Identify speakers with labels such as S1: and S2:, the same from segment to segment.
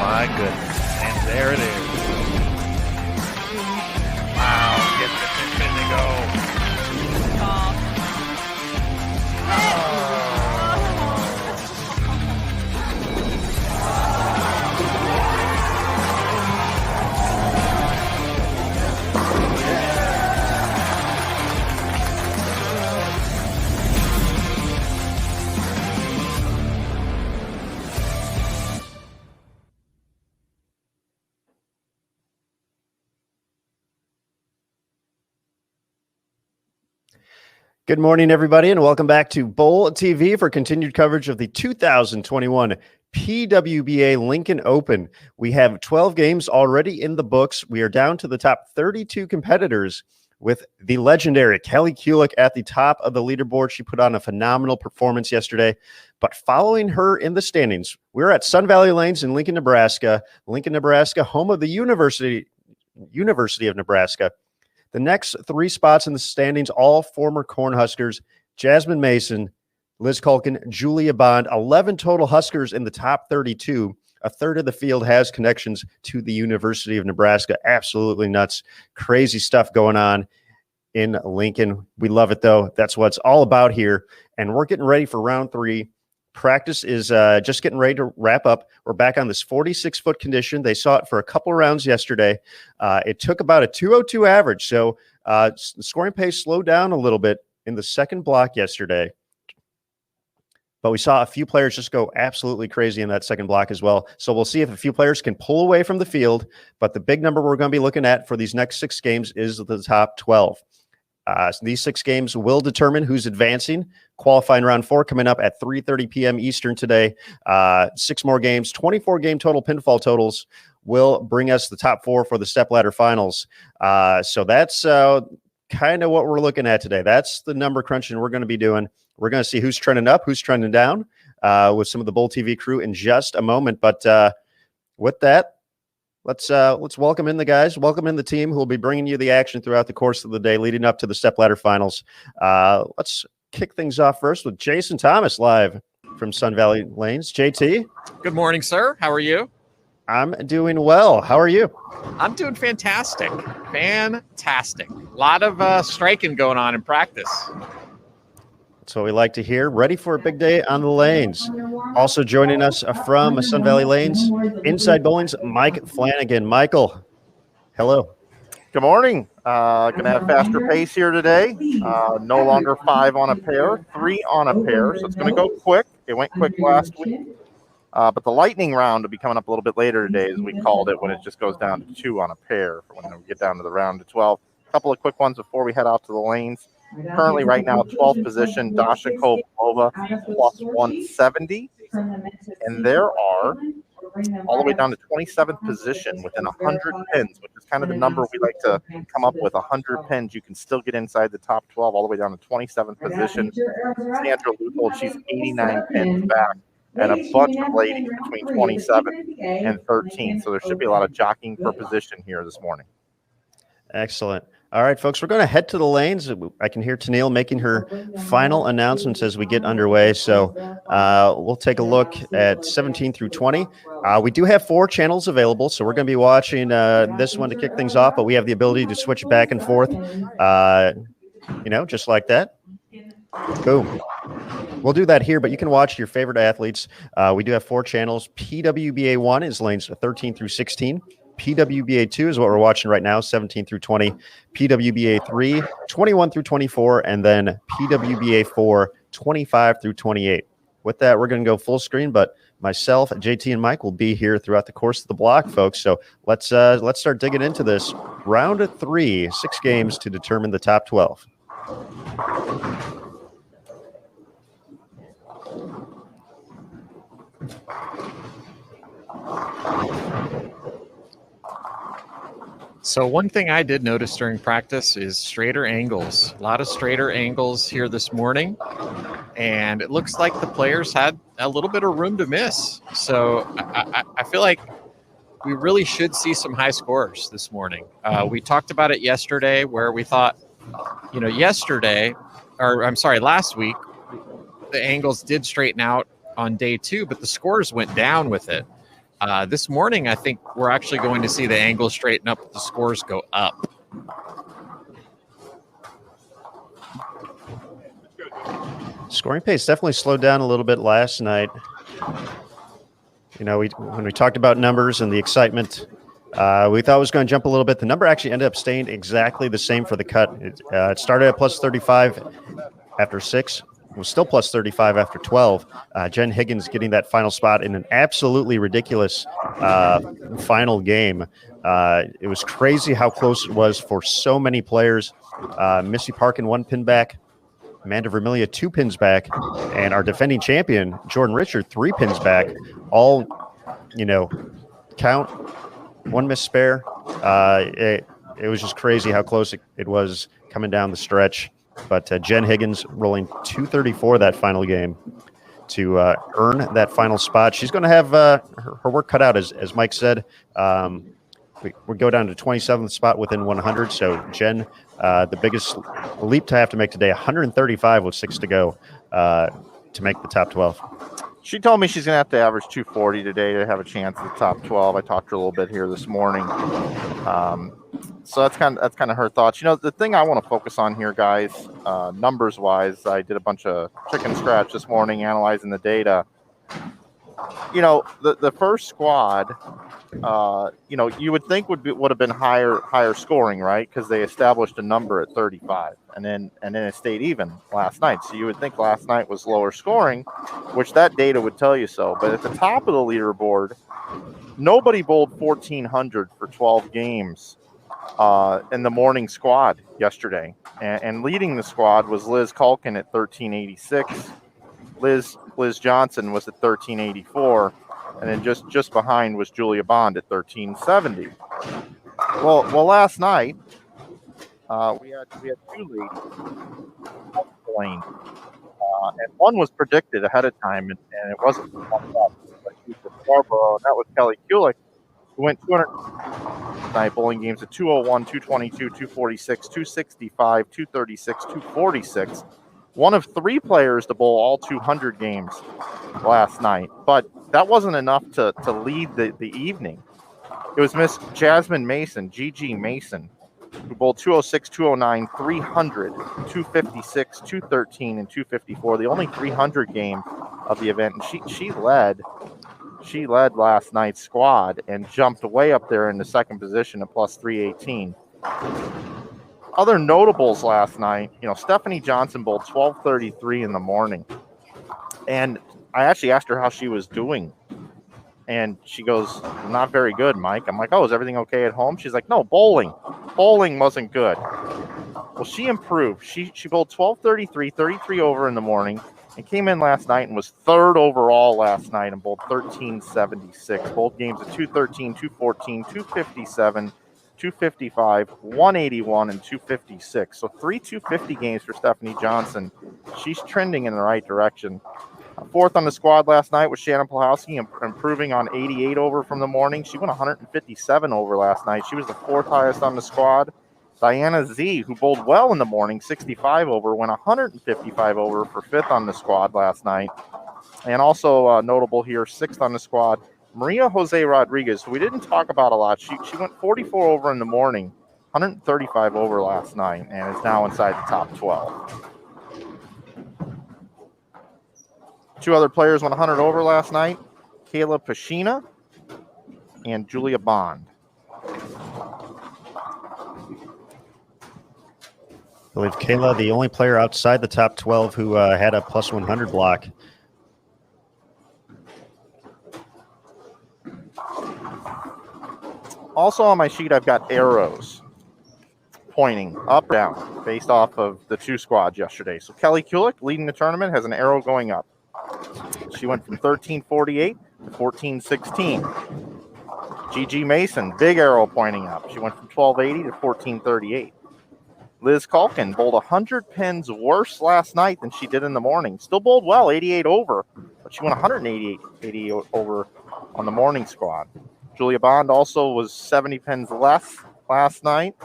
S1: my goodness. And there it is. Wow, get the pin to go.
S2: Good morning, everybody, and welcome back to Bowl TV for continued coverage of the 2021 PWBA Lincoln Open. We have 12 games already in the books. We are down to the top 32 competitors with the legendary Kelly Kulick at the top of the leaderboard. She put on a phenomenal performance yesterday. But following her in the standings, we're at Sun Valley Lanes in Lincoln, Nebraska. Lincoln, Nebraska, home of the University of Nebraska. The next three spots in the standings, all former Cornhuskers: Jasmine Mason, Liz Culkin, Julia Bond. 11 total Huskers in the top 32. A third of the field has connections to the University of Nebraska. Absolutely nuts. Crazy stuff going on in Lincoln. We love it, though. That's what it's all about here. And we're getting ready for round three. Practice is just getting ready to wrap up. We're back on this 46-foot condition. They saw it for a couple of rounds yesterday. It took about a 202 average, so the scoring pace slowed down a little bit in the second block yesterday. But we saw a few players just go absolutely crazy in that second block as well. So we'll see if a few players can pull away from the field. But the big number we're going to be looking at for these next 6 games is the top 12. So these 6 games will determine who's advancing. Qualifying round 4 coming up at 3:30 p.m. Eastern today. 6 more games, 24-game total pinfall totals will bring us the top 4 for the stepladder finals. So that's kind of what we're looking at today. That's the number crunching we're going to be doing. We're going to see who's trending up, who's trending down with some of the Bowl TV crew in just a moment. But with that, let's welcome in the guys, welcome in the team who will be bringing you the action throughout the course of the day leading up to the stepladder finals. Let's kick things off first with Jason Thomas live from Sun Valley Lanes. JT.
S3: Good morning, sir. How are you?
S2: I'm doing well. How are you?
S3: I'm doing fantastic. Fantastic. A lot of striking going on in practice.
S2: That's what we like to hear. Ready for a big day on the lanes. Also joining us from Sun Valley Lanes, Inside Bowling's Mike Flanagan. Michael, hello.
S4: Good morning. Going to have faster pace here today. No longer 5 on a pair, 3 on a pair. So it's going to go quick. It went quick last week. But the lightning round will be coming up a little bit later today, as we called it, when it just goes down to 2 on a pair for when we get down to the round of 12. A couple of quick ones before we head out to the lanes. Currently, right now, 12th position, Dasha Kovalova, plus 170. And there are all the way down to 27th position within 100 pins, which is kind of the number we like to come up with. 100 pins, you can still get inside the top 12, all the way down to 27th position. Sandra Luthold, she's 89 pins back, and a bunch of ladies between 27 and 13. So there should be a lot of jockeying for position here this morning.
S2: Excellent. All right, folks, we're going to head to the lanes. I can hear Tennille making her final announcements as we get underway. So we'll take a look at 17 through 20. We do have 4 channels available, so we're going to be watching this one to kick things off, but we have the ability to switch back and forth, just like that. Boom. We'll do that here, but you can watch your favorite athletes. We do have 4 channels. PWBA 1 is lanes 13 through 16. PWBA 2 is what we're watching right now, 17 through 20. PWBA 3, 21 through 24, and then PWBA 4, 25 through 28. With that, we're going to go full screen, but myself, JT, and Mike will be here throughout the course of the block, folks. So let's start digging into this. Round of 3, 6 games to determine the top 12.
S3: So one thing I did notice during practice is straighter angles. A lot of straighter angles here this morning. And it looks like the players had a little bit of room to miss. So I feel like we really should see some high scores this morning. We talked about it yesterday where we thought, last week, the angles did straighten out on day 2, but the scores went down with it. This morning, I think we're actually going to see the angle straighten up, the scores go up.
S2: Scoring pace definitely slowed down a little bit last night. You know, when we talked about numbers and the excitement, we thought it was going to jump a little bit. The number actually ended up staying exactly the same for the cut. It started at plus 35 after 6. It was still plus 35 after 12. Jen Higgins getting that final spot in an absolutely ridiculous final game. It was crazy how close it was for so many players. Missy Parkin 1 pin back. Amanda Vermilia 2 pins back, and our defending champion, Jordan Richard, 3 pins back. All, count, 1 miss spare. It was just crazy how close it was coming down the stretch. But Jen Higgins rolling 234 that final game to earn that final spot. She's going to have her work cut out, as Mike said. We go down to 27th spot within 100. So Jen, the biggest leap to have to make today, 135 with 6 to go to make the top 12.
S4: She told me she's going to have to average 240 today to have a chance at the top 12. I talked to her a little bit here this morning. So that's kind of her thoughts. The thing I want to focus on here, guys, numbers wise, I did a bunch of chicken scratch this morning analyzing the data. The first squad, you would think would have been higher scoring, right? Because they established a number at 35, and then it stayed even last night. So you would think last night was lower scoring, which that data would tell you so. But at the top of the leaderboard, nobody bowled 1,400 for 12 games in the morning squad yesterday, and leading the squad was Liz Culkin at 1,386. Liz Johnson was at 1,384, and then just behind was Julia Bond at 1,370. Well, last night we had 2 ladies playing, and one was predicted ahead of time, and it wasn't but she was Scarborough, and that was Kelly Kulick, who went 200 night bowling games at 201, 222, 246, 265, 236, 246. One of 3 players to bowl all 200 games last night, but that wasn't enough to lead the evening. It was Miss Jasmine Mason, GG Mason, who bowled 206, 209, 300, 256, 213, and 254. The only 300 game of the event, and she led last night's squad and jumped way up there in the second position at plus 318. Other notables last night, Stephanie Johnson bowled 12:33 in the morning. And I actually asked her how she was doing. And she goes, not very good, Mike. I'm like, oh, is everything okay at home? She's like, no, bowling. Bowling wasn't good. Well, she improved. She bowled 12:33, 33 over in the morning, and came in last night and was 3rd overall last night and bowled 1376. Both games at 213, 214, 257, 255, 181, and 256. So 3 250 games for Stephanie Johnson. She's trending in the right direction. 4th on the squad last night was Shannon Plahowski, improving on 88 over from the morning. She went 157 over last night. She was the 4th highest on the squad. Diana Z, who bowled well in the morning, 65 over, went 155 over for 5th on the squad last night. And also notable here, 6th on the squad, Maria Jose Rodriguez, who we didn't talk about a lot. She went 44 over in the morning, 135 over last night, and is now inside the top 12. 2 other players went 100 over last night, Kayla Pashina and Julia Bond.
S2: I believe Kayla, the only player outside the top 12 who had a plus 100 block.
S4: Also on my sheet, I've got arrows pointing up, down, based off of the 2 squads yesterday. So Kelly Kulick, leading the tournament, has an arrow going up. She went from 1348 to 1416. GG Mason, big arrow pointing up. She went from 1280 to 1438. Liz Culkin bowled 100 pins worse last night than she did in the morning. Still bowled well, 88 over, but she went 188 over on the morning squad. Julia Bond also was 70 pins less last night.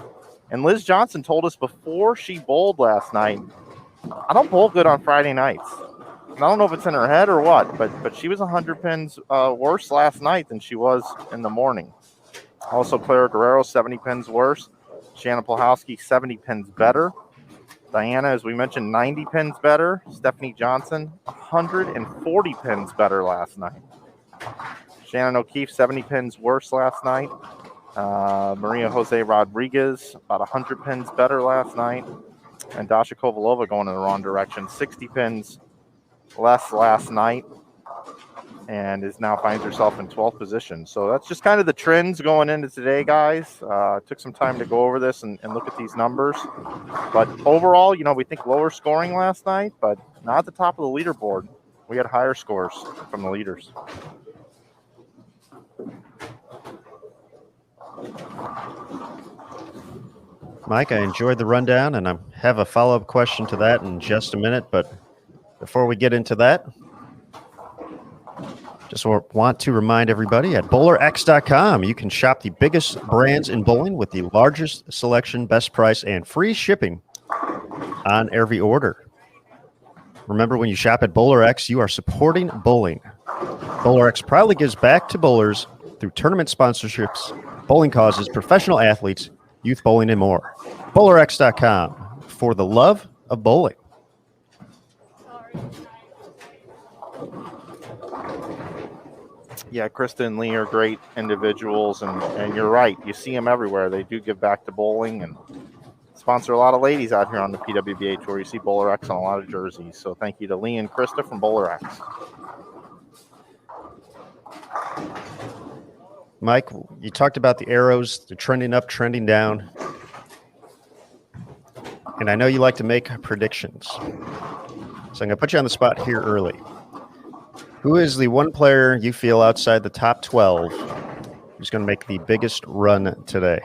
S4: And Liz Johnson told us before she bowled last night, I don't bowl good on Friday nights. I don't know if it's in her head or what, but she was 100 pins worse last night than she was in the morning. Also, Clara Guerrero, 70 pins worse. Shannon Polhowski, 70 pins better. Diana, as we mentioned, 90 pins better. Stephanie Johnson, 140 pins better last night. Shannon O'Keefe, 70 pins worse last night. Maria Jose Rodriguez, about 100 pins better last night. And Dasha Kovalova going in the wrong direction, 60 pins less last night, and now finds herself in 12th position. So that's just kind of the trends going into today, guys. Took some time to go over this and look at these numbers. But overall, you know, we think lower scoring last night, but not at the top of the leaderboard. We had higher scores from the leaders.
S2: Mike, I enjoyed the rundown, and I have a follow-up question to that in just a minute. But before we get into that, just want to remind everybody at bowlerx.com, you can shop the biggest brands in bowling with the largest selection, best price, and free shipping on every order. Remember, when you shop at BowlerX, you are supporting bowling. BowlerX proudly gives back to bowlers through tournament sponsorships, bowling causes, professional athletes, youth bowling, and more. BowlerX.com for the love of bowling.
S4: Yeah, Krista and Lee are great individuals, and you're right. You see them everywhere. They do give back to bowling and sponsor a lot of ladies out here on the PWBA Tour. You see BowlerX on a lot of jerseys. So thank you to Lee and Krista from BowlerX.
S2: Mike, you talked about the arrows, they're trending up, trending down. And I know you like to make predictions. So I'm going to put you on the spot here early. Who is the one player you feel outside the top 12 who's going to make the biggest run today?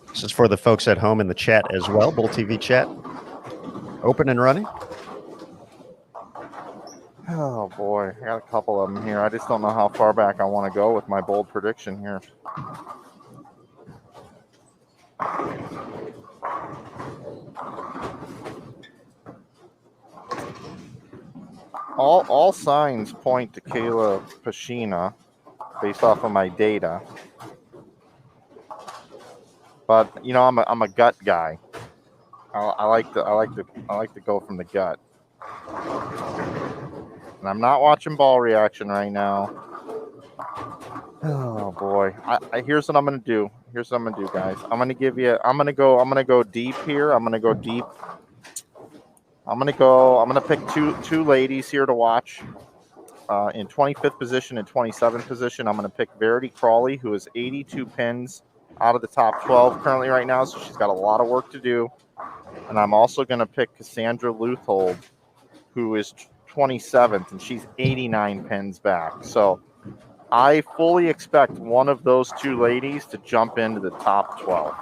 S2: This is for the folks at home in the chat as well. Bowl TV chat. Open and running.
S4: Oh, boy. I got a couple of them here. I just don't know how far back I want to go with my bold prediction here. All signs point to Kayla Pashina based off of my data. But you know, I'm a gut guy. I like to go from the gut. And I'm not watching ball reaction right now. Oh boy. Here's what I'm gonna do. Here's what I'm gonna do, guys. I'm gonna go deep here. I'm gonna go deep. I'm gonna pick two ladies here to watch. In 25th position and 27th position, I'm gonna pick Verity Crawley, who is 82 pins out of the top 12 currently right now, so she's got a lot of work to do. And I'm also gonna pick Cassandra Leuthold, who is 27th, and she's 89 pins back. So I fully expect one of those two ladies to jump into the top 12.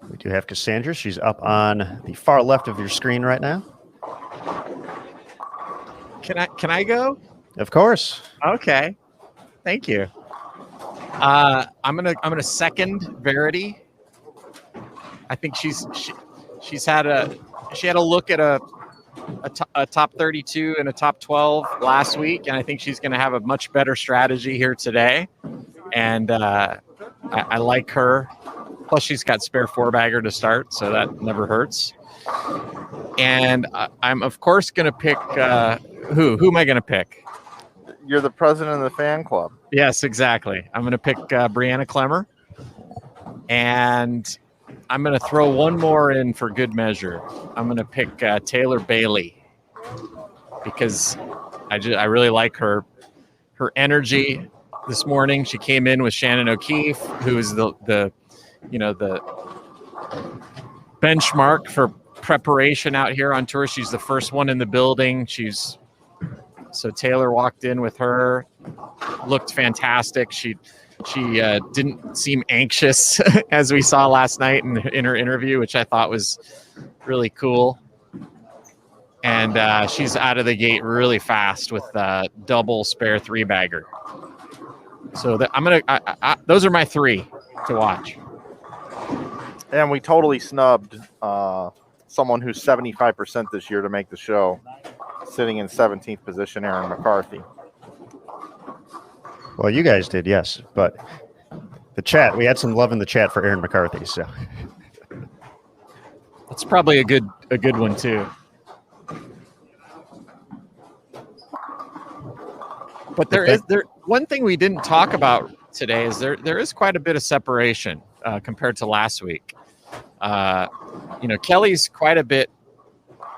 S2: We do have Cassandra. She's up on the far left of your screen right now.
S3: Can I go?
S2: Of course.
S3: Okay. Thank you. I'm gonna second Verity. I think she had a look at a top 32 and a top 12 last week, and I think she's going to have a much better strategy here today. And I like her. Plus, she's got spare four-bagger to start, so that never hurts. And I'm, of course, going to pick who? Who am I going to pick?
S4: You're the president of the fan club.
S3: Yes, exactly. I'm going to pick Brianna Clemmer. And I'm going to throw one more in for good measure. I'm going to pick Taylor Bailey because I really like her energy this morning. She came in with Shannon O'Keefe, who is the benchmark for preparation out here on tour. She's the first one in the building. So Taylor walked in with her, looked fantastic. She didn't seem anxious as we saw last night in her interview, which I thought was really cool. and she's out of the gate really fast with double spare 3-bagger. So those are my 3 to watch.
S4: And we totally snubbed someone who's 75% this year to make the show, sitting in 17th position, Aaron McCarthy.
S2: Well, you guys did, yes, but the chat, we had some love in the chat for Aaron McCarthy, so
S3: It's probably a good one too. But there one thing we didn't talk about today is there is quite a bit of separation compared to last week. Kelly's quite a bit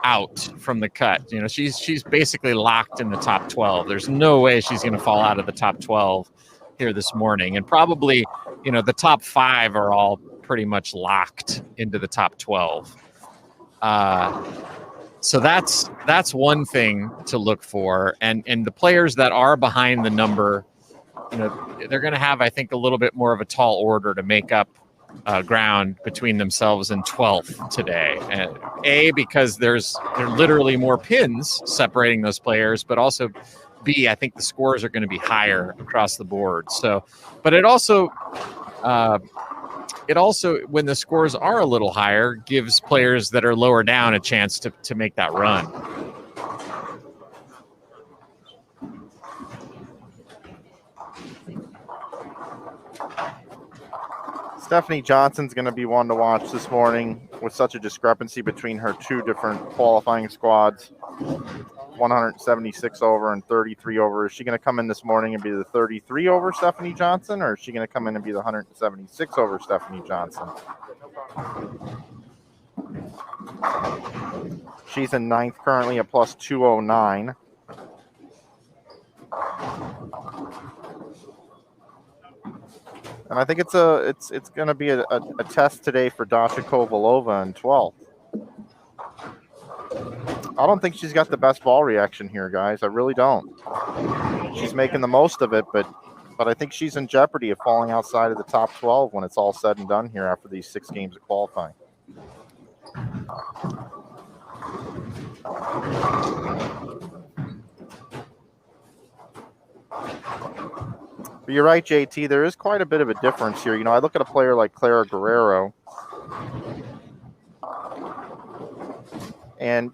S3: out from the cut. She's basically locked in the top 12. There's no way she's going to fall out of the top 12 here this morning, and probably the top 5 are all pretty much locked into the top 12. So that's one thing to look for, and the players that are behind the number, they're going to have, I think, a little bit more of a tall order to make up ground between themselves and 12th today. And because there are literally more pins separating those players, but also B, I think the scores are going to be higher across the board. So, but it also when the scores are a little higher, gives players that are lower down a chance to make that run.
S4: Stephanie Johnson's going to be one to watch this morning with such a discrepancy between her 2 different qualifying squads, 176 over and 33 over. Is she going to come in this morning and be the 33 over Stephanie Johnson, or is she going to come in and be the 176 over Stephanie Johnson? She's in 9th currently at plus 209. And I think it's going to be a test today for Dasha Kovalova in 12th. I don't think she's got the best ball reaction here, guys. I really don't. She's making the most of it, but I think she's in jeopardy of falling outside of the top 12 when it's all said and done here after these 6 games of qualifying. But you're right, JT. There is quite a bit of a difference here. I look at a player like Clara Guerrero, and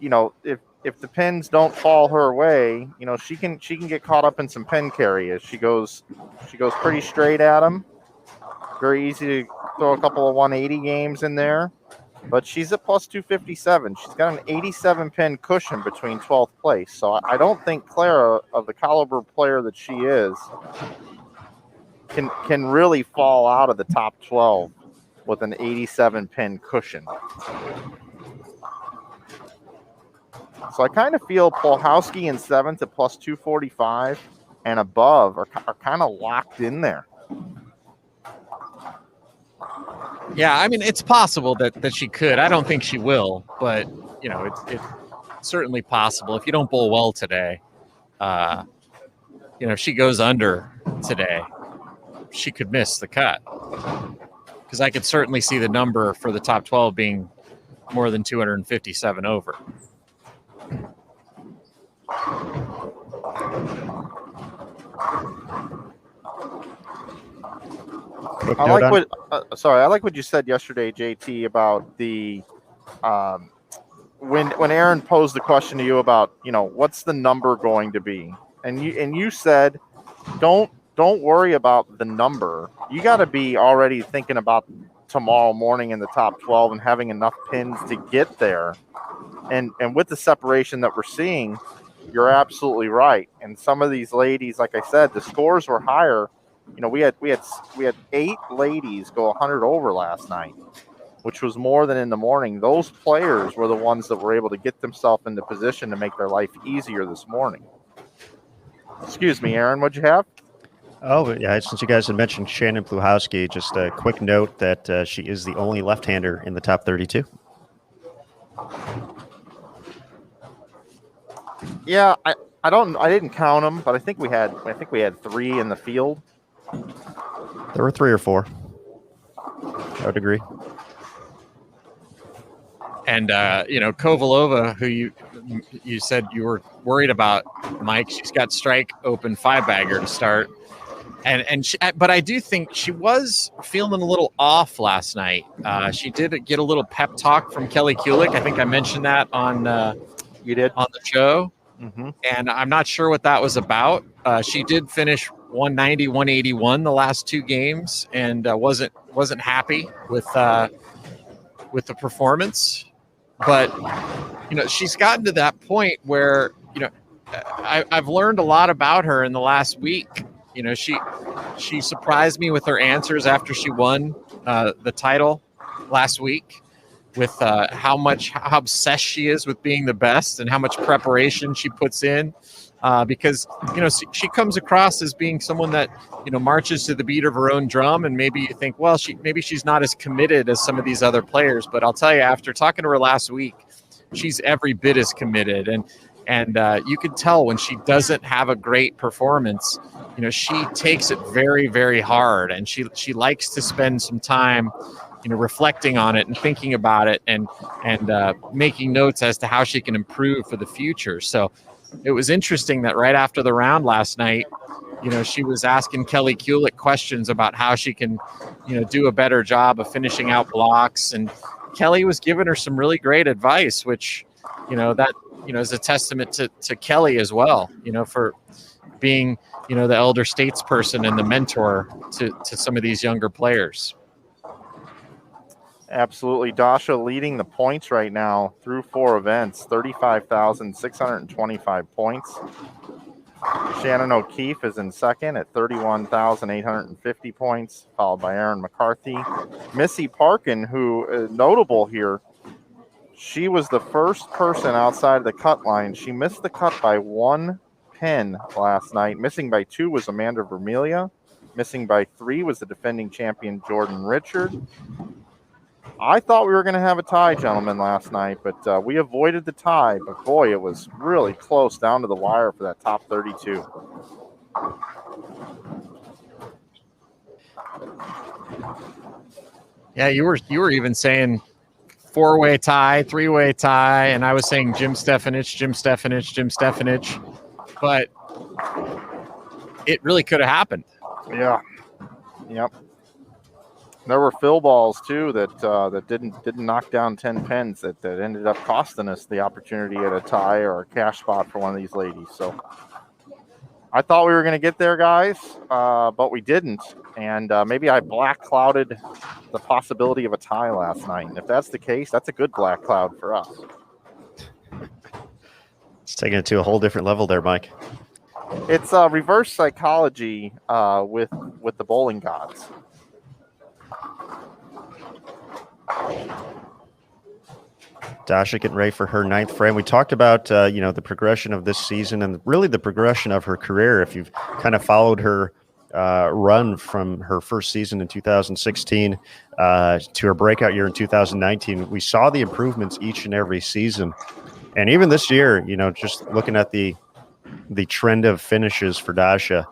S4: if the pins don't fall her way, she can get caught up in some pin carry as she goes pretty straight at them. Very easy to throw a couple of 180 games in there, but she's at plus 257. She's got an 87 pin cushion between 12th place. So I don't think Clara, of the caliber player that she is, can really fall out of the top 12 with an 87 pin cushion. So I kind of feel Polhowski in 7th at plus 245 and above are kind of locked in there.
S3: Yeah, I mean, it's possible that she could. I don't think she will, but it's certainly possible. If you don't bowl well today, if she goes under today, she could miss the cut. Because I could certainly see the number for the top 12 being more than 257 over.
S4: I like what you said yesterday, JT, about the when Aaron posed the question to you about what's the number going to be, and you said don't worry about the number. You got to be already thinking about tomorrow morning in the top 12 and having enough pins to get there. And with the separation that we're seeing, you're absolutely right. And some of these ladies, like I said, the scores were higher. We had 8 ladies go 100 over last night, which was more than in the morning. Those players were the ones that were able to get themselves into position to make their life easier this morning. Excuse me, Aaron, what'd you have?
S2: Oh, yeah, since you guys had mentioned Shannon Pluhowski, just a quick note that she is the only left-hander in the top 32.
S4: Yeah, I didn't count them, but I think we had 3 in the field.
S2: There were 3 or 4. I would agree.
S3: And Kovalova, who you said you were worried about, Mike, she's got strike open 5-bagger to start. But I do think she was feeling a little off last night. She did get a little pep talk from Kelly Kulick. I think I mentioned that on
S4: You did
S3: on the show,
S4: Mm-hmm.
S3: and I'm not sure what that was about. She did finish 190, 181 the last 2 games, and wasn't happy with the performance. But she's gotten to that point where I've learned a lot about her in the last week. She surprised me with her answers after she won the title last week, with how obsessed she is with being the best and how much preparation she puts in. Because she comes across as being someone that marches to the beat of her own drum, and maybe you think, well, she's not as committed as some of these other players. But I'll tell you, after talking to her last week, she's every bit as committed, and you can tell when she doesn't have a great performance, she takes it very, very hard, and she likes to spend some time reflecting on it and thinking about it, and making notes as to how she can improve for the future. So it was interesting that right after the round last night, she was asking Kelly Kulick questions about how she can do a better job of finishing out blocks, and Kelly was giving her some really great advice, which is a testament to Kelly as well, for being the elder statesperson and the mentor to some of these younger players.
S4: Absolutely. Dasha leading the points right now through 4 events, 35,625 points. Shannon O'Keefe is in second at 31,850 points, followed by Aaron McCarthy. Missy Parkin, who is notable here, she was the first person outside of the cut line. She missed the cut by 1 pin last night. Missing by 2 was Amanda Vermelia. Missing by 3 was the defending champion Jordan Richard. I thought we were going to have a tie, gentlemen, last night, but we avoided the tie. But, boy, it was really close down to the wire for that top 32.
S3: Yeah, you were even saying 4-way tie, 3-way tie, and I was saying Jim Stefanich. But it really could have happened.
S4: Yeah. Yep. There were fill balls too that didn't knock down 10 pins that ended up costing us the opportunity at a tie or a cash spot for one of these ladies. So I thought we were going to get there, guys, but we didn't. And maybe I black clouded the possibility of a tie last night. And if that's the case, that's a good black cloud for us.
S2: It's taking it to a whole different level there, Mike.
S4: It's reverse psychology with the bowling gods.
S2: Dasha getting ready for her 9th frame. We talked about, the progression of this season and really the progression of her career. If you've kind of followed her run from her first season in 2016 to her breakout year in 2019, we saw the improvements each and every season. And even this year, just looking at the trend of finishes for Dasha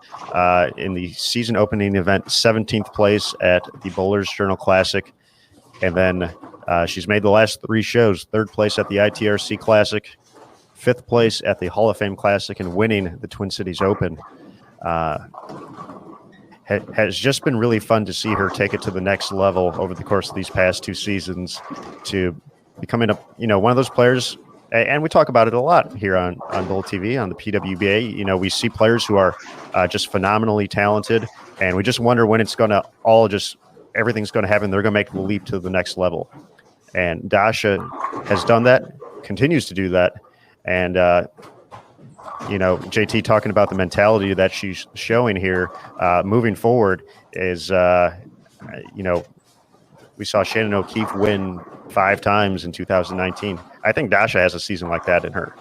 S2: in the season opening event, 17th place at the Bowlers Journal Classic. And then she's made the last 3 shows, 3rd place at the ITRC Classic, 5th place at the Hall of Fame Classic, and winning the Twin Cities Open. Has just been really fun to see her take it to the next level over the course of these past 2 seasons to becoming one of those players. And we talk about it a lot here on Bowl TV, on the PWBA. We see players who are just phenomenally talented, and we just wonder when it's going to all everything's going to happen. They're going to make the leap to the next level. And Dasha has done that, continues to do that. And, JT talking about the mentality that she's showing here moving forward is, we saw Shannon O'Keefe win 5 times in 2019. I think Dasha has a season like that in her.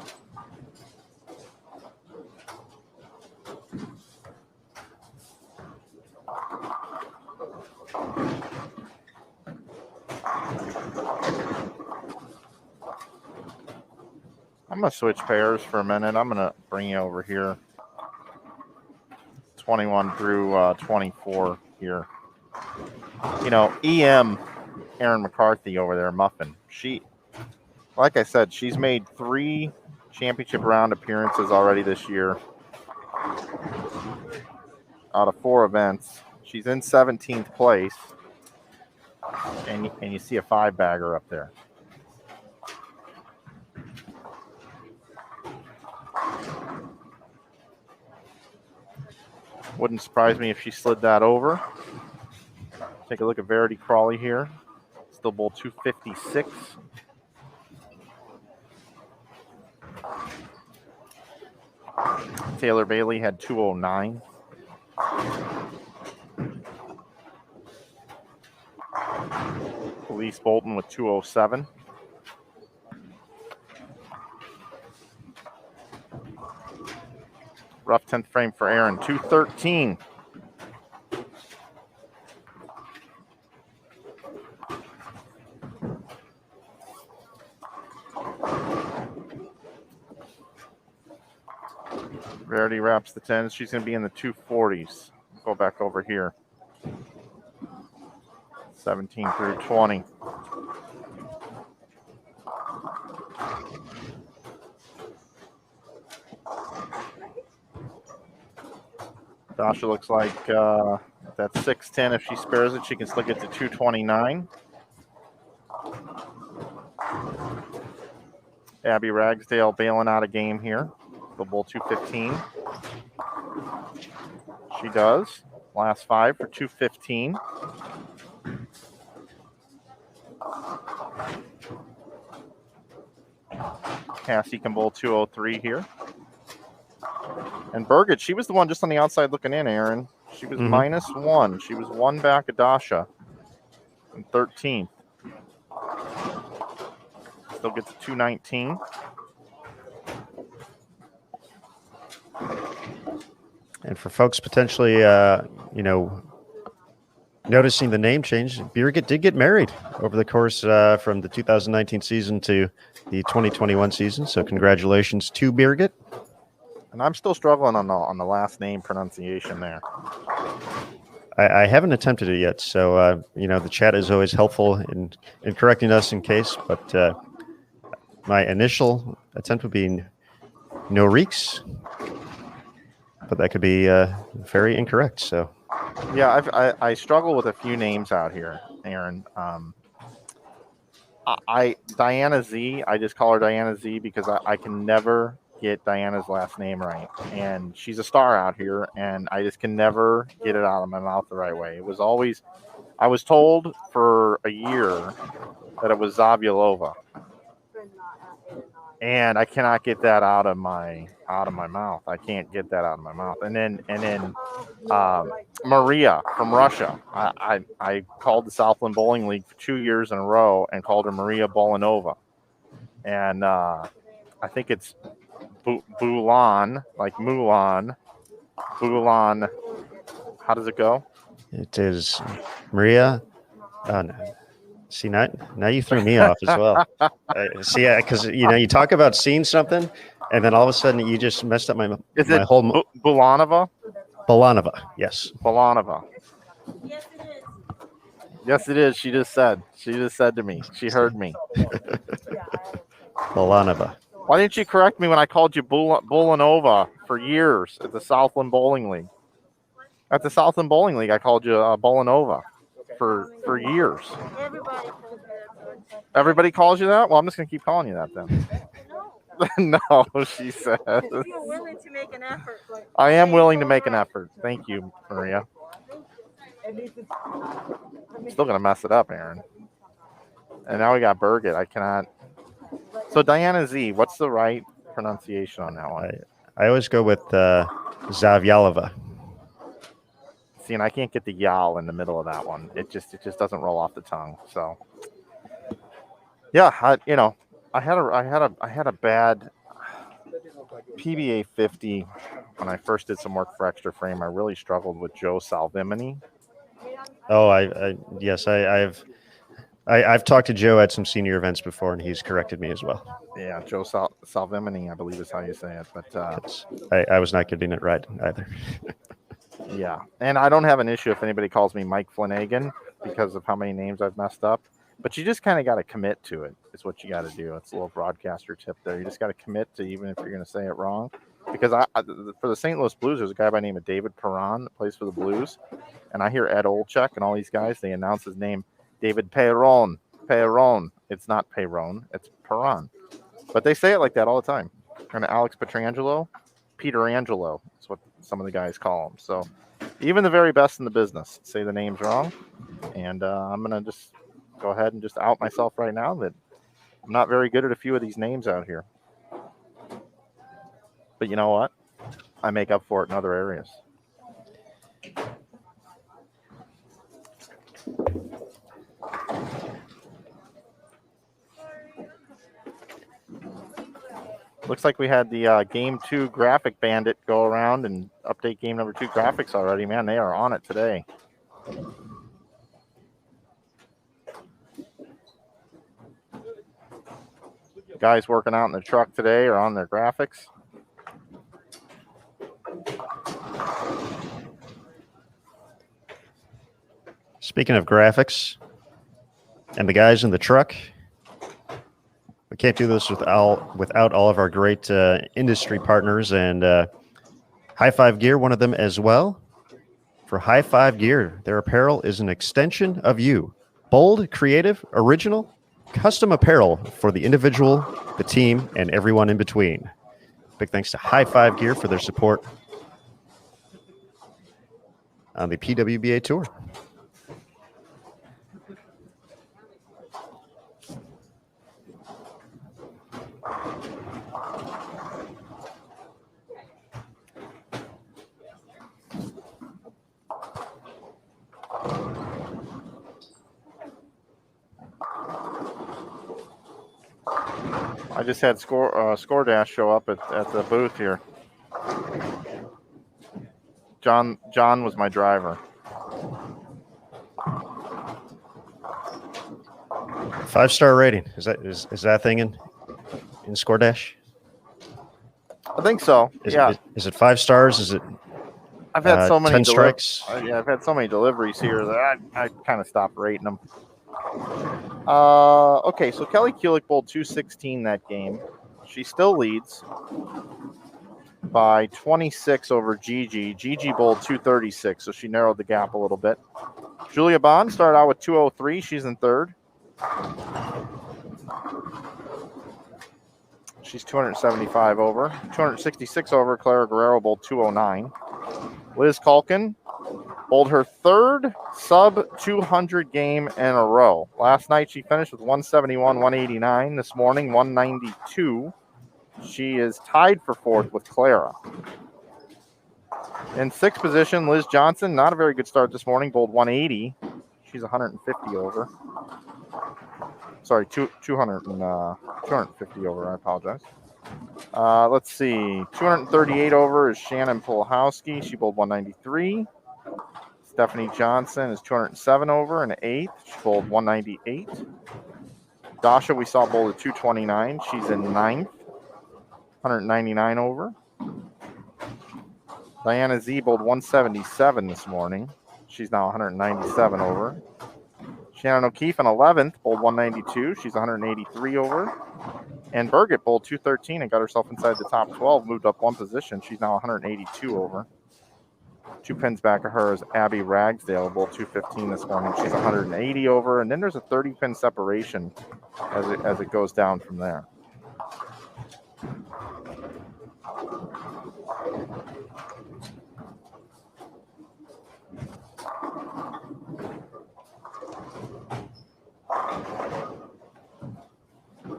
S4: I'm going to switch pairs for a minute. I'm going to bring you over here. 21 through 24 here. EM, Aaron McCarthy over there, Muffin. She Like I said, she's made 3 championship round appearances already this year out of 4 events. She's in 17th place, and you see a 5-bagger up there. Wouldn't surprise me if she slid that over. Take a look at Verity Crawley here. Still bowl 256. Taylor Bailey had 209. Elise Bolton with 207. Rough 10th frame for Aaron, 213. Verity wraps the 10s. She's going to be in the 240s. Go back over here. 17 through 20. Dasha looks like that's 610. If she spares it, she can still get to 229. Abby Ragsdale bailing out a game here. The bowl 215. She does. Last 5 for 215. Cassie can bowl 203 here. And Birgit, she was the one just on the outside looking in, Aaron. She was -1. She was 1 back of Dasha in 13th. Still gets to 219.
S2: And for folks potentially, noticing the name change, Birgit did get married over the course from the 2019 season to the 2021 season. So congratulations to Birgit.
S4: And I'm still struggling on the last name pronunciation there.
S2: I haven't attempted it yet. So, the chat is always helpful in correcting us in case. But my initial attempt would be Norix. But that could be very incorrect. So,
S4: yeah, I struggle with a few names out here, Aaron. Diana Z. I just call her Diana Z because I can never get Diana's last name right, and she's a star out here, and I just can never get it out of my mouth the right way. It was always, I was told for a year that it was Zavyalova, and I cannot get that out of my mouth. I can't get that out of my mouth. And then Maria from Russia. I called the Southland Bowling League for 2 years in a row and called her Maria Bolanova. And I think it's Bulan, like Mulan. Bulan. How does it go?
S2: it is Maria. No. See, now you threw me off as well. See, because you talk about seeing something, and then all of a sudden you just messed up my whole.
S4: Bulanova?
S2: Bolanova, yes.
S4: Bolanova.
S5: Yes, it is.
S4: Yes, it is. She just said to me. She heard me.
S2: Bolanova.
S4: Why didn't you correct me when I called you Bulanova for years at the Southland Bowling League? At the Southland Bowling League, I called you Bulanova for years.
S5: Everybody calls me that.
S4: Everybody calls you that? Well, I'm just going to keep calling you that then.
S5: No.
S4: No, she says.
S5: If you're willing to make an effort.
S4: I am willing to make an effort. Thank you, Maria. Still going to mess it up, Aaron. And now we got Birgit. I cannot. So Diana Z, what's the right pronunciation on that one?
S2: I always go with Zavyalova.
S4: See, and I can't get the yal in the middle of that one. It just doesn't roll off the tongue. So, yeah, I had a bad PBA 50 when I first did some work for Extra Frame. I really struggled with Joe Salvimini.
S2: Oh, I've talked to Joe at some senior events before, and he's corrected me as well.
S4: Yeah, Joe Salvimini, I believe is how you say it. But
S2: I was not getting it right either.
S4: Yeah, and I don't have an issue if anybody calls me Mike Flanagan because of how many names I've messed up. But you just kind of got to commit to it. is what you got to do. It's a little broadcaster tip there. You just got to commit to, even if you're going to say it wrong. Because for the St. Louis Blues, there's a guy by the name of David Perron that plays for the Blues. And I hear Ed Olczyk and all these guys, they announce his name, David Perron. Perron. It's not Perron, it's Perron. But they say it like that all the time. And Alex Pietrangelo, Peter Angelo is what some of the guys call him. So even the very best in the business say the names wrong. And I'm going to just go ahead and just out myself right now that I'm not very good at a few of these names out here. But you know what? I make up for it in other areas. Looks like we had the Game 2 graphic bandit go around and update Game number 2 graphics already. Man, they are on it today. Guys working out in the truck today are on their graphics.
S2: Speaking of graphics and the guys in the truck, we can't do this without all of our great industry partners, and High Five Gear, one of them as well. For High Five Gear, their apparel is an extension of you. Bold, creative, original, custom apparel for the individual, the team, and everyone in between. Big thanks to High Five Gear for their support on the PWBA Tour.
S4: I just had Score Dash show up at the booth here. John was my driver.
S2: 5-star rating. Is that thing in Score Dash?
S4: I think so.
S2: Is it 5 stars? Is it?
S4: I've had so many
S2: 10 strikes.
S4: I've had so many deliveries here that I kind of stopped rating them. Okay, so Kelly Kulik bowled 216 that game. She still leads by 26 over Gigi. Gigi bowled 236, so she narrowed the gap a little bit. Julia Bond started out with 203. She's in third. She's 275 over. 266 over, Clara Guerrero bowled 209. Liz Culkin bowled her third sub-200 game in a row. Last night she finished with 171, 189. This morning, 192. She is tied for fourth with Clara. In sixth position, Liz Johnson, not a very good start this morning, bowled 180. She's 150 over. Sorry, 250 over, I apologize. Let's see, 238 over is Shannon Polahowski. She bowled 193. Stephanie Johnson is 207 over and eighth. She bowled 198. Dasha, we saw bowled at 229. She's in ninth, 199 over. Diana Z bowled 177 this morning. She's now 197 over. Shannon O'Keefe in 11th, bowled 192. She's 183 over. And Birgit bowled 213 and got herself inside the top 12, moved up one position. She's now 182 over. 2 pins back of her is Abby Ragsdale, bowled 215 this morning. She's 180 over. And then there's a 30-pin separation as it goes down from there.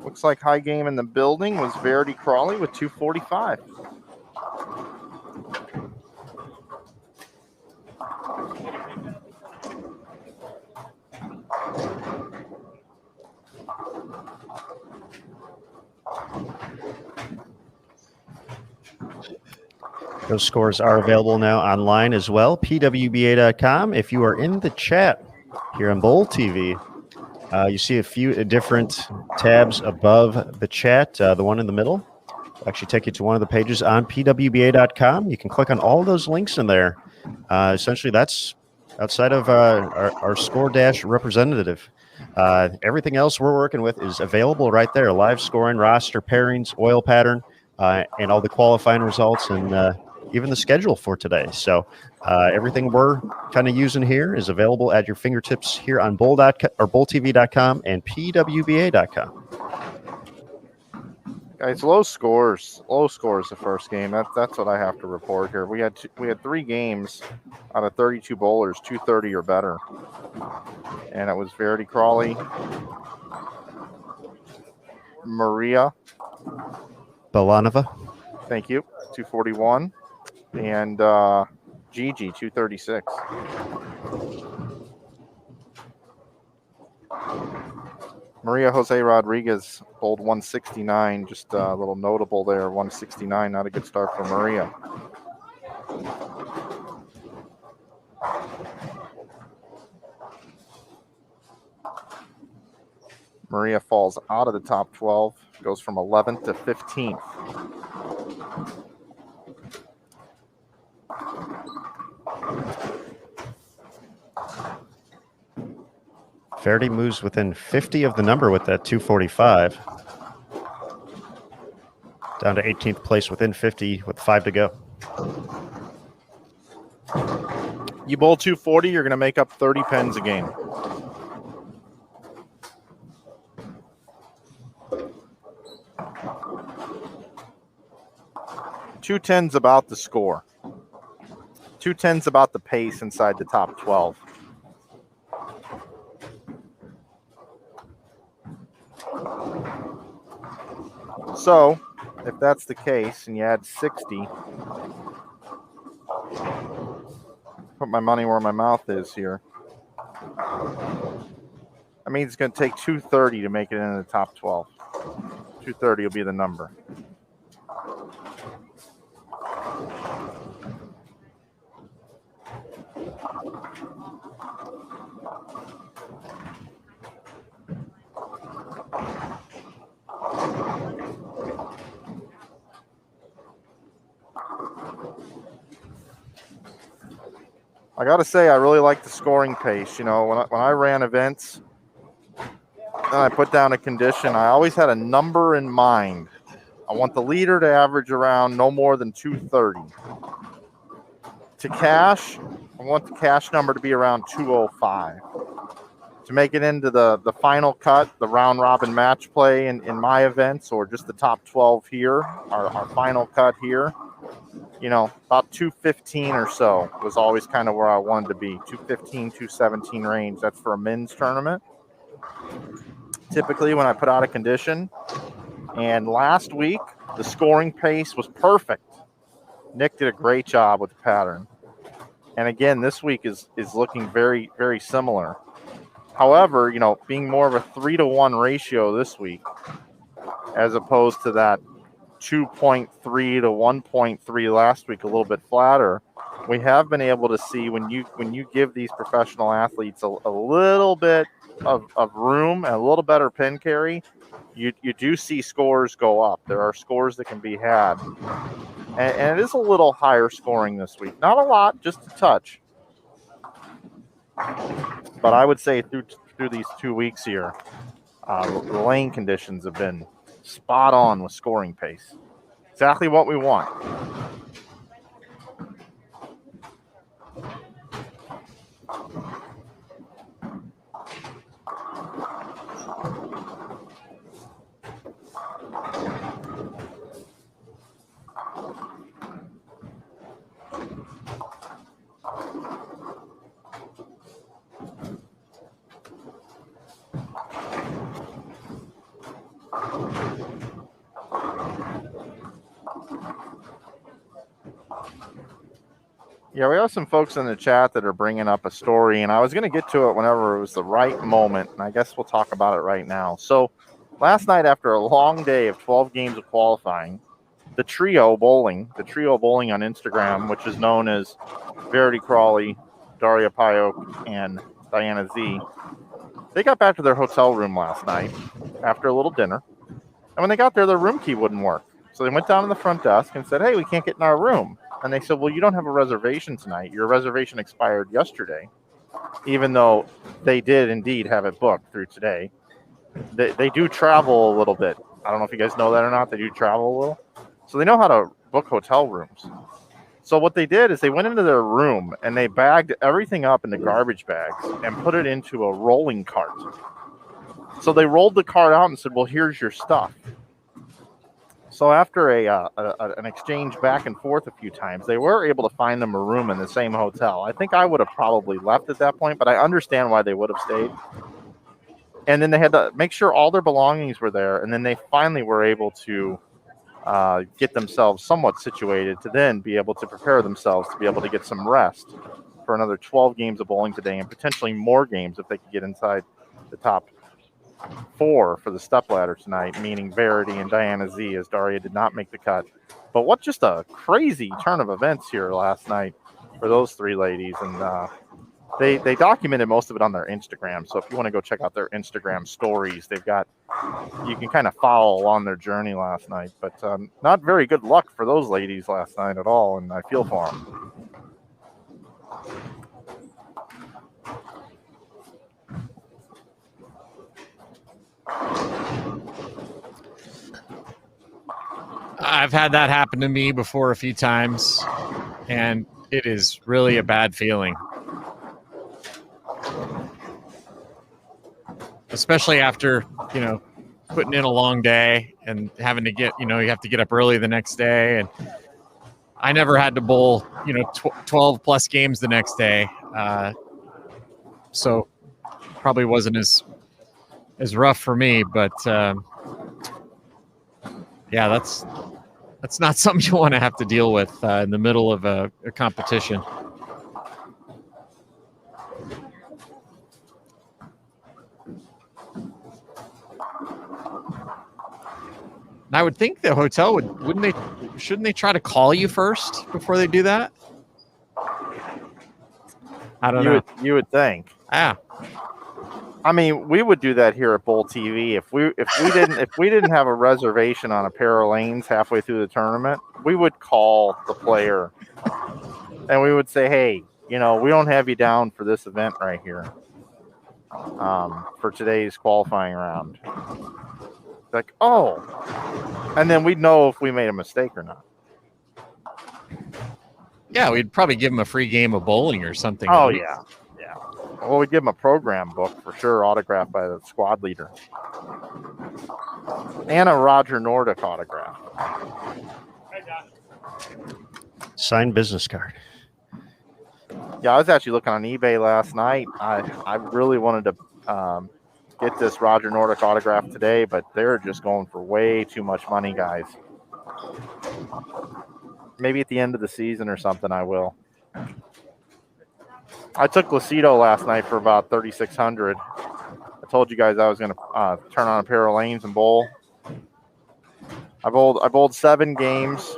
S4: Looks like high game in the building was Verity Crawley with 245.
S2: Those scores are available now online as well, pwba.com. If you are in the chat here on Bowl TV, you see a few different tabs above the chat. The one in the middle will actually take you to one of the pages on pwba.com. You can click on all those links in there. Essentially, that's outside of our Score Dash representative. Everything else we're working with is available right there. Live scoring, roster, pairings, oil pattern, and all the qualifying results, and even the schedule for today. So everything we're kind of using here is available at your fingertips here on bulltv.com and pwba.com.
S4: Guys, low scores the first game. That's what I have to report here. We had 3 games out of 32 bowlers, 230 or better, and it was Verity Crawley, Maria
S2: Belanova.
S4: Thank you, 241, and Gigi 236. Maria Jose Rodriguez bowled 169, just a little notable there, 169, not a good start for Maria. Maria falls out of the top 12, goes from 11th to 15th.
S2: Verity moves within 50 of the number with that 245. Down to 18th place within 50 with 5 to go.
S4: You bowl 240, you're going to make up 30 pens a game. Two tens about the score. 210's about the pace inside the top 12. So, if that's the case, and you add 60, put my money where my mouth is here. I mean, it's going to take 230 to make it into the top 12. 230 will be the number. I got to say, I really like the scoring pace. You know, when I ran events and I put down a condition, I always had a number in mind. I want the leader to average around no more than 230. To cash, I want the cash number to be around 205. To make it into the final cut, the round robin match play in my events, or just the top 12 here, our final cut here, you know, about 215 or so was always kind of where I wanted to be. 215, 217 range. That's for a men's tournament. Typically when I put out a condition, and last week the scoring pace was perfect. Nick did a great job with the pattern. And again, this week is looking very, very similar. However, you know, being more of a 3-to-1 ratio this week, as opposed to that 2.3 to 1.3 last week, a little bit flatter, we have been able to see when you give these professional athletes a little bit of room and a little better pin carry, you do see scores go up. There are scores that can be had. And it is a little higher scoring this week. Not a lot, just a touch. But I would say through these 2 weeks here, the lane conditions have been spot on with scoring pace. Exactly what we want. Yeah, we have some folks in the chat that are bringing up a story, and I was going to get to it whenever it was the right moment, and I guess we'll talk about it right now. So last night, after a long day of 12 games of qualifying, the trio bowling on Instagram, which is known as Verity Crawley, Daria Payok, and Diana Z, they got back to their hotel room last night after a little dinner, and when they got there, their room key wouldn't work. So they went down to the front desk and said, "Hey, we can't get in our room." And they said, "Well, you don't have a reservation tonight. Your reservation expired yesterday," even though they did indeed have it booked through today. They do travel a little bit. I don't know if you guys know that or not. They do travel a little. So they know how to book hotel rooms. So what they did is they went into their room and they bagged everything up into garbage bags and put it into a rolling cart. So they rolled the cart out and said, well, here's your stuff. So after an exchange back and forth a few times, they were able to find them a room in the same hotel. I think I would have probably left at that point, but I understand why they would have stayed. And then they had to make sure all their belongings were there. And then they finally were able to get themselves somewhat situated to then be able to prepare themselves to be able to get some rest for another 12 games of bowling today and potentially more games if they could get inside the top 4 for the stepladder tonight, meaning Verity and Diana Z, as Daria did not make the cut. But what just a crazy turn of events here last night for those 3 ladies. And they documented most of it on their Instagram. So if you want to go check out their Instagram stories, you can kind of follow along their journey last night. But not very good luck for those ladies last night at all, and I feel for them.
S3: I've had that happen to me before a few times, and it is really a bad feeling. Especially after, putting in a long day and having to get, you have to get up early the next day. And I never had to bowl, 12 plus games the next day. So probably wasn't as rough for me, but yeah, that's not something you want to have to deal with in the middle of a competition. I would think the hotel shouldn't they try to call you first before they do that? I don't know.
S4: You would think.
S3: Yeah.
S4: I mean, we would do that here at Bowl TV if we didn't have a reservation on a pair of lanes halfway through the tournament. We would call the player and we would say, "Hey, we don't have you down for this event right here for today's qualifying round." Like, oh, and then we'd know if we made a mistake or not.
S3: Yeah, we'd probably give them a free game of bowling or something.
S4: Oh yeah. Well, we'd give them a program book for sure, autographed by the squad leader, and a Roger Nordic autograph.
S2: Signed business card.
S4: Yeah, I was actually looking on eBay last night. I really wanted to get this Roger Nordic autograph today, but they're just going for way too much money, guys. Maybe at the end of the season or something, I will. I took Lucido last night for about $3,600. I told you guys I was going to turn on a pair of lanes and bowl. I bowled 7 games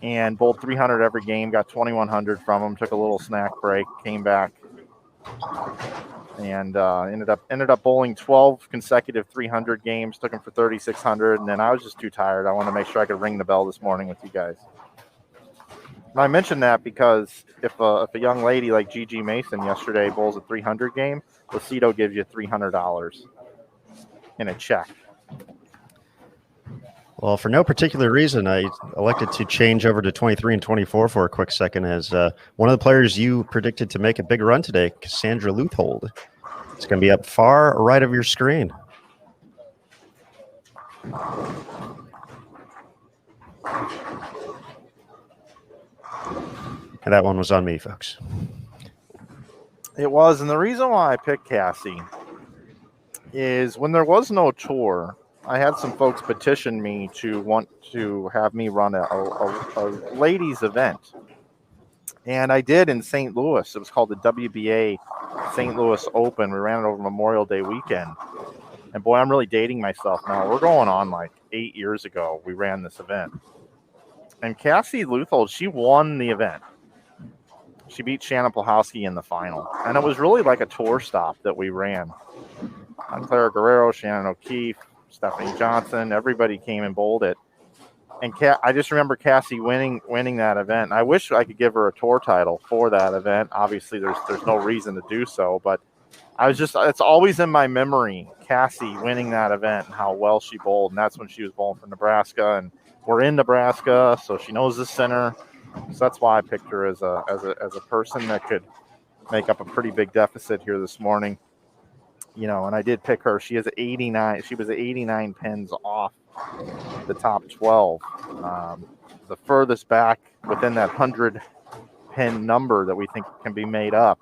S4: and bowled 300 every game. Got 2,100 from them. Took a little snack break. Came back and ended up bowling 12 consecutive 300 games. Took them for 3,600, and then I was just too tired. I wanted to make sure I could ring the bell this morning with you guys. And I mentioned that because if a young lady like Gigi Mason yesterday bowls a 300 game, Lucido gives you $300 in a check.
S2: Well, for no particular reason, I elected to change over to 23 and 24 for a quick second as one of the players you predicted to make a big run today, Cassandra Luthold. It's going to be up far right of your screen. And that one was on me, folks.
S4: It was, and the reason why I picked Cassie is when there was no tour, I had some folks petition me to want to have me run a ladies event. And I did in St. Louis. It was called the WBA St. Louis Open. We ran it over Memorial Day weekend. And boy, I'm really dating myself now. We're going on like 8 years ago. We ran this event. And Cassie Luthold, she won the event. She beat Shannon Plahowski in the final. And it was really like a tour stop that we ran. Clara Guerrero, Shannon O'Keefe, Stephanie Johnson, everybody came and bowled it. And I just remember Cassie winning that event. I wish I could give her a tour title for that event. Obviously, there's no reason to do so, but it's always in my memory, Cassie winning that event and how well she bowled. And that's when she was bowling for Nebraska, and we're in Nebraska, so she knows the center. So that's why I picked her as a person that could make up a pretty big deficit here this morning. And I did pick her. She has 89. She was 89 pins off the top 12, the furthest back within that 100 pin number that we think can be made up.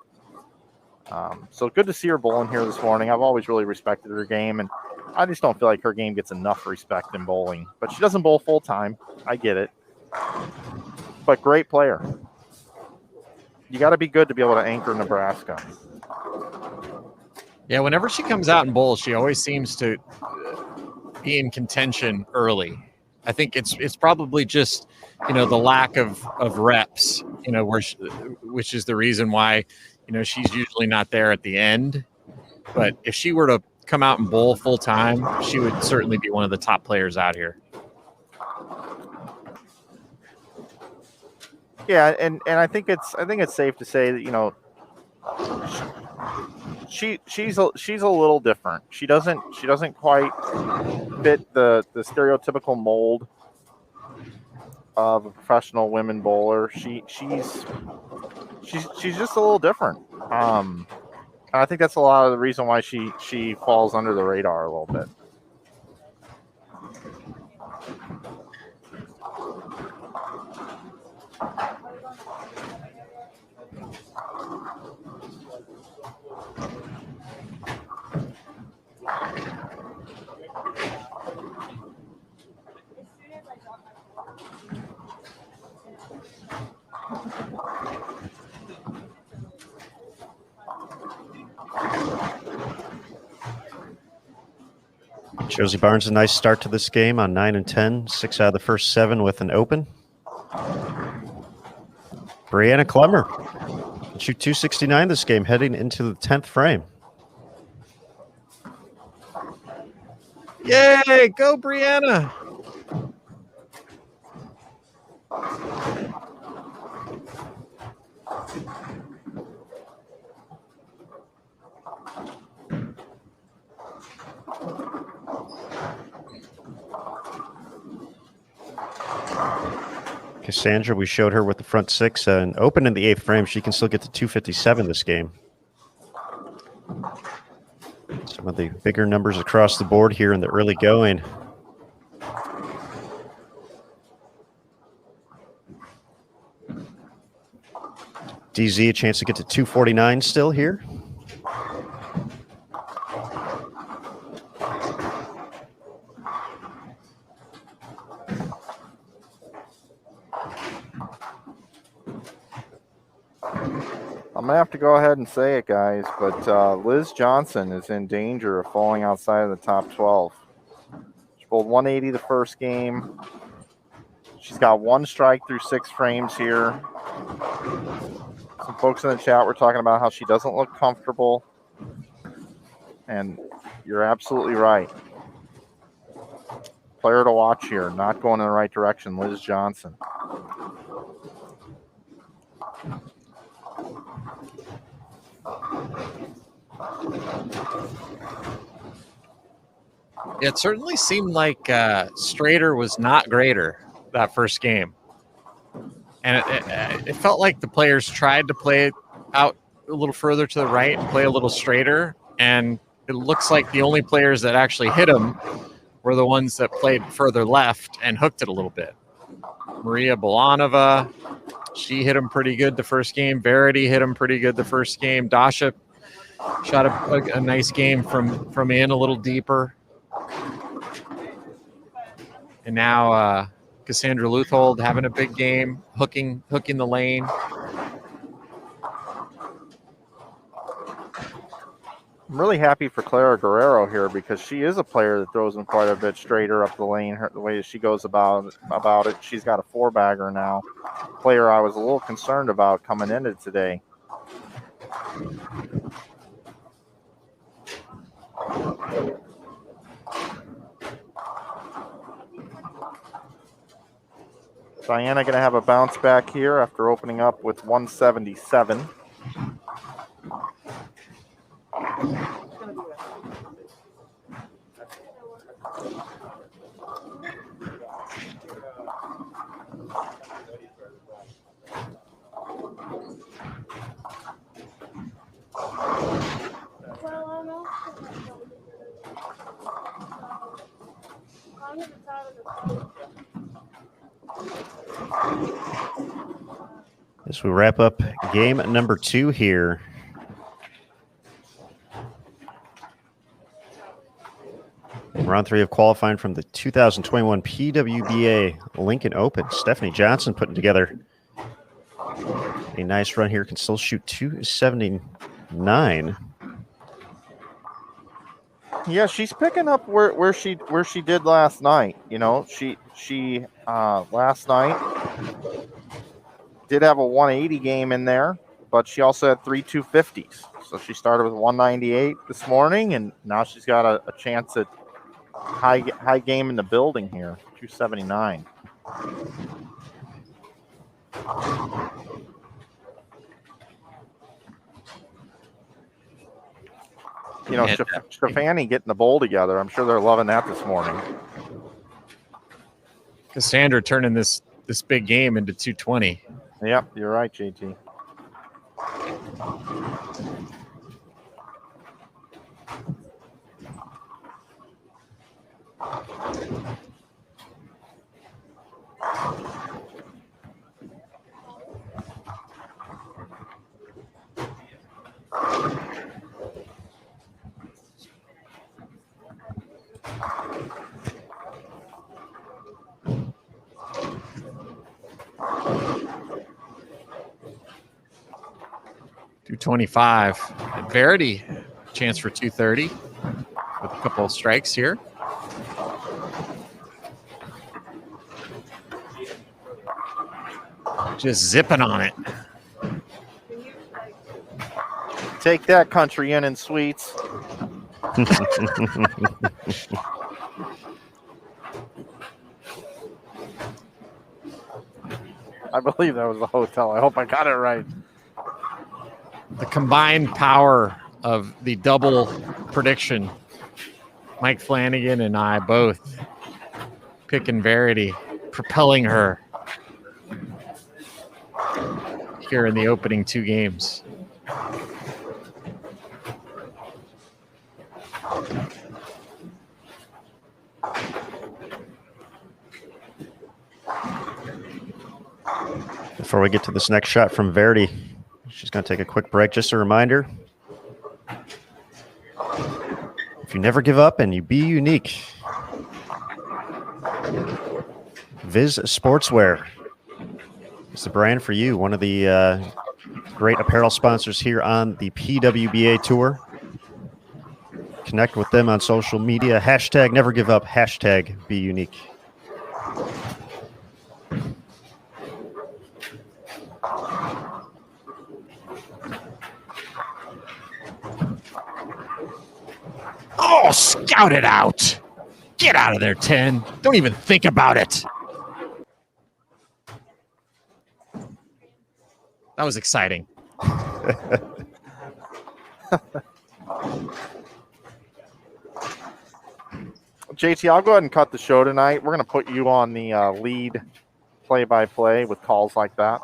S4: So good to see her bowling here this morning. I've always really respected her game, and I just don't feel like her game gets enough respect in bowling. But she doesn't bowl full time. I get it. But great player. You got to be good to be able to anchor Nebraska.
S3: Yeah, whenever she comes out and bowls, she always seems to be in contention early. I think it's probably just, the lack of reps, which is the reason why, she's usually not there at the end. But if she were to come out and bowl full time, she would certainly be one of the top players out here.
S4: Yeah, and I think it's safe to say that she's a little different. She doesn't quite fit the stereotypical mold of a professional women bowler. She's just a little different. I think that's a lot of the reason why she falls under the radar a little bit.
S2: Josie Barnes, a nice start to this game on 9 and 10, 6 out of the first 7 with an open. Brianna Clemmer shoot 269 this game, heading into the 10th frame.
S3: Yay, go Brianna.
S2: Cassandra, we showed her with the front 6 and open in the 8th frame. She can still get to 257 this game. Some of the bigger numbers across the board here in the early going. DZ, a chance to get to 249 still here.
S4: I'm going to have to go ahead and say it, guys, but Liz Johnson is in danger of falling outside of the top 12. She bowled 180 the first game. She's got 1 strike through 6 frames here. Some folks in the chat were talking about how she doesn't look comfortable, and you're absolutely right. Player to watch here, not going in the right direction, Liz Johnson.
S3: It certainly seemed like Strader was not greater that first game. And it felt like the players tried to play it out a little further to the right and play a little straighter. And it looks like the only players that actually hit him were the ones that played further left and hooked it a little bit. Maria Bolanova, she hit him pretty good the first game. Verity hit him pretty good the first game. Dasha shot a nice game from in a little deeper. And now Cassandra Luthold having a big game, hooking the lane.
S4: I'm really happy for Clara Guerrero here because she is a player that throws them quite a bit straighter up the lane. The way she goes about it, she's got a 4-bagger now. Player I was a little concerned about coming into today. Diana going to have a bounce back here after opening up with 177.
S2: As we wrap up game number 2 here. Round 3 of qualifying from the 2021 PWBA Lincoln Open. Stephanie Johnson putting together a nice run here. Can still shoot 279.
S4: Yeah, she's picking up where she did last night. You know, she last night did have a 180 game in there, but she also had 3 250s. So she started with 198 this morning, and now she's got a chance at high game in the building here, 279. You know, Stefani getting the bowl together. I'm sure they're loving that this morning.
S3: Cassandra turning this big game into 220.
S4: Yep, you're right, JT.
S3: .225. Verity, chance for 230 with a couple of strikes here. Just zipping on it.
S4: Take that, Country Inn and Suites. I believe that was the hotel. I hope I got it right.
S3: The combined power of the double prediction. Mike Flanagan and I both picking Verity, propelling her here in the opening 2 games.
S2: Before we get to this next shot from Verity, she's going to take a quick break. Just a reminder, if you never give up and you be unique, Viz Sportswear is the brand for you. One of the great apparel sponsors here on the PWBA Tour. Connect with them on social media. Hashtag never give up. Hashtag be unique.
S3: Oh, scout it out. Get out of there, 10. Don't even think about it. That was exciting.
S4: JT, I'll go ahead and cut the show tonight. We're going to put you on the lead play-by-play with calls like that.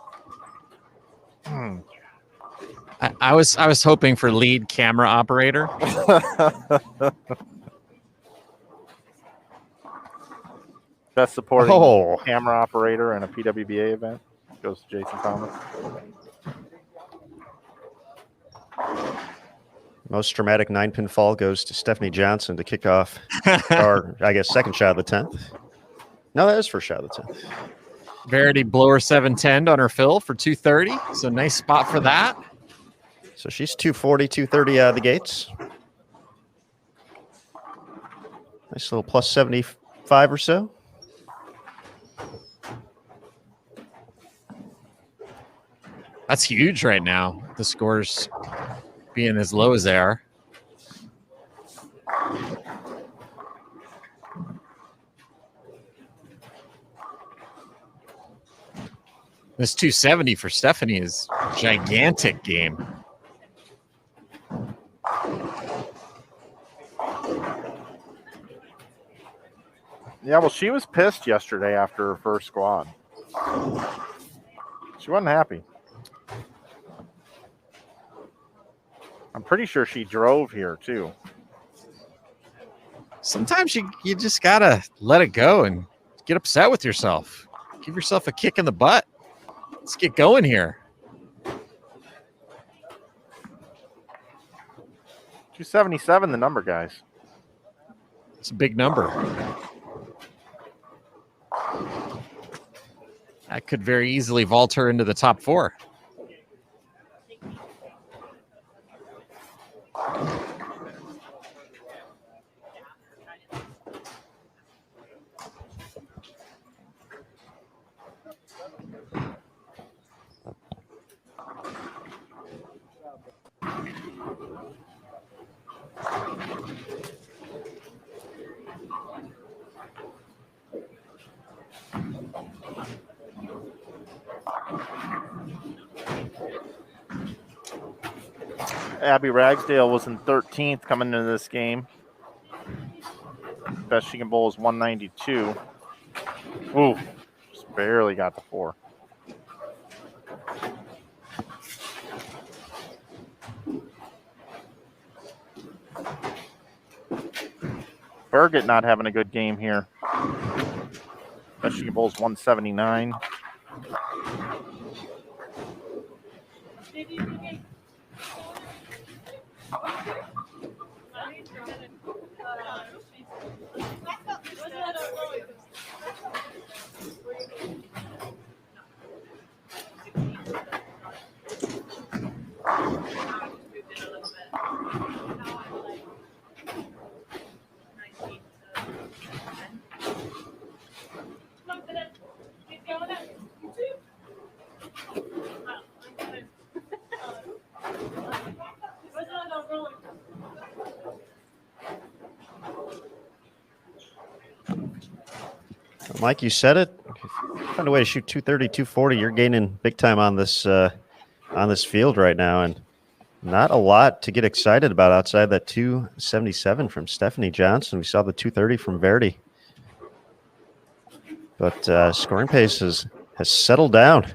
S3: I was hoping for lead camera operator.
S4: Best supporting camera operator in a PWBA event goes to Jason Thomas.
S2: Most dramatic 9-pin fall goes to Stephanie Johnson to kick off our, I guess, second shot of the 10th. No, that is first shot of the 10th.
S3: Verity blower 710 on her fill for 230. So nice spot for that.
S2: So she's 240, 230 out of the gates. Nice little plus 75 or so.
S3: That's huge right now. The scores being as low as they are. This 270 for Stephanie is a gigantic game.
S4: Yeah, well, she was pissed yesterday after her first squad. She wasn't happy. I'm pretty sure she drove here too.
S3: Sometimes you just gotta let it go and get upset with yourself. Give yourself a kick in the butt. Let's get going here.
S4: 277, the number, guys.
S3: It's a big number. That could very easily vault her into the top 4.
S4: Abby Ragsdale was in 13th coming into this game. Best she can bowl is 192. Ooh, just barely got the 4. Burgett not having a good game here. Best she can bowl is 179.
S2: Mike, you said it. Find a way to shoot 230, 240. You're gaining big time on this field right now, and not a lot to get excited about outside that 277 from Stephanie Johnson. We saw the 230 from Verdi, but scoring pace has settled down.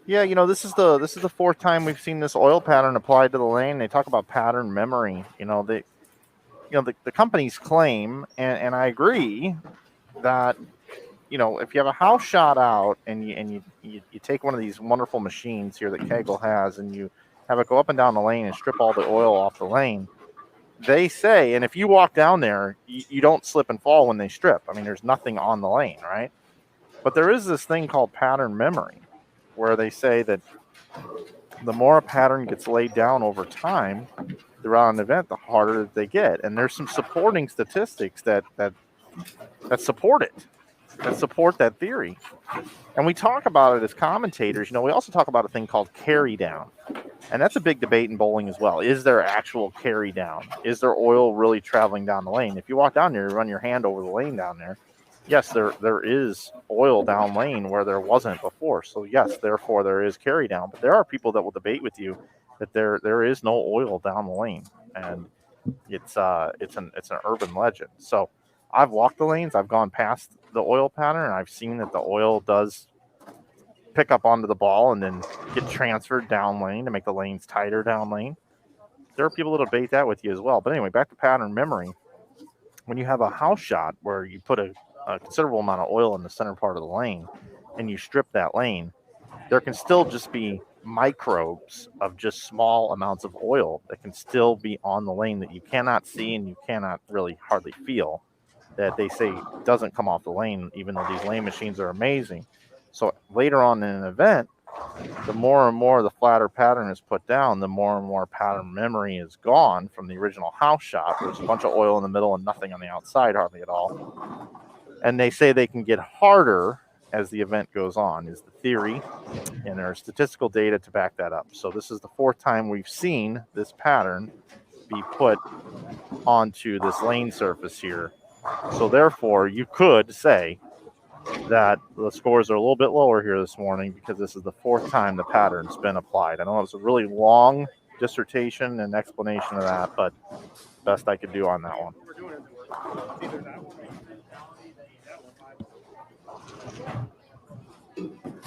S4: Yeah, you know, this is the 4th time we've seen this oil pattern applied to the lane. They talk about pattern memory. The companies claim, and I agree, that, you know, if you have a house shot out and you take one of these wonderful machines here that Kegel has and you have it go up and down the lane and strip all the oil off the lane, they say, and if you walk down there, you don't slip and fall when they strip. I mean, there's nothing on the lane, right? But there is this thing called pattern memory, where they say that the more a pattern gets laid down over time throughout an event, the harder that they get. And there's some supporting statistics that support it, that support that theory. And we talk about it as commentators. You know, we also talk about a thing called carry down. And that's a big debate in bowling as well. Is there actual carry down? Is there oil really traveling down the lane? If you walk down there, you run your hand over the lane down there, yes, there is oil down lane where there wasn't before. So yes, therefore there is carry down. But there are people that will debate with you that there is no oil down the lane, and it's an urban legend. So I've walked the lanes, I've gone past the oil pattern, and I've seen that the oil does pick up onto the ball and then get transferred down lane to make the lanes tighter down lane. There are people that debate that with you as well. But anyway, back to pattern memory. When you have a house shot where you put a considerable amount of oil in the center part of the lane and you strip that lane, there can still just be microbes of just small amounts of oil that can still be on the lane that you cannot see and you cannot really hardly feel, that they say doesn't come off the lane, even though these lane machines are amazing. So later on in an event, the more and more the flatter pattern is put down, the more and more pattern memory is gone from the original house shot. There's a bunch of oil in the middle and nothing on the outside hardly at all. And they say they can get harder as the event goes on, is the theory, and there are statistical data to back that up. So this is the 4th time we've seen this pattern be put onto this lane surface here. So therefore, you could say that the scores are a little bit lower here this morning because this is the fourth time the pattern's been applied. I know it was a really long dissertation and explanation of that, but best I could do on that one.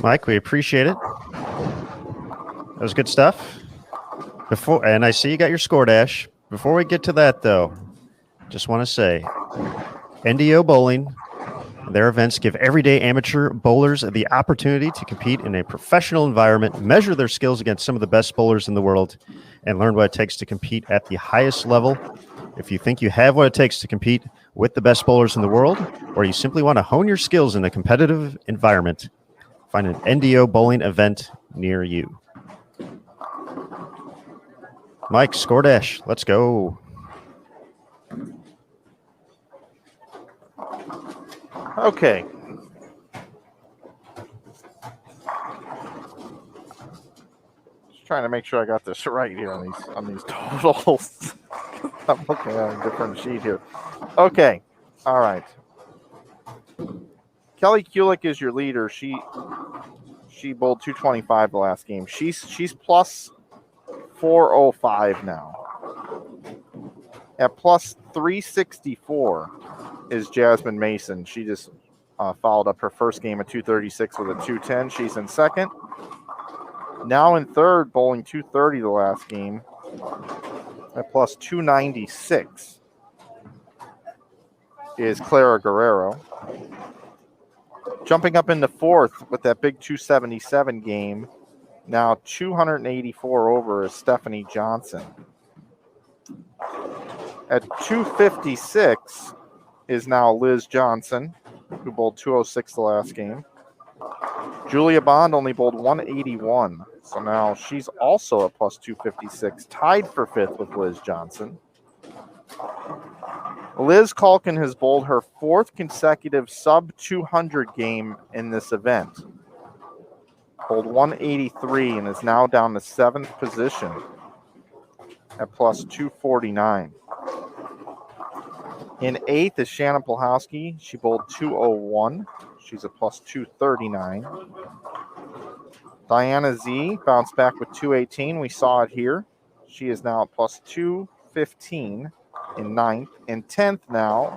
S2: Mike, we appreciate it. That was good stuff. And I see you got your score dash. Before we get to that, though, just want to say, NDO Bowling, their events give everyday amateur bowlers the opportunity to compete in a professional environment, measure their skills against some of the best bowlers in the world, and learn what it takes to compete at the highest level. If you think you have what it takes to compete with the best bowlers in the world, or you simply want to hone your skills in a competitive environment, find an NDO Bowling event near you. Mike, score dash. Let's go.
S4: Okay. Just trying to make sure I got this right here on these totals. I'm looking at a different sheet here. Okay. All right. Kelly Kulik is your leader. She bowled 225 the last game. She's plus 405 now. At plus 364 is Jasmine Mason. She just followed up her first game at 236 with a 210. She's in second. Now in third, bowling 230 the last game at plus 296 is Clara Guerrero. Jumping up into fourth with that big 277 game, now 284 over is Stephanie Johnson. At 256 is now Liz Johnson, who bowled 206 the last game. Julia Bond only bowled 181, so now she's also at plus 256, tied for fifth with Liz Johnson. Liz Culkin has bowled her fourth consecutive sub-200 game in this event. Bowled 183 and is now down to seventh position at plus 249. In eighth is Shannon Polhowski. She bowled 201. She's a plus 239. Diana Z bounced back with 218. We saw it here. She is now at plus 215 in ninth. In 10th now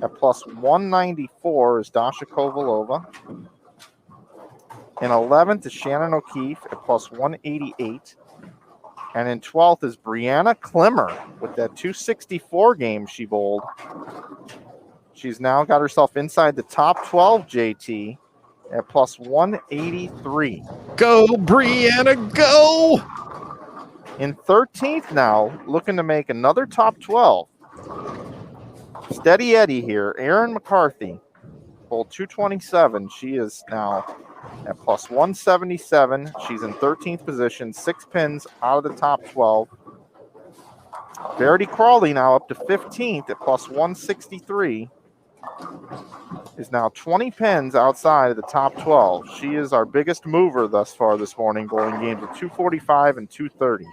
S4: at plus 194 is Dasha Kovalova. In 11th is Shannon O'Keefe at plus 188. And in 12th is Brianna Klimmer with that 264 game she bowled. She's now got herself inside the top 12, JT, at plus 183.
S3: Go, Brianna, go!
S4: In 13th now, looking to make another top 12. Steady Eddie here, Erin McCarthy, bowled 227. She is now at plus 177. She's in 13th position, 6 pins out of the top 12. Verity Crawley now up to 15th at plus 163. Is now 20 pins outside of the top 12. She is our biggest mover thus far this morning, bowling games at 245 and 230.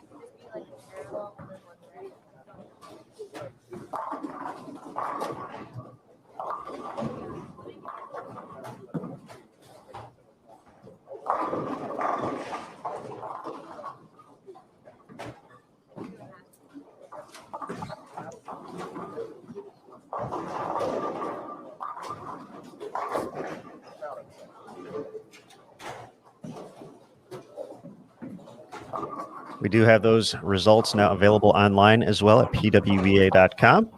S2: We do have those results now available online as well at pwba.com.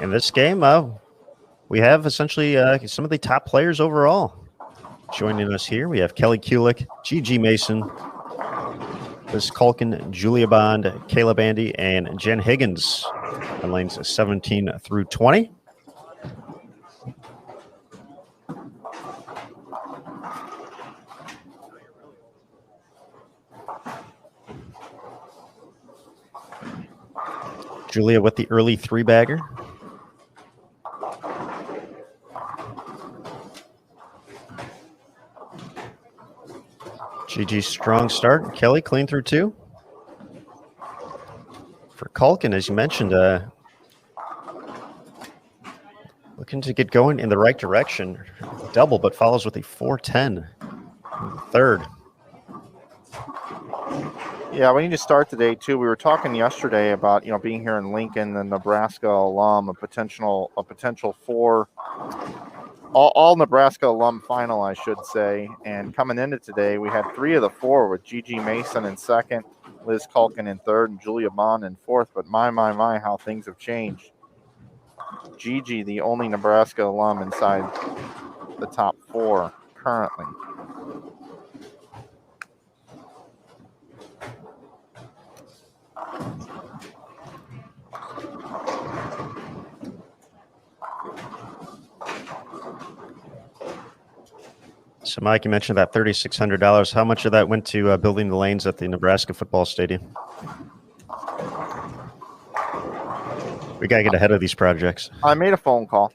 S2: In this game, we have essentially some of the top players overall. Joining us here, we have Kelly Kulik, Gigi Mason, Liz Culkin, Julia Bond, Kayla Bandy, and Jen Higgins on lanes 17 through 20. Julia with the early three-bagger. GG strong start. Kelly clean through two. For Culkin, as you mentioned, looking to get going in the right direction. Double, but follows with a 410. Third.
S4: Yeah, we need to start today too. We were talking yesterday about being here in Lincoln, the Nebraska alum, a potential for all Nebraska alum final, I should say. And coming into today, we had 3 of the 4 with Gigi Mason in second, Liz Culkin in third, and Julia Bond in fourth. But my, how things have changed. Gigi, the only Nebraska alum inside the top 4 currently.
S2: So, Mike, you mentioned that $3,600. How much of that went to building the lanes at the Nebraska football stadium? We got to get ahead of these projects.
S4: I made a phone call.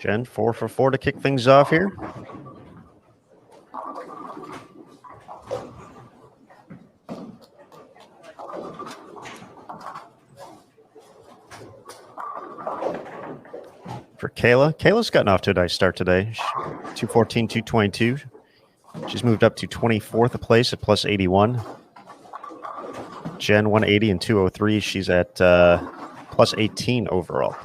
S2: Jen, 4 for 4 to kick things off here. For Kayla. Kayla's gotten off to a nice start today. 214, 222. She's moved up to 24th place at plus 81. Jen, 180 and 203. She's at plus 18 overall.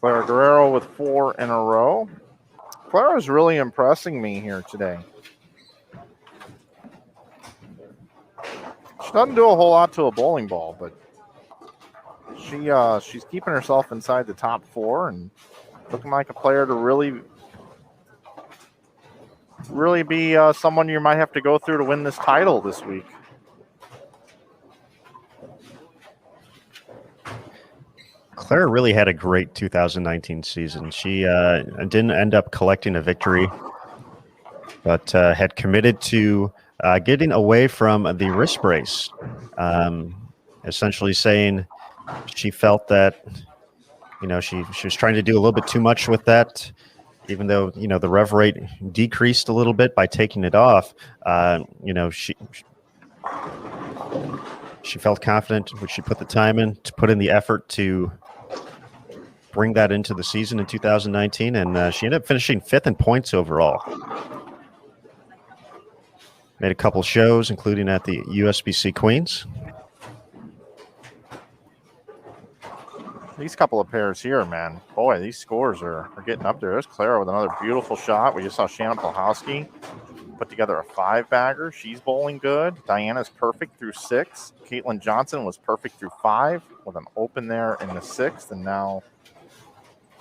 S2: Clara Guerrero with 4 in a row. Clara's really impressing me here today. She doesn't do a whole lot to a bowling ball, but she's keeping herself inside the top 4 and looking like a player to really be someone you might have to go through to win this title this week. Clara really had a great 2019 season. She didn't end up collecting a victory, but had committed to getting away from the wrist brace, essentially saying she felt that, she was trying to do a little bit too much with that, even though, the rev rate decreased a little bit by taking it off. She felt confident when she put the time in, to put in the effort to bring that into the season in 2019, and she ended up finishing 5th in points overall. Made a couple shows, including at the USBC Queens.
S4: These couple of pairs here, man. Boy, these scores are getting up there. There's Clara with another beautiful shot. We just saw Shannon Plahowski put together a 5-bagger. She's bowling good. Diana's perfect through 6. Caitlin Johnson was perfect through 5 with an open there in the 6th, and now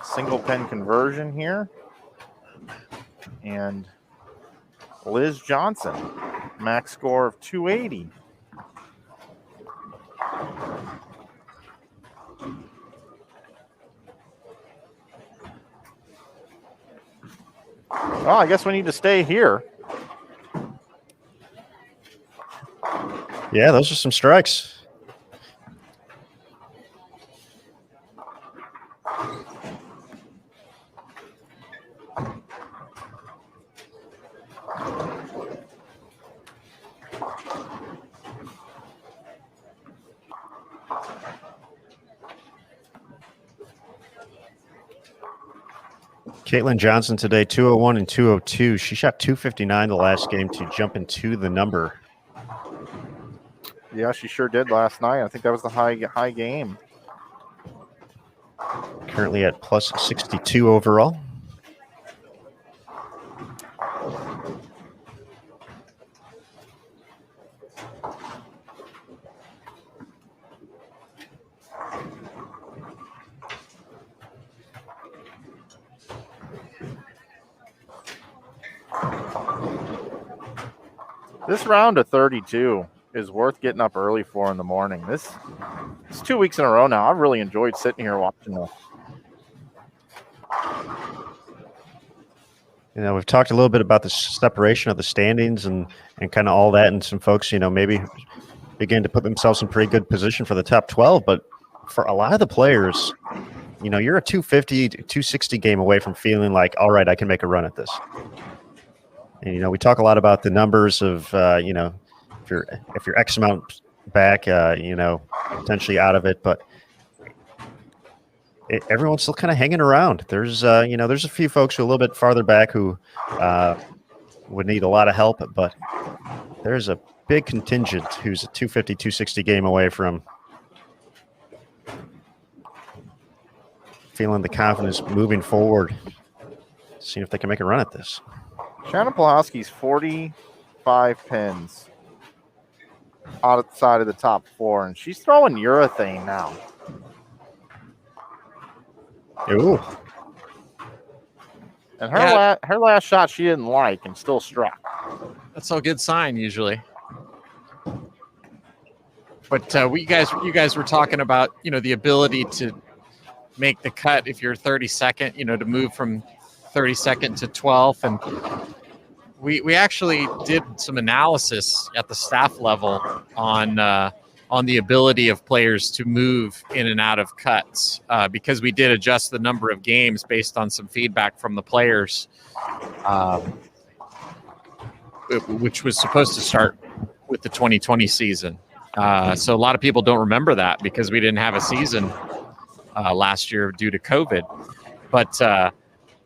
S4: single pin conversion here. And Liz Johnson, max score of 280. Well, I guess we need to stay here.
S2: Yeah, those are some strikes. Caitlin Johnson today, 201 and 202. She shot 259 the last game to jump into the number.
S4: Yeah, she sure did last night. I think that was the high game.
S2: Currently at plus 62 overall.
S4: This round of 32 is worth getting up early for in the morning. This 2 weeks in a row now. I've really enjoyed sitting here watching this.
S2: You know, we've talked a little bit about the separation of the standings and kind of all that, and some folks, you know, maybe begin to put themselves in pretty good position for the top 12. But for a lot of the players, you know, you're a 250 to 260 game away from feeling like, all right, I can make a run at this. And, you know, we talk a lot about the numbers of, you know, if you're X amount back, you know, potentially out of it, but everyone's still kind of hanging around. There's, you know, there's a few folks who are a little bit farther back who would need a lot of help, but there's a big contingent who's a 250, 260 game away from feeling the confidence moving forward, seeing if they can make a run at this.
S4: Shannon Plahowski's 45 pins outside of the top 4, and she's throwing urethane now.
S2: Ooh.
S4: And her last shot she didn't like and still struck.
S3: That's a good sign usually. But you guys were talking about, you know, the ability to make the cut if you're 32nd, you know, to move from 32nd to 12th, and we actually did some analysis at the staff level on the ability of players to move in and out of cuts because we did adjust the number of games based on some feedback from the players, which was supposed to start with the 2020 season. So a lot of people don't remember that because we didn't have a season last year due to COVID. But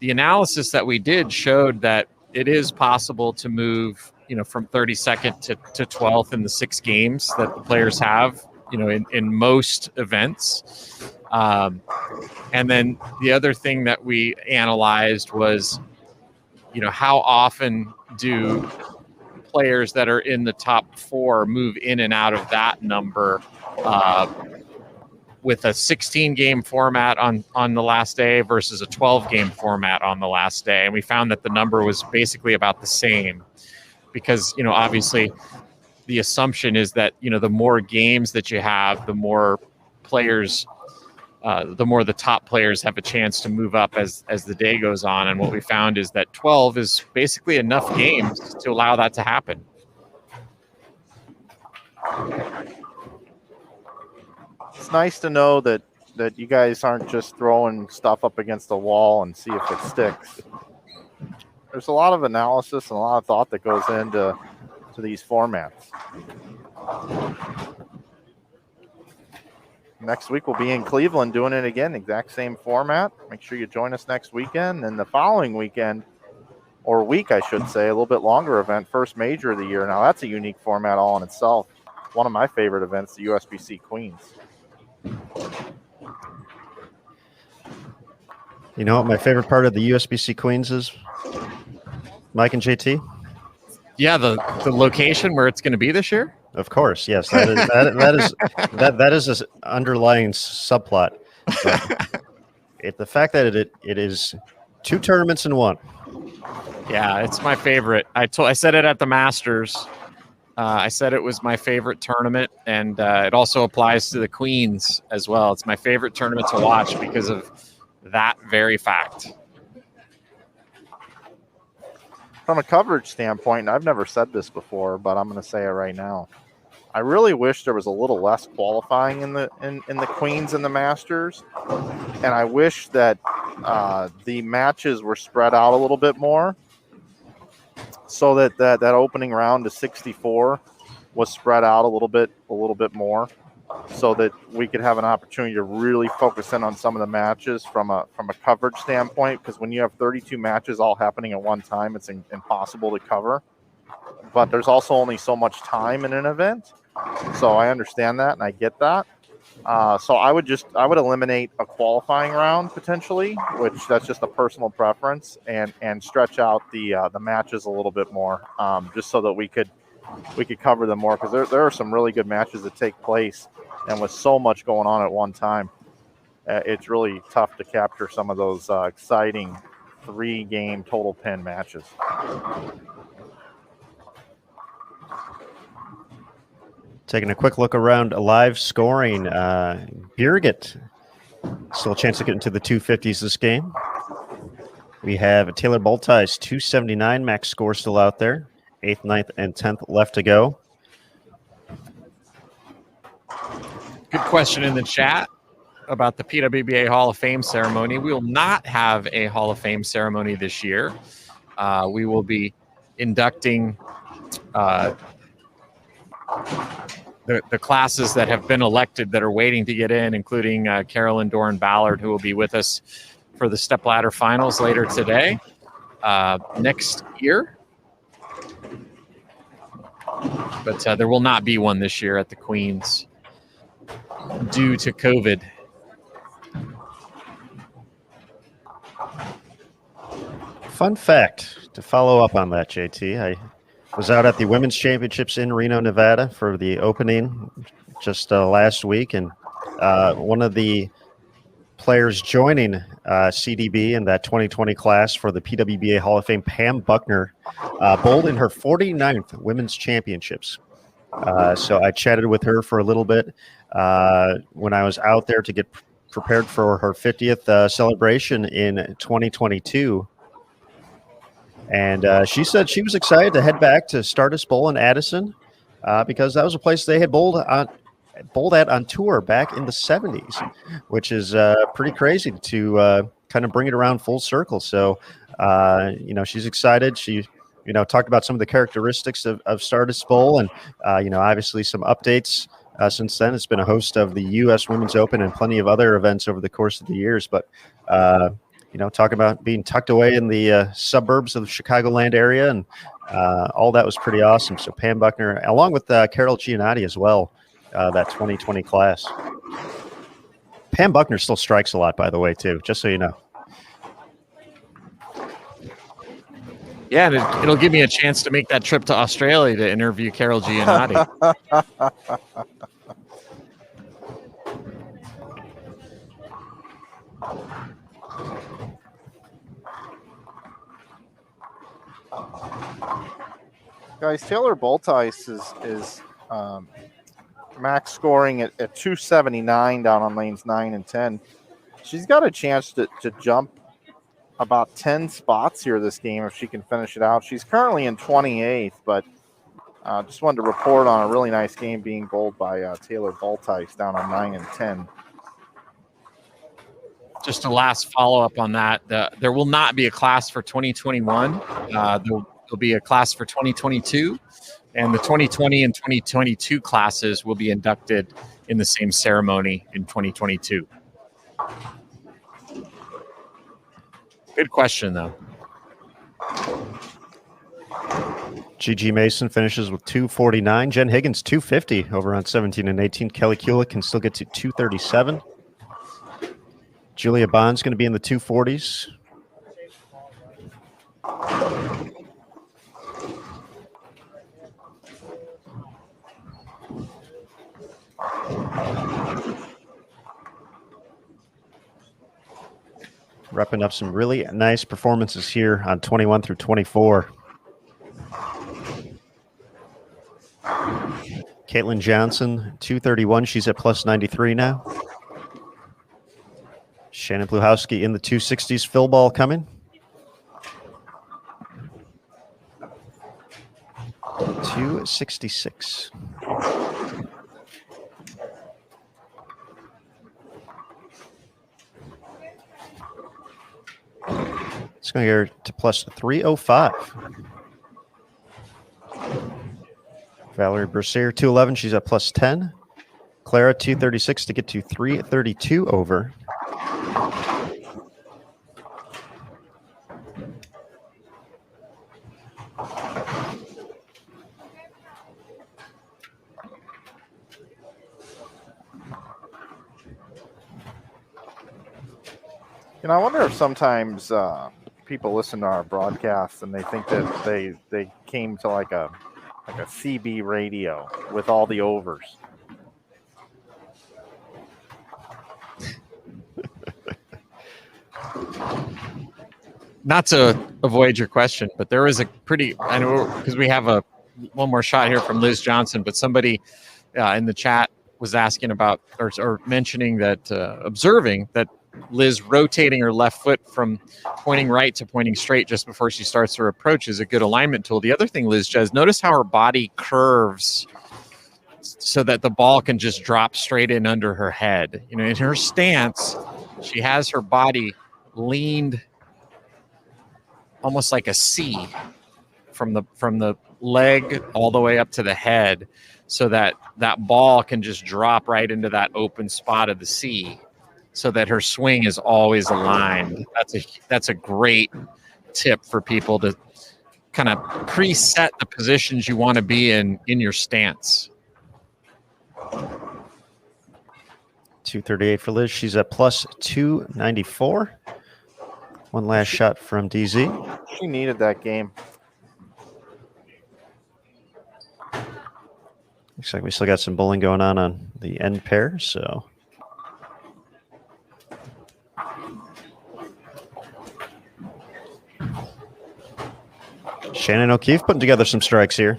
S3: the analysis that we did showed that it is possible to move, you know, from 32nd to 12th in the 6 games that the players have, you know, in most events. And then the other thing that we analyzed was, you know, how often do players that are in the top 4 move in and out of that number with a 16-game format on the last day versus a 12-game format on the last day. And we found that the number was basically about the same because, you know, obviously the assumption is that, you know, the more games that you have, the more players, the more the top players have a chance to move up as the day goes on. And what we found is that 12 is basically enough games to allow that to happen.
S4: It's nice to know that you guys aren't just throwing stuff up against the wall and see if it sticks. There's a lot of analysis and a lot of thought that goes into these formats. next week we'll be in Cleveland doing it again, exact same format. Make sure you join us next weekend. And the following weekend, or week, I should say, a little bit longer event, first major of the year. Now, that's a unique format all in itself. One of my favorite events, the USBC Queens.
S2: You know what my favorite part of the USBC Queens is, Mike and JT?
S3: Yeah, the location where it's going to be this year.
S2: Of course, yes. That is an underlying subplot. But the fact that it is 2 tournaments in one.
S3: Yeah, it's my favorite. I said it at the Masters. I said it was my favorite tournament, and it also applies to the Queens as well. It's my favorite tournament to watch because of that very fact.
S4: From a coverage standpoint, and I've never said this before, but I'm going to say it right now. I really wish there was a little less qualifying in the Queens and the Masters, and I wish that the matches were spread out a little bit more, so that opening round to 64 was spread out a little bit more, so that we could have an opportunity to really focus in on some of the matches from a coverage standpoint. Because when you have 32 matches all happening at one time, it's impossible to cover. But there's also only so much time in an event, so I understand that and I get that. So I would eliminate a qualifying round potentially, which that's just a personal preference, and stretch out the matches a little bit more, just so that we could cover them more, because there are some really good matches that take place, and with so much going on at one time, it's really tough to capture some of those exciting 3-game total pin matches.
S2: Taking a quick look around live scoring, Birgit, still a chance to get into the 250s this game. We have Taylor Boltice, 279 max score still out there. 8th, 9th, and 10th left to go.
S3: Good question in the chat about the PWBA Hall of Fame ceremony. We will not have a Hall of Fame ceremony this year. We will be inducting the classes that have been elected that are waiting to get in, including Carolyn Doran Ballard, who will be with us for the stepladder finals later today. Next year. But there will not be one this year at the Queens due to COVID.
S2: Fun fact to follow up on that, JT. I was out at the Women's Championships in Reno, Nevada for the opening just last week, and one of the players joining CDB in that 2020 class for the PWBA Hall of Fame, Pam Buckner, bowled in her 49th Women's Championships. So I chatted with her for a little bit when I was out there to get prepared for her 50th celebration in 2022. And she said she was excited to head back to Stardust Bowl in Addison because that was a place they had bowled at on tour back in the 70s, which is pretty crazy to kind of bring it around full circle. So, she's excited. She, talked about some of the characteristics of Stardust Bowl and, obviously some updates since then. It's been a host of the U.S. Women's Open and plenty of other events over the course of the years. But, talk about being tucked away in the suburbs of the Chicagoland area, and all that was pretty awesome. So Pam Buckner, along with Carol Giannotti as well, that 2020 class. Pam Buckner still strikes a lot, by the way, too, just so you know.
S3: Yeah, and it'll give me a chance to make that trip to Australia to interview Carol Giannotti.
S4: Guys, Taylor Boltice is max scoring at 279 down on lanes 9 and 10. She's got a chance to jump about 10 spots here this game if she can finish it out. She's currently in 28th, but just wanted to report on a really nice game being bowled by Taylor Boltice down on 9 and 10.
S3: Just a last follow-up on that. There will not be a class for 2021. There'll be a class for 2022, and the 2020 and 2022 classes will be inducted in the same ceremony in 2022? Good question, though.
S2: GG Mason finishes with 249. Jen Higgins 250 over on 17 and 18. Kelly Kulick can still get to 237. Julia Bond's going to be in the 240s. Repping up some really nice performances here on 21 through 24. Caitlin Johnson, 231. She's at plus 93 now. Shannon Pluhowski in the 260s. Phil Ball coming. 266. It's going to go to plus 305. Valerie Bercier, 211. She's at plus 10. Clara, 236 to get to 332 over.
S4: I wonder if sometimes people listen to our broadcasts and they think that they came to like a CB radio with all the overs.
S3: Not to avoid your question, but there is a pretty, I know because we have one more shot here from Liz Johnson, but somebody in the chat was asking about or mentioning that observing that Liz rotating her left foot from pointing right to pointing straight just before she starts her approach is a good alignment tool. The other thing Liz does, notice how her body curves so that the ball can just drop straight in under her head. You know, in her stance, she has her body leaned almost like a C from the leg all the way up to the head, so that that ball can just drop right into that open spot of the C, so that her swing is always aligned. That's a great tip for people to kind of preset the positions you want to be in your stance.
S2: 238 for Liz. She's at plus 294. One last shot from DZ.
S4: She needed that game.
S2: Looks like we still got some bowling going on the end pair, so. Shannon O'Keefe putting together some strikes here.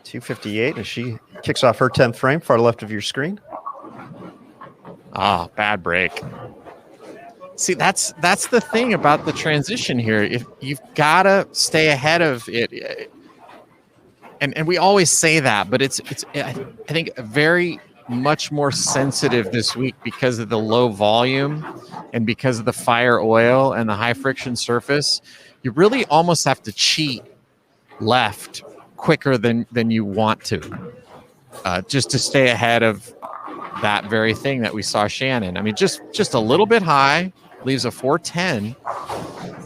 S2: 258 as she kicks off her 10th frame, far left of your screen.
S3: Ah, bad break. See, that's the thing about the transition here. If you've got to stay ahead of it, and we always say that, but it's I think very much more sensitive this week because of the low volume and because of the fire oil and the high friction surface. You really almost have to cheat left quicker than you want to, just to stay ahead of that very thing that we saw Shannon. I mean, just a little bit high, leaves a 410,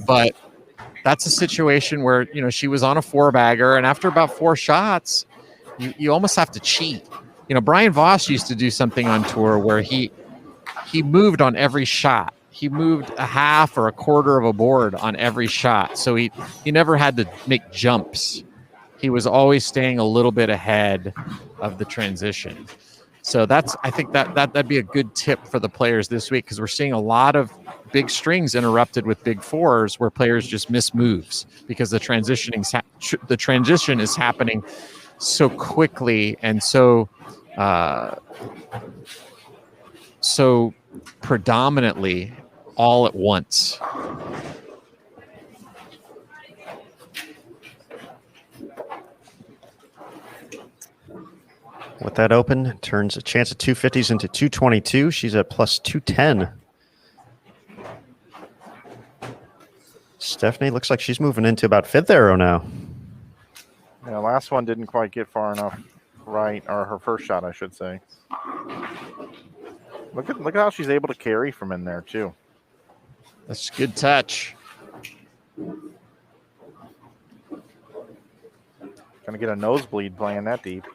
S3: but that's a situation where, you know, she was on a 4-bagger, and after about 4 shots, you almost have to cheat. You know, Brian Voss used to do something on tour where he moved on every shot. He moved a half or a quarter of a board on every shot. So he never had to make jumps. He was always staying a little bit ahead of the transition. So I think that'd be a good tip for the players this week, because we're seeing a lot of big strings interrupted with big fours where players just miss moves because the transition is happening so quickly and so predominantly all at once.
S2: With that open, turns a chance of 250s into 222. She's at plus 210. Stephanie looks like she's moving into about 5th arrow now.
S4: Yeah, last one didn't quite get far enough. Right, or her first shot, I should say. Look at how she's able to carry from in there too.
S3: That's a good touch.
S4: Gonna get a nosebleed playing that deep.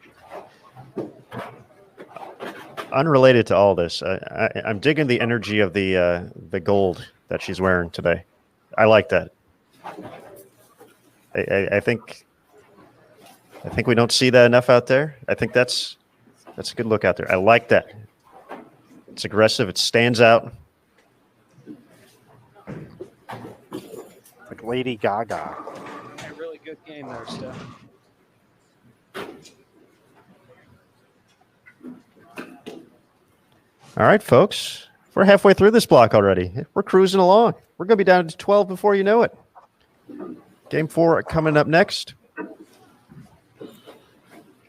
S2: Unrelated to all this, I'm digging the energy of the gold that she's wearing today. I like that. I think we don't see that enough out there. I think that's a good look out there. I like that. It's aggressive. It stands out.
S4: Like Lady Gaga.
S6: A really good game there, Steph.
S2: All right, folks. We're halfway through this block already. We're cruising along. We're going to be down to 12 before you know it. Game 4 coming up next.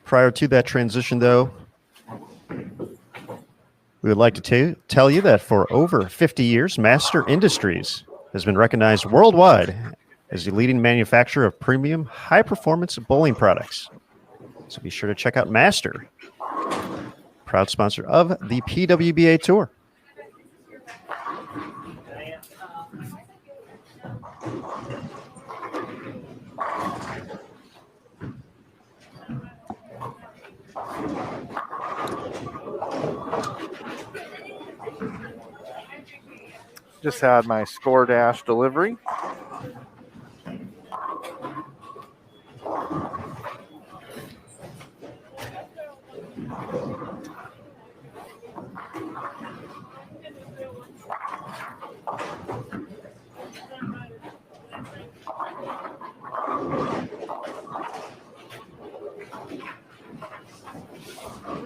S2: Prior to that transition, though, we would like to tell you that for over 50 years, Master Industries has been recognized worldwide as the leading manufacturer of premium, high-performance bowling products. So be sure to check out Master, proud sponsor of the PWBA Tour.
S4: Just had my score dash delivery.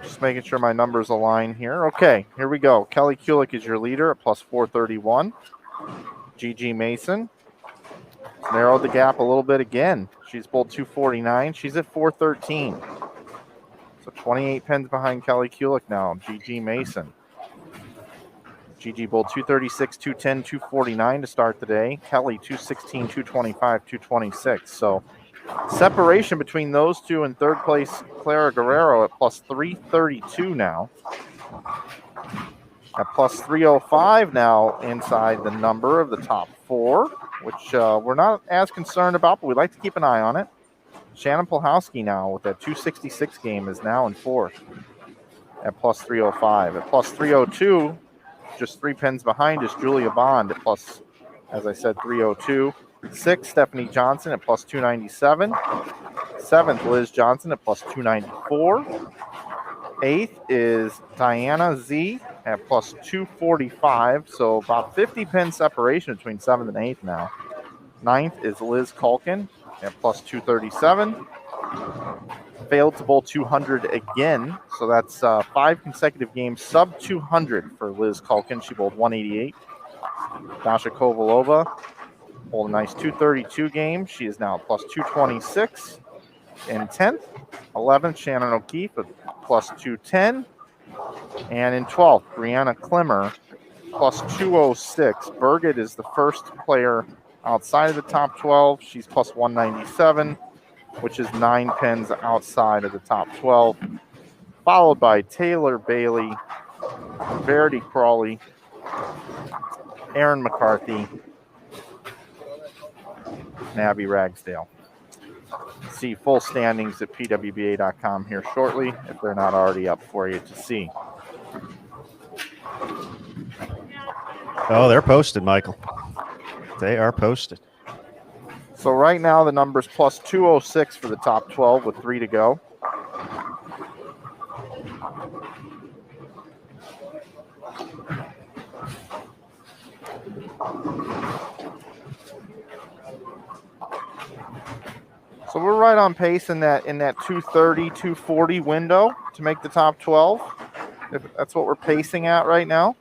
S4: Just making sure my numbers align here. Okay, here we go. Kelly Kulik is your leader at plus 431. Gigi Mason narrowed the gap a little bit again. She's bowled 249. She's at 413. So 28 pins behind Kelly Kulik now. Gigi Mason. Gigi bowled 236, 210, 249 to start the day. Kelly 216, 225, 226. So separation between those two in third place, Clara Guerrero at plus 332 now. At plus 305 now inside the number of the top 4, which we're not as concerned about, but we'd like to keep an eye on it. Shannon Polhowski now with that 266 game is now in 4th at plus 305. At plus 302, just 3 pins behind is Julia Bond at plus, as I said, 302. 6th, Stephanie Johnson at plus 297. 7th, Liz Johnson at plus 294. 8th is Diana Z at plus 245. So about 50 pin separation between 7th and 8th now. 9th is Liz Culkin at plus 237. Failed to bowl 200 again. So that's 5 consecutive games sub 200 for Liz Culkin. She bowled 188. Dasha Kovalova bowled a nice 232 game. She is now at plus 226. In 10th, 11th, Shannon O'Keefe at plus 210. And in 12th, Brianna Klimmer plus 206. Birgit is the first player outside of the top 12. She's plus 197, which is 9 pins outside of the top 12. Followed by Taylor Bailey, Verity Crawley, Aaron McCarthy, and Abby Ragsdale. See full standings at pwba.com here shortly if they're not already up for you to see.
S2: Oh, they're posted, Michael. They are posted.
S4: So right now the number's plus 206 for the top 12 with 3 to go. So we're right on pace in that 230, 240 window to make the top 12. If that's what we're pacing at right now.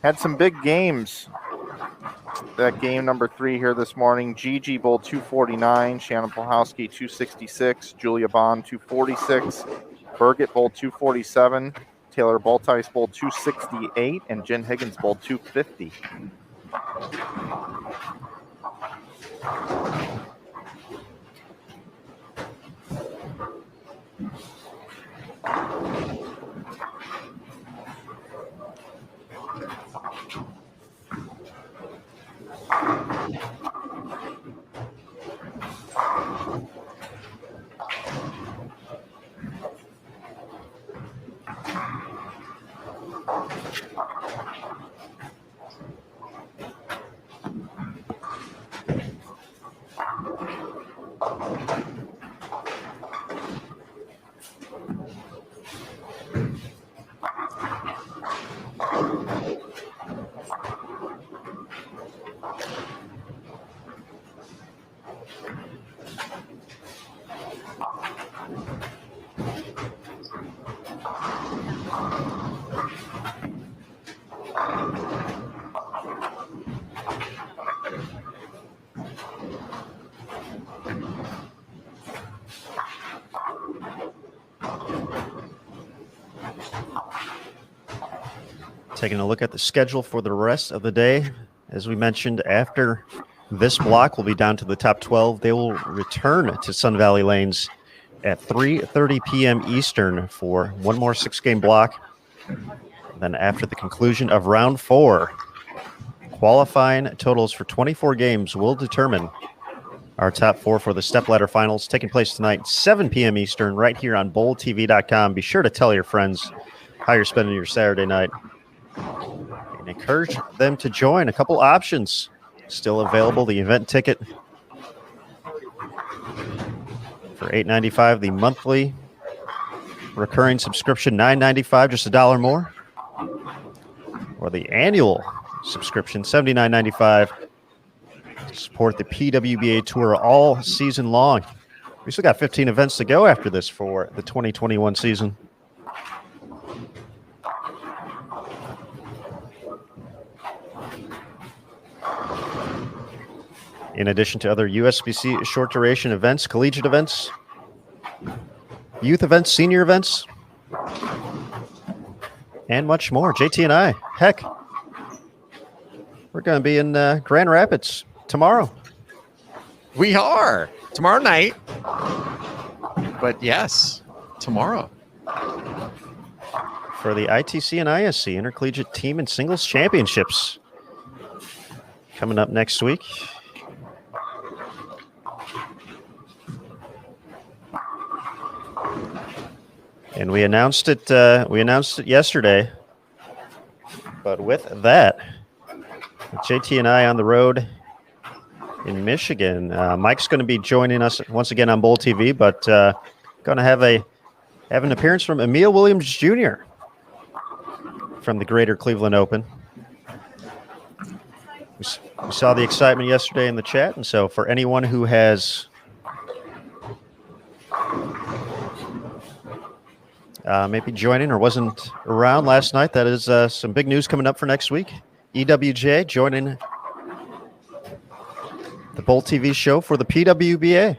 S4: Had some big games. That game number 3 here this morning. Gigi bowled 249, Shannon Polhowski 266, Julia Bond 246, Birgit bowled 247, Taylor Boltice bowled 268, and Jen Higgins bowled 250.
S2: Taking a look at the schedule for the rest of the day. As we mentioned, after this block will be down to the top 12. They will return to Sun Valley Lanes at 3:30 p.m. Eastern for one more 6-game block. Then after the conclusion of round 4, qualifying totals for 24 games will determine our top 4 for the stepladder finals, taking place tonight, 7 p.m. Eastern, right here on bowltv.com. Be sure to tell your friends how you're spending your Saturday night and encourage them to join. A couple options still available. The event ticket for $8.95, the monthly recurring subscription $9.95, just $1 more, or the annual subscription $79.95 to support the PWBA Tour all season long. We still got 15 events to go after this for the 2021 season. In addition to other USBC short duration events, collegiate events, youth events, senior events, and much more. JT and I, heck, we're going to be in Grand Rapids tomorrow.
S3: We are tomorrow night, but yes, tomorrow
S2: for the ITC and ISC Intercollegiate Team and Singles Championships coming up next week. And we announced it. Yesterday. But with that, JT and I on the road in Michigan. Mike's going to be joining us once again on Bowl TV, but going to have an appearance from Emil Williams Jr. from the Greater Cleveland Open. We saw the excitement yesterday in the chat, and so for anyone who has maybe joining or wasn't around last night, that is some big news coming up for next week. EWJ joining the Bowl TV show for the PWBA.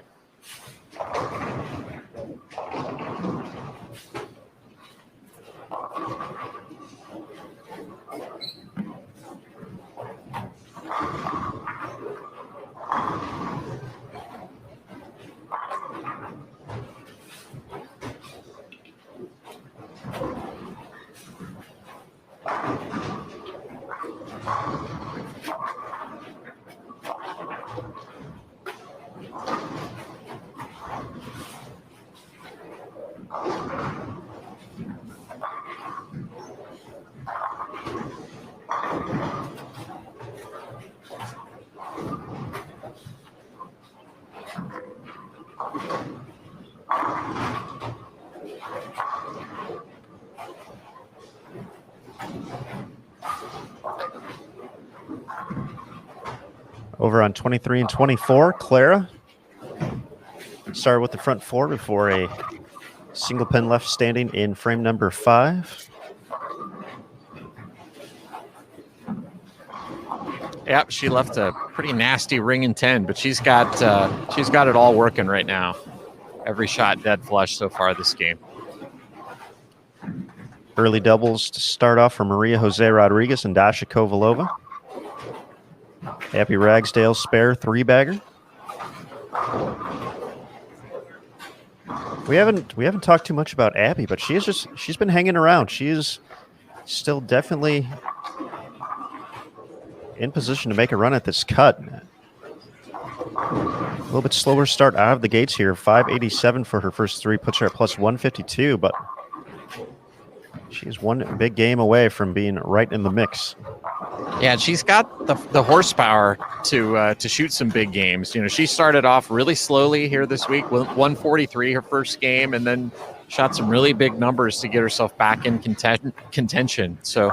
S2: Over on 23 and 24, Clara started with the front 4 before a single pin left standing in frame number 5.
S3: Yep, she left a pretty nasty ring in 10, but she's got it all working right now. Every shot dead flush so far this game.
S2: Early doubles to start off for Maria Jose Rodriguez and Dasha Kovalova. Happy Ragsdale spare 3-bagger. We haven't talked too much about Abby, but she's been hanging around. She is still definitely in position to make a run at this cut. A little bit slower start out of the gates here. 587 for her first 3 puts her at plus 152, but she's one big game away from being right in the mix.
S3: Yeah, she's got the horsepower to shoot some big games. You know, she started off really slowly here this week with 143 her first game, and then shot some really big numbers to get herself back in contention. So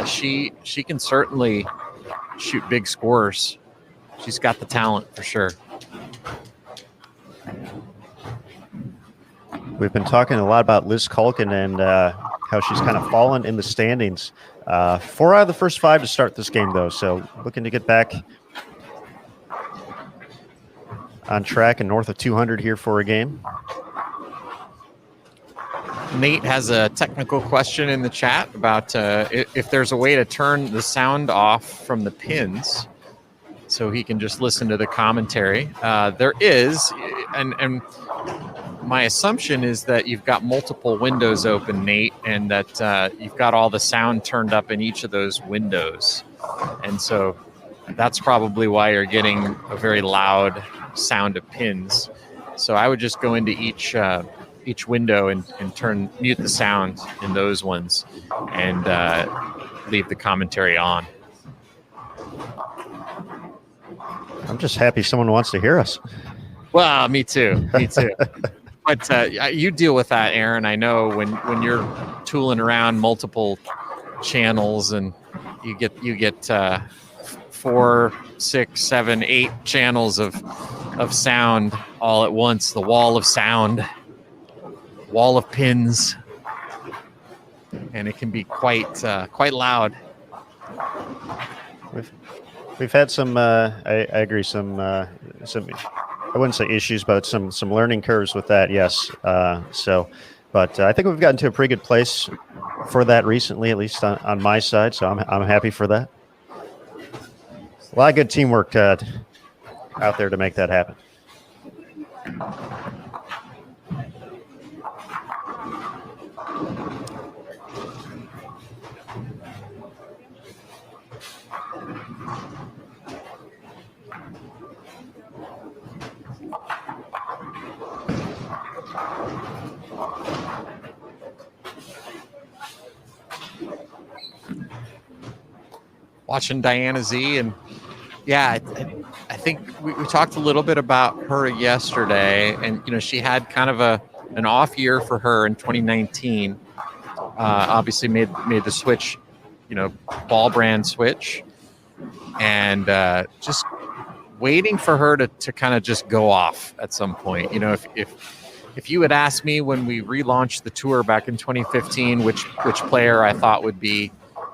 S3: she can certainly shoot big scores. She's got the talent for sure.
S2: We've been talking a lot about Liz Culkin and how she's kind of fallen in the standings. 4 out of the first 5 to start this game, though, so looking to get back on track and north of 200 here for a game.
S3: Nate has a technical question in the chat about if there's a way to turn the sound off from the pins so he can just listen to the commentary. There is, and my assumption is that you've got multiple windows open, Nate, and that you've got all the sound turned up in each of those windows. And so that's probably why you're getting a very loud sound of pins. So I would just go into each window and mute the sound in those ones and leave the commentary on.
S2: I'm just happy someone wants to hear us.
S3: Well, me too. But you deal with that, Aaron. I know when you're tooling around multiple channels and you get 4, 6, 7, 8 channels of sound all at once. The wall of sound, wall of pins, and it can be quite loud.
S2: We've had some. I agree. Some. I wouldn't say issues, but some learning curves with that. Yes. But I think we've gotten to a pretty good place for that recently, at least on my side. So I'm happy for that. A lot of good teamwork out there to make that happen.
S3: Watching Diana Z, and yeah, I think we talked a little bit about her yesterday, and she had kind of an off year for her in 2019. Obviously made the switch, ball brand switch, and just waiting for her to kind of just go off at some point. If you had asked me when we relaunched the tour back in 2015, which player I thought would be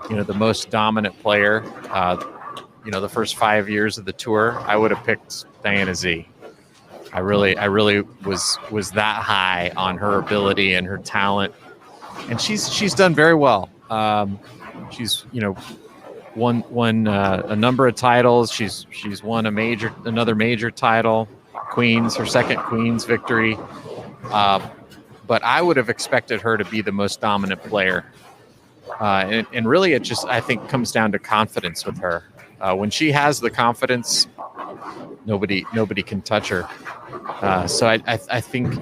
S3: the most dominant player, the first 5 years of the tour, I would have picked Diana Z. I really was that high on her ability and her talent, and she's done very well. She's won a number of titles. She's won another major title, her second Queens victory. But I would have expected her to be the most dominant player. And really, it just, I think, comes down to confidence with her. When she has the confidence, nobody can touch her. So I think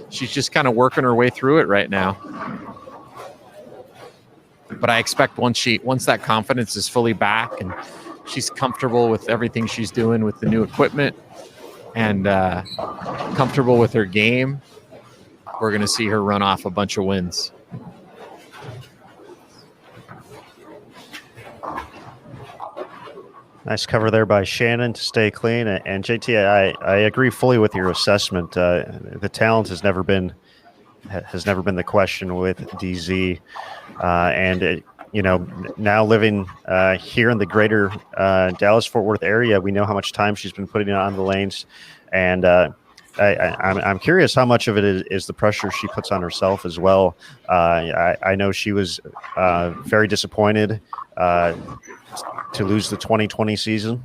S3: she's just kind of working her way through it right now. But I expect once that confidence is fully back and she's comfortable with everything she's doing with the new equipment and comfortable with her game, we're going to see her run off a bunch of wins.
S2: Nice cover there by Shannon to stay clean. And JT, I agree fully with your assessment. The talent has never been the question with DZ. And now living here in the greater Dallas-Fort Worth area, we know how much time she's been putting on the lanes. And I'm curious how much of it is the pressure she puts on herself as well. I know she was very disappointed to lose the 2020 season,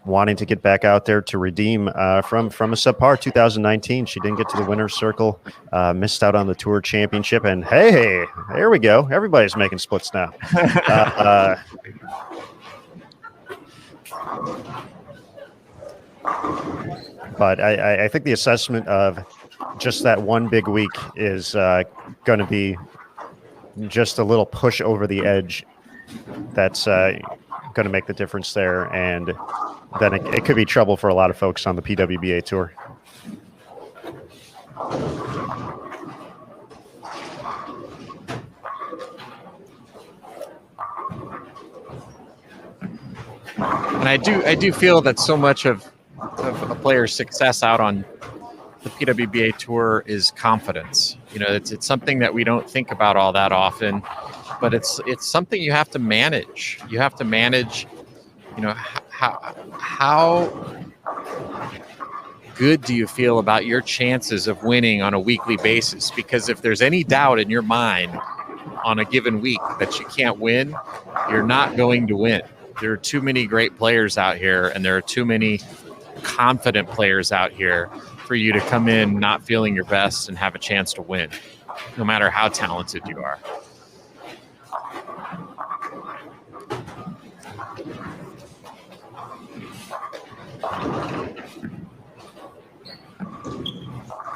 S2: wanting to get back out there to redeem from a subpar 2019. She didn't get to the winner's circle, missed out on the Tour Championship, and hey, there we go. Everybody's making splits now. But I think the assessment of just that one big week is going to be just a little push over the edge that's going to make the difference there. And then it could be trouble for a lot of folks on the PWBA Tour.
S3: And I do feel that so much of a player's success out on the PWBA Tour is confidence. It's something that we don't think about all that often, but it's something you have to manage. You have to manage, how good do you feel about your chances of winning on a weekly basis? Because if there's any doubt in your mind on a given week that you can't win, you're not going to win. There are too many great players out here, and there are too many confident players out here for you to come in not feeling your best and have a chance to win, no matter how talented you are.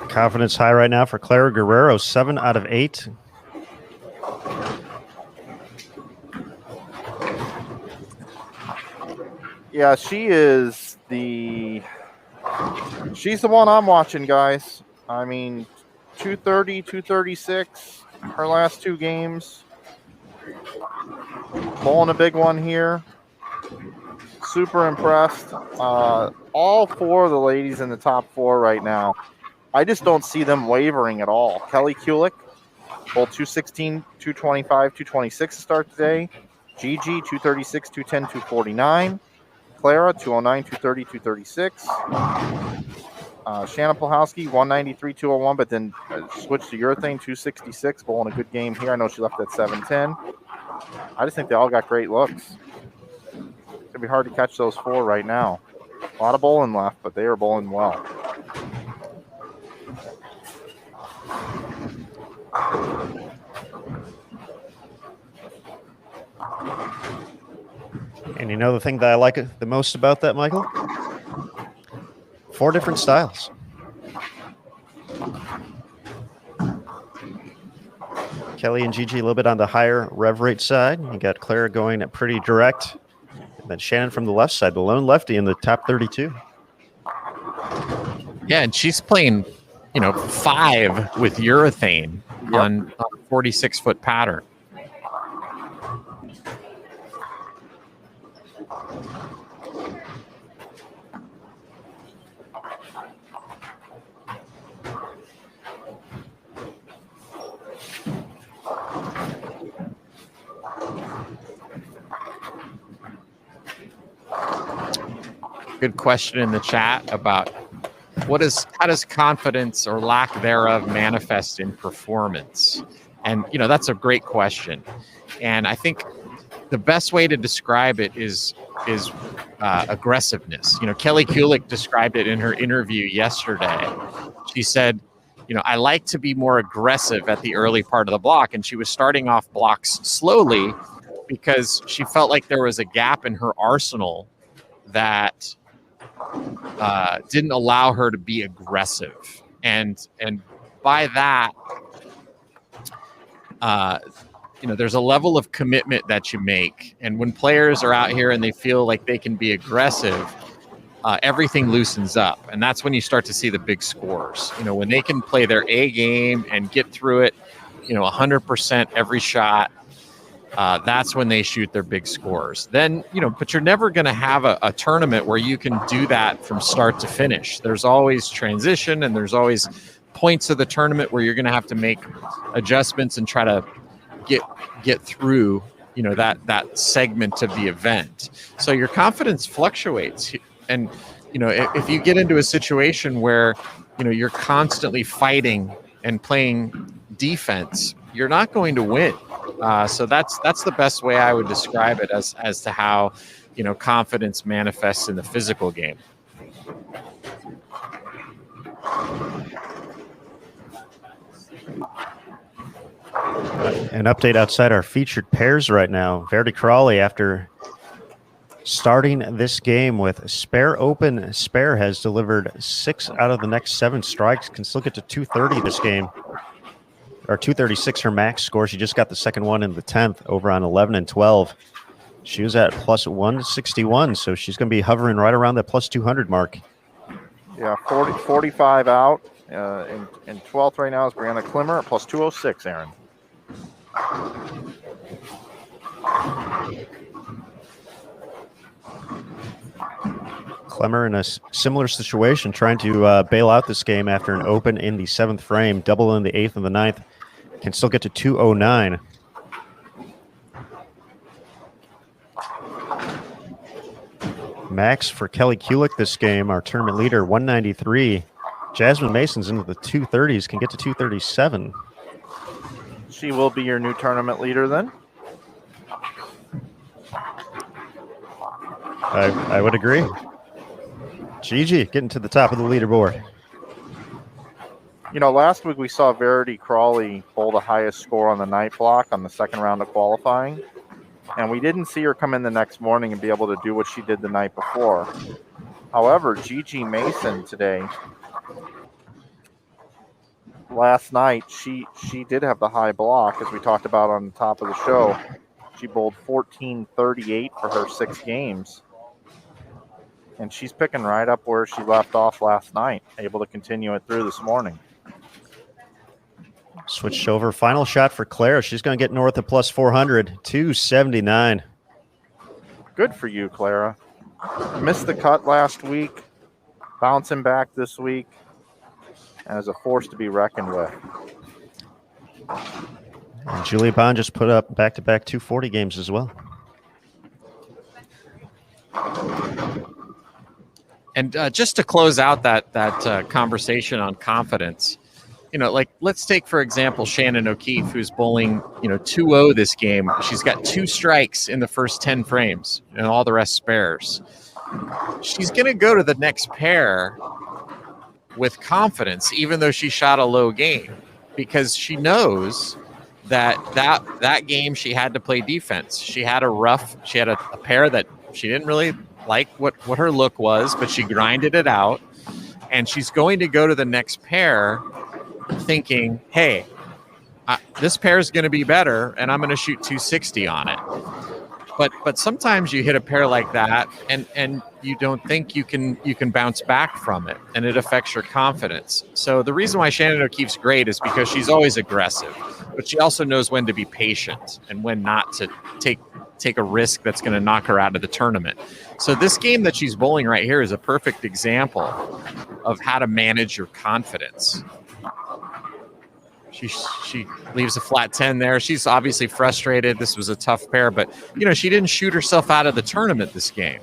S2: Confidence high right now for Clara Guerrero, 7 out of 8.
S4: Yeah, she's the one I'm watching, guys. I mean, 230, 236, her last 2 games. Bowling a big one here. Super impressed. All 4 of the ladies in the top 4 right now. I just don't see them wavering at all. Kelly Kulik, bowled 216, 225, 226 to start today. Gigi, 236, 210, 249. Clara, 209, 230, 236. Shannon Plahowski, 193, 201, but then switched to urethane, 266, bowling a good game here. I know she left at 710. I just think they all got great looks. It's going to be hard to catch those 4 right now. A lot of bowling left, but they are bowling well.
S2: And the thing that I like the most about that, Michael? 4 different styles. Kelly and Gigi a little bit on the higher rev rate side. You got Clara going at pretty direct. And then Shannon from the left side, the lone lefty in the top 32.
S3: Yeah, and she's playing, 5 with urethane on a 46-foot pattern. Good question in the chat about how does confidence or lack thereof manifest in performance? And that's a great question, and I think the best way to describe it is aggressiveness. Kelly Kulik described it in her interview yesterday. She said, I like to be more aggressive at the early part of the block, and she was starting off blocks slowly because she felt like there was a gap in her arsenal that didn't allow her to be aggressive, and by that, there's a level of commitment that you make, and when players are out here and they feel like they can be aggressive, everything loosens up, and that's when you start to see the big scores. When they can play their A game and get through it, 100% every shot. That's when they shoot their big scores. Then, but you're never going to have a tournament where you can do that from start to finish. There's always transition, and there's always points of the tournament where you're going to have to make adjustments and try to get through, that segment of the event. So your confidence fluctuates. And, if you get into a situation where, you're constantly fighting and playing defense, you're not going to win. So that's the best way I would describe it as to how, confidence manifests in the physical game.
S2: An update outside our featured pairs right now. Verity Crawley, after starting this game with spare open, spare has delivered 6 out of the next 7 strikes. Can still get to 230 this game. Or 236 her max score. She just got the second one in the 10th over on 11 and 12. She was at plus 161, so she's going to be hovering right around that plus 200 mark.
S4: Yeah, 45 out. In 12th right now is Brianna Klimmer at plus 206, Aaron.
S2: Klemmer in a similar situation, trying to bail out this game after an open in the 7th frame, double in the 8th and the 9th. Can still get to 209. Max for Kelly Kulik this game, our tournament leader, 193. Jasmine Mason's into the 230s, can get to 237.
S4: She will be your new tournament leader then?
S2: I would agree. Gigi getting to the top of the leaderboard.
S4: Last week we saw Verity Crawley bowl the highest score on the night block on the second round of qualifying. And we didn't see her come in the next morning and be able to do what she did the night before. However, Gigi Mason today, last night, she did have the high block, as we talked about on the top of the show. She bowled 1438 for her 6 games. And she's picking right up where she left off last night, able to continue it through this morning.
S2: Switched over. Final shot for Clara. She's going to get north of plus 400, 279.
S4: Good for you, Clara. Missed the cut last week, bouncing back this week, and is a force to be reckoned with.
S2: And Julia Bond just put up back-to-back 240 games as well.
S3: And just to close out that conversation on confidence, let's take, for example, Shannon O'Keefe, who's bowling, 2-0 this game. She's got 2 strikes in the first 10 frames and all the rest spares. She's going to go to the next pair with confidence, even though she shot a low game, because she knows that game she had to play defense. She had a pair that she didn't really like what her look was, but she grinded it out, and she's going to go to the next pair thinking, hey, this pair is going to be better, and I'm going to shoot 260 on it. But sometimes you hit a pair like that, and you don't think you can bounce back from it, and it affects your confidence. So the reason why Shannon O'Keefe's great is because she's always aggressive, but she also knows when to be patient and when not to take a risk that's going to knock her out of the tournament. So this game that she's bowling right here is a perfect example of how to manage your confidence. She leaves a flat 10 there. She's obviously frustrated. This was a tough pair, but she didn't shoot herself out of the tournament this game.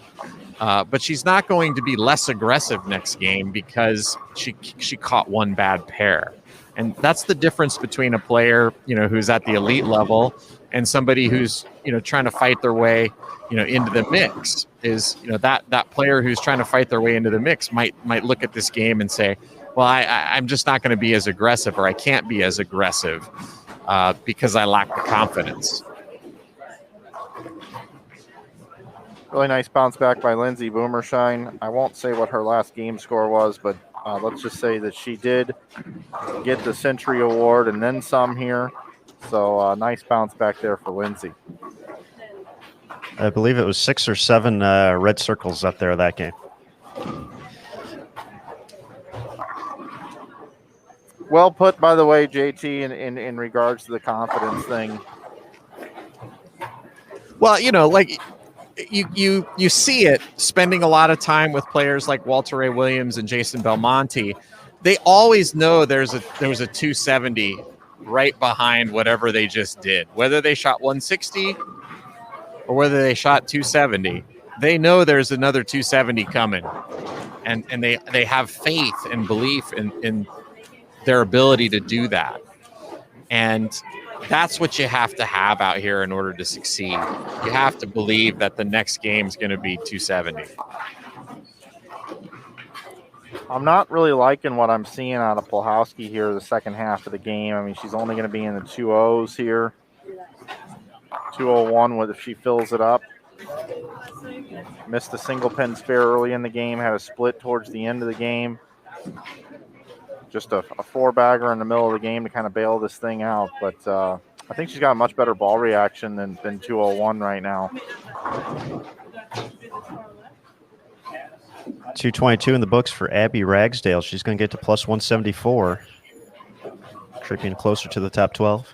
S3: But she's not going to be less aggressive next game because she caught one bad pair. And that's the difference between a player, who's at the elite level and somebody who's, trying to fight their way, into the mix. Is, that player who's trying to fight their way into the mix might look at this game and say, well, I'm just not going to be as aggressive, or I can't be as aggressive because I lack the confidence.
S4: Really nice bounce back by Lindsay Boomershine. I won't say what her last game score was, but let's just say that she did get the Century Award and then some here. So nice bounce back there for Lindsay.
S2: I believe it was 6 or 7 red circles up there that game.
S4: Well put, by the way, JT, in regards to the confidence thing.
S3: Well, you see it spending a lot of time with players like Walter Ray Williams and Jason Belmonte. They always know there's a 270 right behind whatever they just did. Whether they shot 160 or whether they shot 270, they know there's another 270 coming. And they have faith and belief in their ability to do that. And that's what you have to have out here in order to succeed. You have to believe that the next game is going to be 270.
S4: I'm not really liking what I'm seeing out of Polhowski here the second half of the game. I mean, she's only going to be in the 2-0s here. 201 if she fills it up. Missed a single pin spare early in the game, had a split towards the end of the game. Just a four-bagger in the middle of the game to kind of bail this thing out. But I think she's got a much better ball reaction than 201 right now.
S2: 222 in the books for Abby Ragsdale. She's going to get to plus 174, creeping closer to the top 12.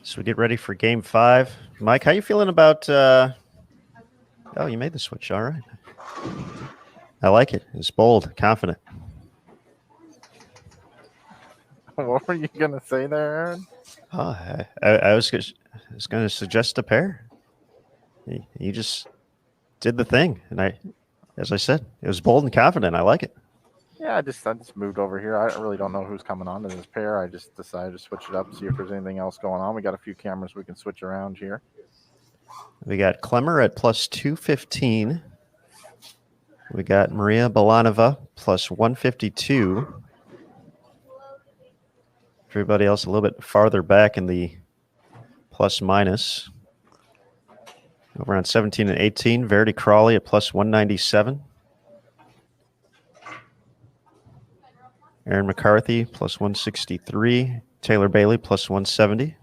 S2: So we get ready for game 5. Mike, how you feeling about oh, you made the switch. All right. I like it. It's bold, confident.
S4: What were you going to say there, Aaron?
S2: Oh, I was going to suggest a pair. You just did the thing. And as I said, it was bold and confident. I like it.
S4: Yeah, I just moved over here. I really don't know who's coming on to this pair. I just decided to switch it up, see if there's anything else going on. We got a few cameras we can switch around here.
S2: We got Klemmer at plus 215. We got Maria Balanova plus 152. Everybody else a little bit farther back in the plus minus. Over on 17 and 18, Verity Crawley at plus 197. Aaron McCarthy plus 163. Taylor Bailey plus 170.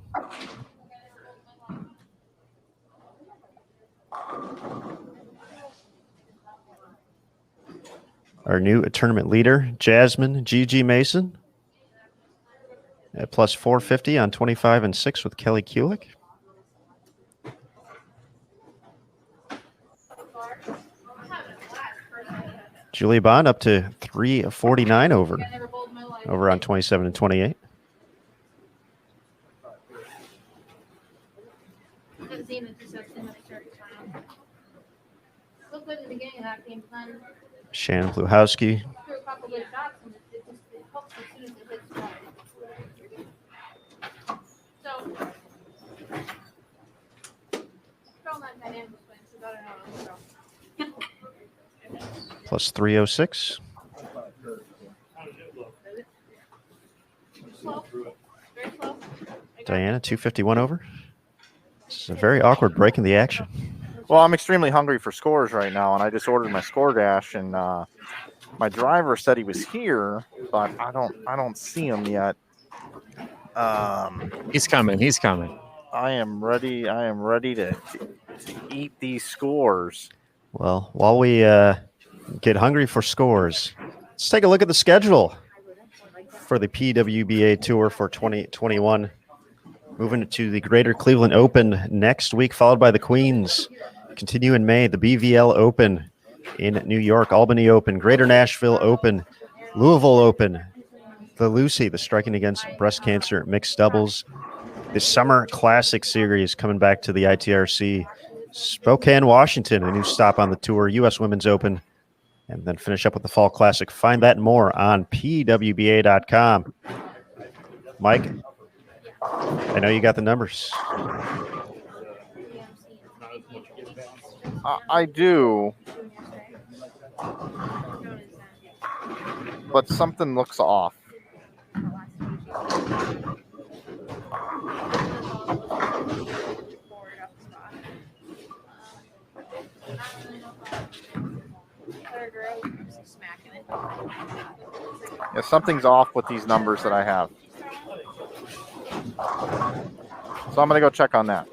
S2: Our new tournament leader, Jasmine Gigi Mason, at plus 450 on 25 and 6 with Kelly Kulik. Julia Bond up to 349 over on 27 and 28. Shannon Pluhowski. Plus 306. Diana, 251 over. This is a very awkward break in the action.
S4: Well, I'm extremely hungry for scores right now, and I just ordered my score dash, and my driver said he was here, but I don't see him yet.
S3: He's coming. He's coming.
S4: I am ready to eat these scores.
S2: Well, while we get hungry for scores, let's take a look at the schedule for the PWBA Tour for 2021. Moving to the Greater Cleveland Open next week, followed by the Queens. Continue in May, the BVL Open in New York, Albany Open, Greater Nashville Open, Louisville Open, the Lucy, the Striking Against Breast Cancer Mixed Doubles, the Summer Classic Series coming back to the ITRC, Spokane, Washington, a new stop on the tour, U.S. Women's Open, and then finish up with the Fall Classic. Find that and more on PWBA.com. Mike, I know you got the numbers.
S4: I do, but something looks off. Yeah, something's off with these numbers that I have. So I'm going to go check on that.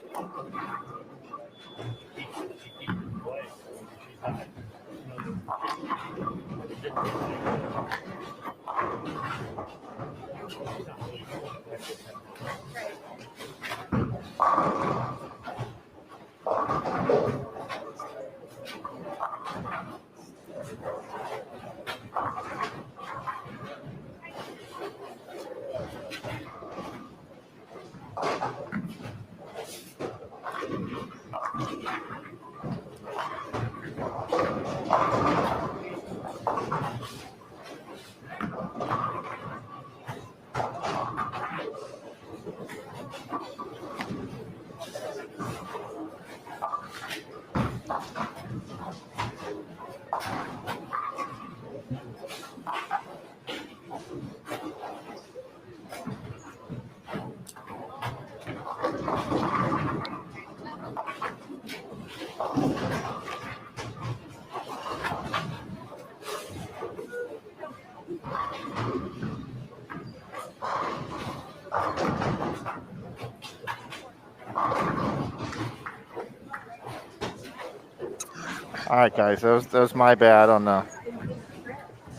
S4: All right, guys, that was my bad on the.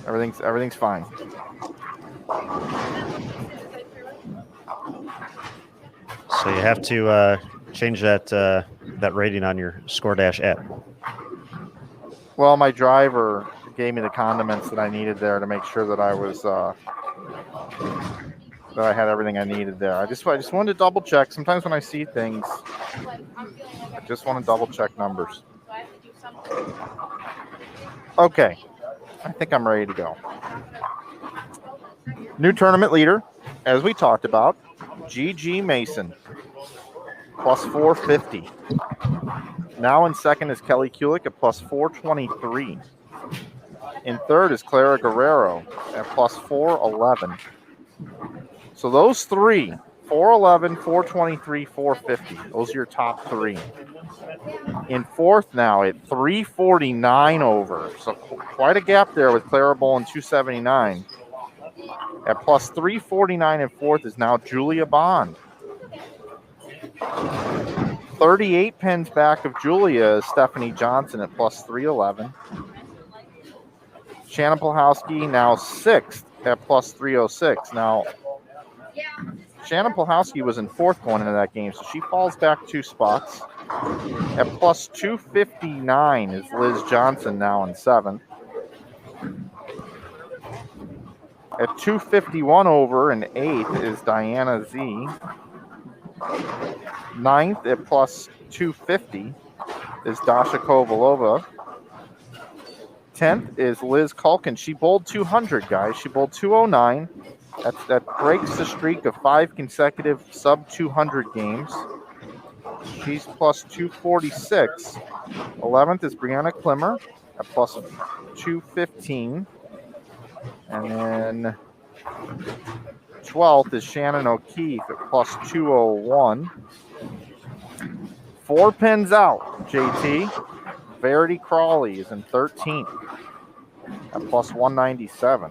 S4: Everything's fine.
S2: So you have to change that rating on your ScoreDash app.
S4: Well, my driver gave me the condiments that I needed there to make sure that I was that I had everything I needed there. I just wanted to double check. Sometimes when I see things, I just want to double check numbers. Okay, I think I'm ready to go. New tournament leader, as we talked about, GG Mason, plus 450. Now in second is Kelly Kulik at plus 423. In third is Clara Guerrero at plus 411. So those three, 411, 423, 450, those are your top three. In fourth now at 349 over. So quite a gap there with Clara Bowl and 279. At plus 349 in fourth is now Julia Bond. 38 pins back of Julia is Stephanie Johnson at plus 311. Shannon Plahowski now sixth at plus 306. Now, Shannon Plahowski was in fourth going into that game, so she falls back 2 spots. At plus 259 is Liz Johnson now in seventh. At 251 over in eighth is Diana Z. Ninth at plus 250 is Dasha Kovalova. 10th is Liz Culkin. She bowled 200, guys. She bowled 209. That breaks the streak of 5 consecutive sub-200 games. She's plus 246. 11th is Brianna Klimmer at plus 215. And then 12th is Shannon O'Keefe at plus 201. 4 pins out, JT. Verity Crawley is in 13th at plus 197.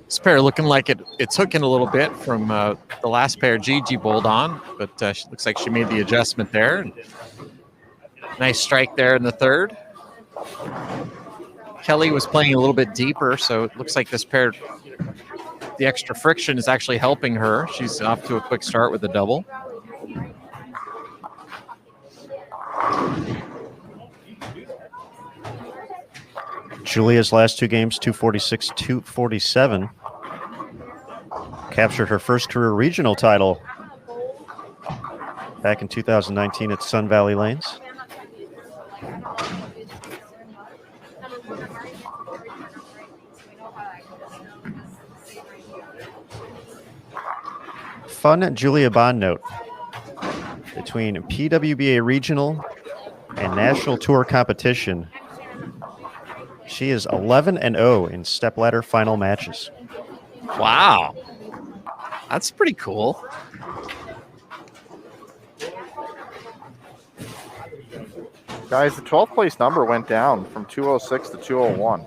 S3: This pair looking like it's hooking a little bit from the last pair Gigi bowled on, but looks like she made the adjustment there. Nice strike there in the third. Kelly was playing a little bit deeper, so it looks like this pair, the extra friction is actually helping her. She's off to a quick start with a double.
S2: Julia's last 2 games, 246, 247. Captured her first career regional title back in 2019 at Sun Valley Lanes. fun Julia Bond note between PWBA regional and national tour competition. She is 11-0 in stepladder final matches.
S3: Wow. That's pretty cool.
S4: Guys, the 12th place number went down from 206 to 201.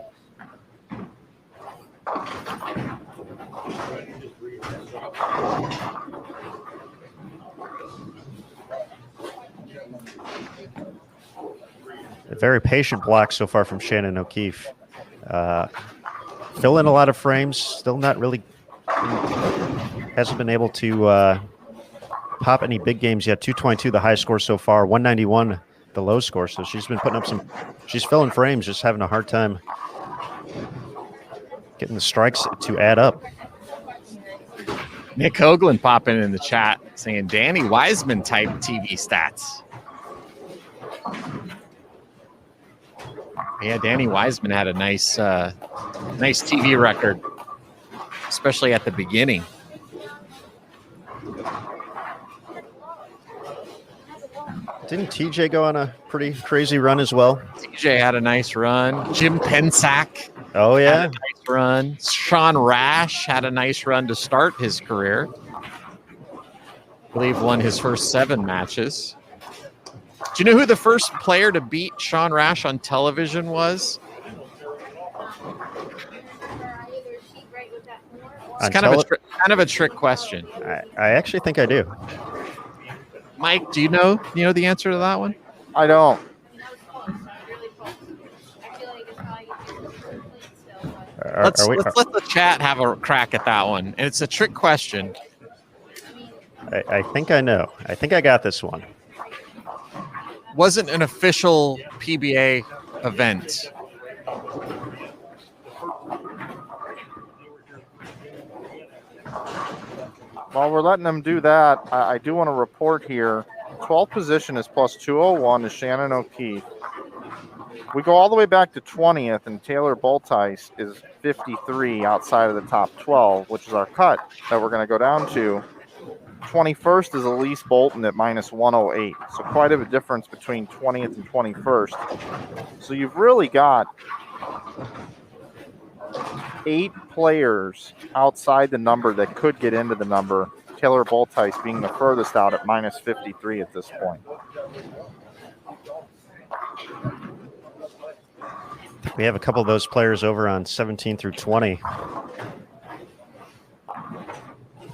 S2: A very patient block so far from Shannon O'Keefe. Fill in a lot of frames, still not really, hasn't been able to pop any big games yet. 222 the high score so far, 191 the low score. So she's been putting up she's filling frames, just having a hard time getting the strikes to add up.
S3: Nick Hoagland popping in the chat saying Danny Wiseman type TV stats. Yeah, Danny Wiseman had a nice TV record, especially at the beginning.
S2: Didn't TJ go on a pretty crazy run as well?
S3: TJ had a nice run. Jim Pensack
S2: Oh, yeah.
S3: had a nice run. Sean Rash had a nice run to start his career. I believe won his first 7 matches. Do you know who the first player to beat Sean Rash on television was? It's kind of a trick question.
S2: I actually think I do.
S3: Mike, do you know the answer to that one?
S4: I don't.
S3: Let's let the chat have a crack at that one. And it's a trick question.
S2: I think I know. I think I got this one.
S3: Wasn't an official PBA event.
S4: While we're letting them do that, I do want to report here. 12th position is plus 201 to Shannon O'Keefe. We go all the way back to 20th, and Taylor Boltice is 53 outside of the top 12, which is our cut that we're going to go down to. 21st is Elise Bolton at minus 108. So quite a difference between 20th and 21st. So you've really got 8 players outside the number that could get into the number. Taylor Boltice being the furthest out at minus 53 at this point.
S2: We have a couple of those players over on 17 through 20.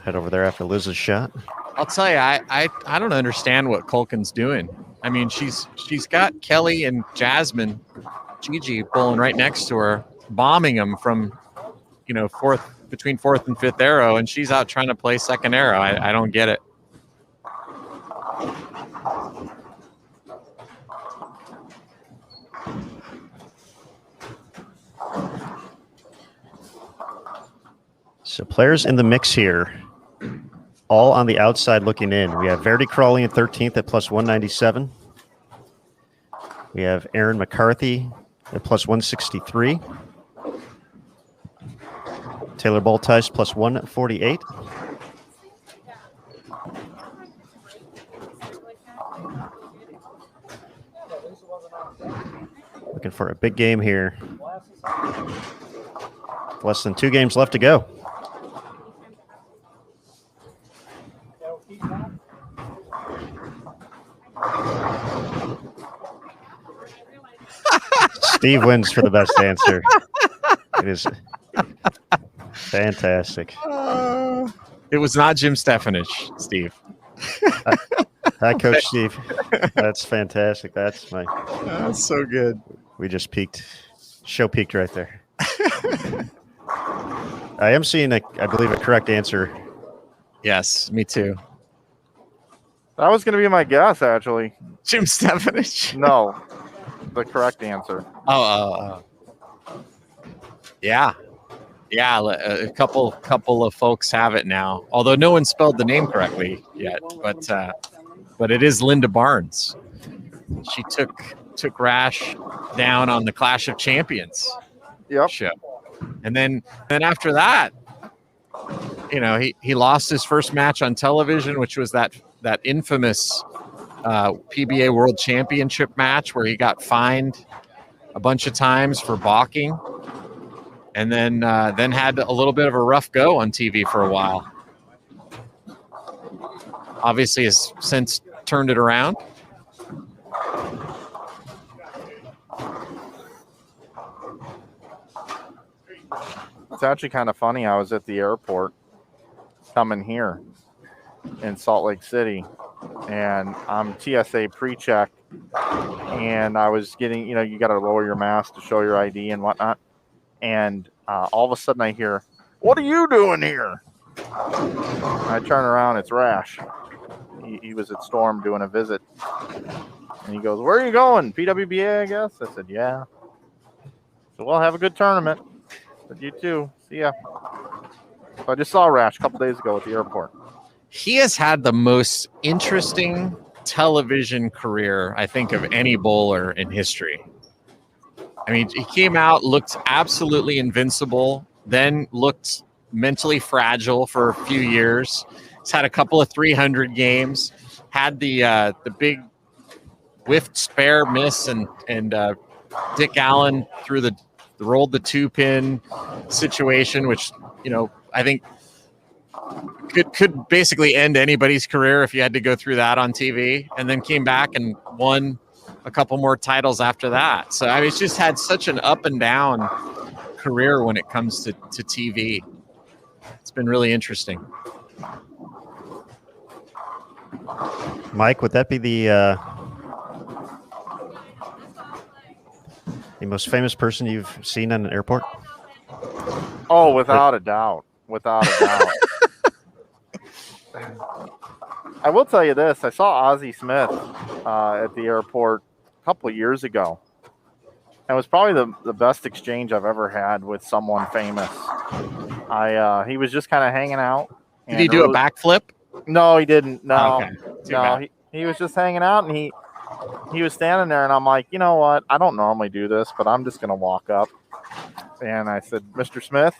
S2: Head over there after Liz's shot.
S3: I'll tell you, I don't understand what Culkin's doing. I mean, she's got Kelly and Jasmine, Gigi bowling right next to her, bombing them from, between 4th and 5th arrow, and she's out trying to play second arrow. I don't get it.
S2: So players in the mix here, all on the outside looking in. We have Verdi Crawley in 13th at plus 197. We have Aaron McCarthy at plus 163. Taylor Boltice plus 148. Looking for a big game here. Less than 2 games left to go. Steve wins for the best answer. It is fantastic.
S3: It was not Jim Stefanich, Steve.
S2: Hi, Coach Steve. That's fantastic. That's
S3: so good.
S2: We just peaked. Show peaked right there. I am seeing, I believe, a correct answer.
S3: Yes, me too.
S4: That was going to be my guess, actually.
S3: Jim Stefanich?
S4: No, the correct answer.
S3: Oh. Yeah. Yeah, a couple of folks have it now. Although no one spelled the name correctly yet, but it is Linda Barnes. She took Rash down on the Clash of Champions show. And then after that, he lost his first match on television, which was that infamous PBA World Championship match where he got fined a bunch of times for balking, and then had a little bit of a rough go on TV for a while. Obviously, has since turned it around.
S4: It's actually kind of funny. I was at the airport coming here in Salt Lake City, and I'm TSA pre-check, and I was getting, you got to lower your mask to show your ID and whatnot, and all of a sudden I hear, "What are you doing here?" I turn around, it's Rash. He was at Storm doing a visit, and he goes, "Where are you going? PWBA, I guess?" I said, "Yeah." So, "Well, have a good tournament." But you too. See ya. So I just saw Rash a couple days ago at the airport.
S3: He has had the most interesting television career, I think, of any bowler in history. I mean, he came out, looked absolutely invincible, then looked mentally fragile for a few years. He's had a couple of 300 games, had the big whiffed spare miss and Dick Allen through the rolled the 2-pin situation, which, I think could basically end anybody's career if you had to go through that on TV, and then came back and won a couple more titles after that. So, I mean, it's just had such an up and down career when it comes to TV. It's been really interesting.
S2: Mike, would that be the most famous person you've seen in an airport?
S4: Oh, without a doubt. Without a doubt. I will tell you this. I saw Ozzie Smith at the airport a couple of years ago. It was probably the best exchange I've ever had with someone famous. He was just kind of hanging out.
S3: Did he do a backflip?
S4: No, he didn't. No,
S3: okay.
S4: No, he was just hanging out, and he was standing there, and I'm like, you know what? I don't normally do this, but I'm just going to walk up. And I said, "Mr. Smith,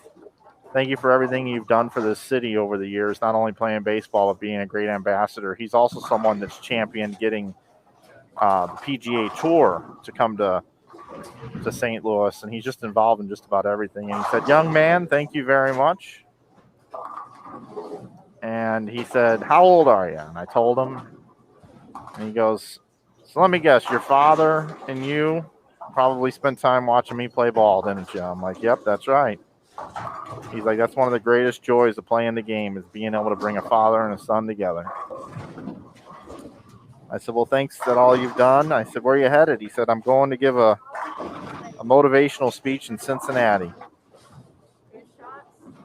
S4: thank you for everything you've done for this city over the years, not only playing baseball, but being a great ambassador." He's also someone that's championed getting the PGA Tour to come to St. Louis, and he's just involved in just about everything. And he said, "Young man, thank you very much." And he said, "How old are you?" And I told him, and he goes, "So let me guess, your father and you probably spent time watching me play ball, didn't you?" I'm like, "Yep, that's right." He's like, "That's one of the greatest joys of playing the game, is being able to bring a father and a son together." I said, "Well, thanks for all you've done." I said, "Where are you headed?" He said, "I'm going to give a motivational speech in Cincinnati."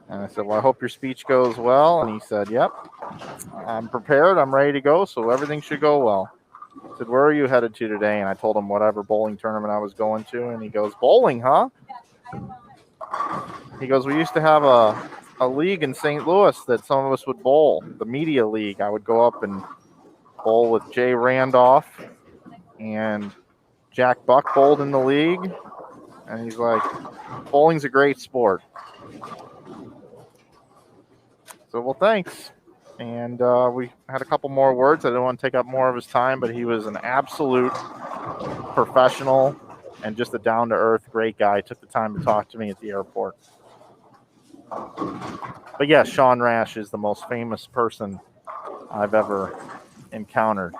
S4: And I said, "Well, I hope your speech goes well." And he said, "Yep, I'm prepared. I'm ready to go, so everything should go well." I said, "Where are you headed to today?" And I told him whatever bowling tournament I was going to. And he goes, "Bowling, huh?" He goes, "We used to have a league in St. Louis that some of us would bowl, the Media League. I would go up and bowl with Jay Randolph, and Jack Buck bowled in the league." And he's like, "Bowling's a great sport." So, well, thanks. And we had a couple more words. I didn't want to take up more of his time, but he was an absolute professional and just a down-to-earth great guy. He took the time to talk to me at the airport. But yes, Sean Rash is the most famous person I've ever encountered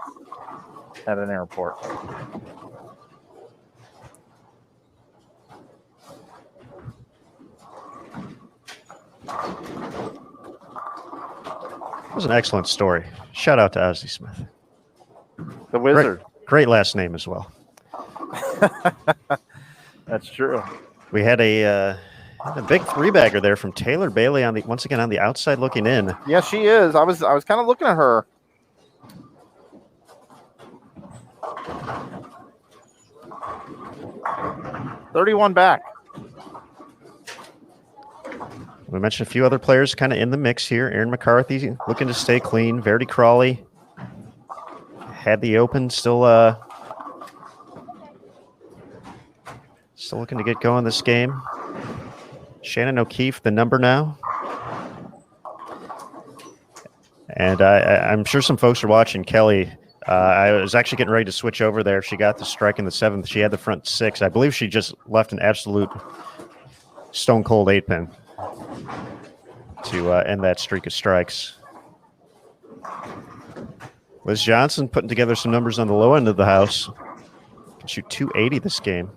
S4: at an airport.
S2: It was an excellent story. Shout out to Ozzie Smith.
S4: The Wizard.
S2: Great last name as well.
S4: That's true.
S2: We had a big three-bagger there from Taylor Bailey once again on the outside looking in.
S4: Yeah, she is. I was kind of looking at her. $31 back.
S2: We mentioned a few other players kind of in the mix here. Aaron McCarthy looking to stay clean. Verity Crawley had the Open, still looking to get going this game. Shannon O'Keefe, the number now. And I'm sure some folks are watching Kelly. I was actually getting ready to switch over there. She got the strike in the 7th. She had the front 6. I believe she just left an absolute stone cold 8-pin to end that streak of strikes. Liz Johnson putting together some numbers on the low end of the house. Can shoot 280 this game.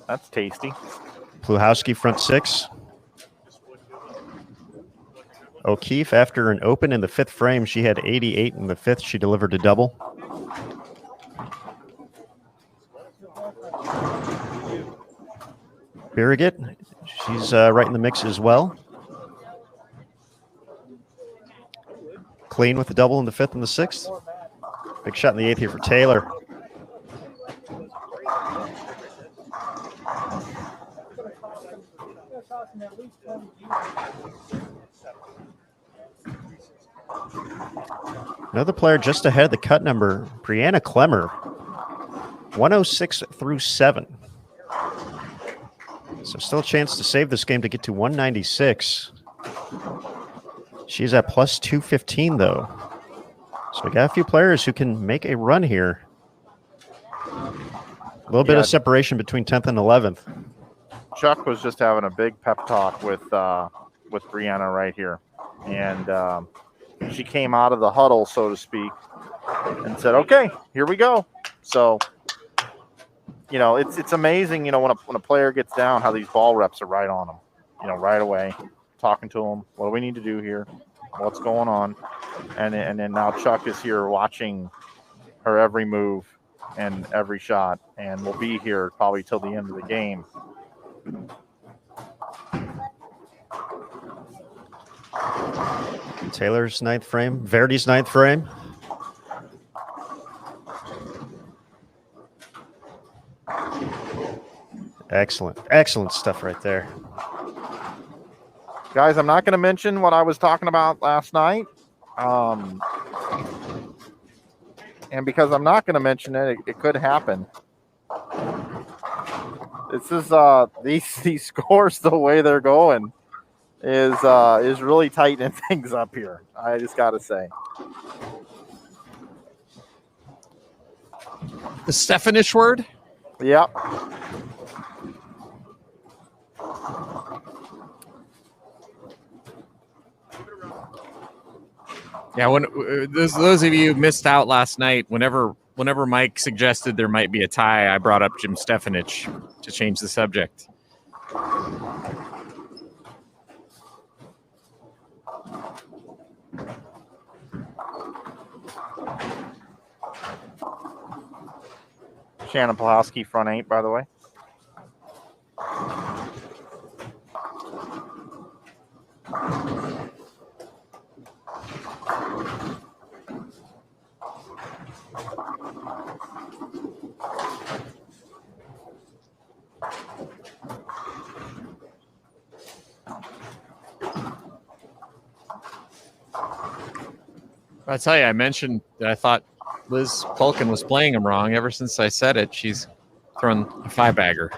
S4: That's tasty.
S2: Pluhowski front 6. O'Keefe, after an open in the 5th frame, she had 88 in the 5th. She delivered a double. Birgit, she's right in the mix as well. Clean with the double in the 5th and the 6th. Big shot in the 8th here for Taylor. Another player just ahead of the cut number, Brianna Klemmer, 106 through 7. So still a chance to save this game to get to 196. She's at plus 215, though. So we got a few players who can make a run here. A little bit of separation between 10th and 11th.
S4: Chuck was just having a big pep talk with Brianna right here. And she came out of the huddle, so to speak, and said, okay, here we go. So, you know, it's amazing, you know, when a player gets down, how these ball reps are right on them, you know, right away, talking to them. What do we need to do here? What's going on? And then now Chuck is here watching her every move and every shot, and will be here probably till the end of the game.
S2: Taylor's 9th frame, Verdi's 9th frame. Excellent stuff right there.
S4: Guys, I'm not going to mention what I was talking about last night. And because I'm not going to mention it, it could happen. This is these scores, the way they're going, is really tightening things up here. I just got to say.
S3: The Stefanich word?
S4: Yep.
S3: Yeah, when those of you who missed out last night, whenever Mike suggested there might be a tie, I brought up Jim Stefanich to change the subject.
S4: Shannon Pulaski, front 8, by the way.
S3: I tell you, I mentioned that I thought Liz Pulkin was playing him wrong. Ever since I said it, she's thrown a 5-bagger.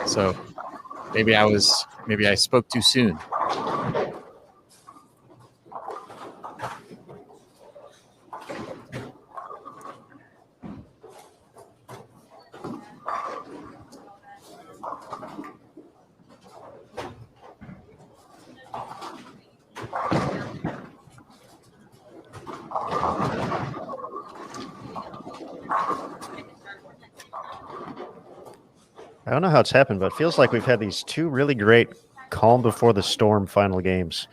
S3: So maybe I spoke too soon.
S2: I don't know how it's happened, but it feels like we've had these two really great calm before the storm final games.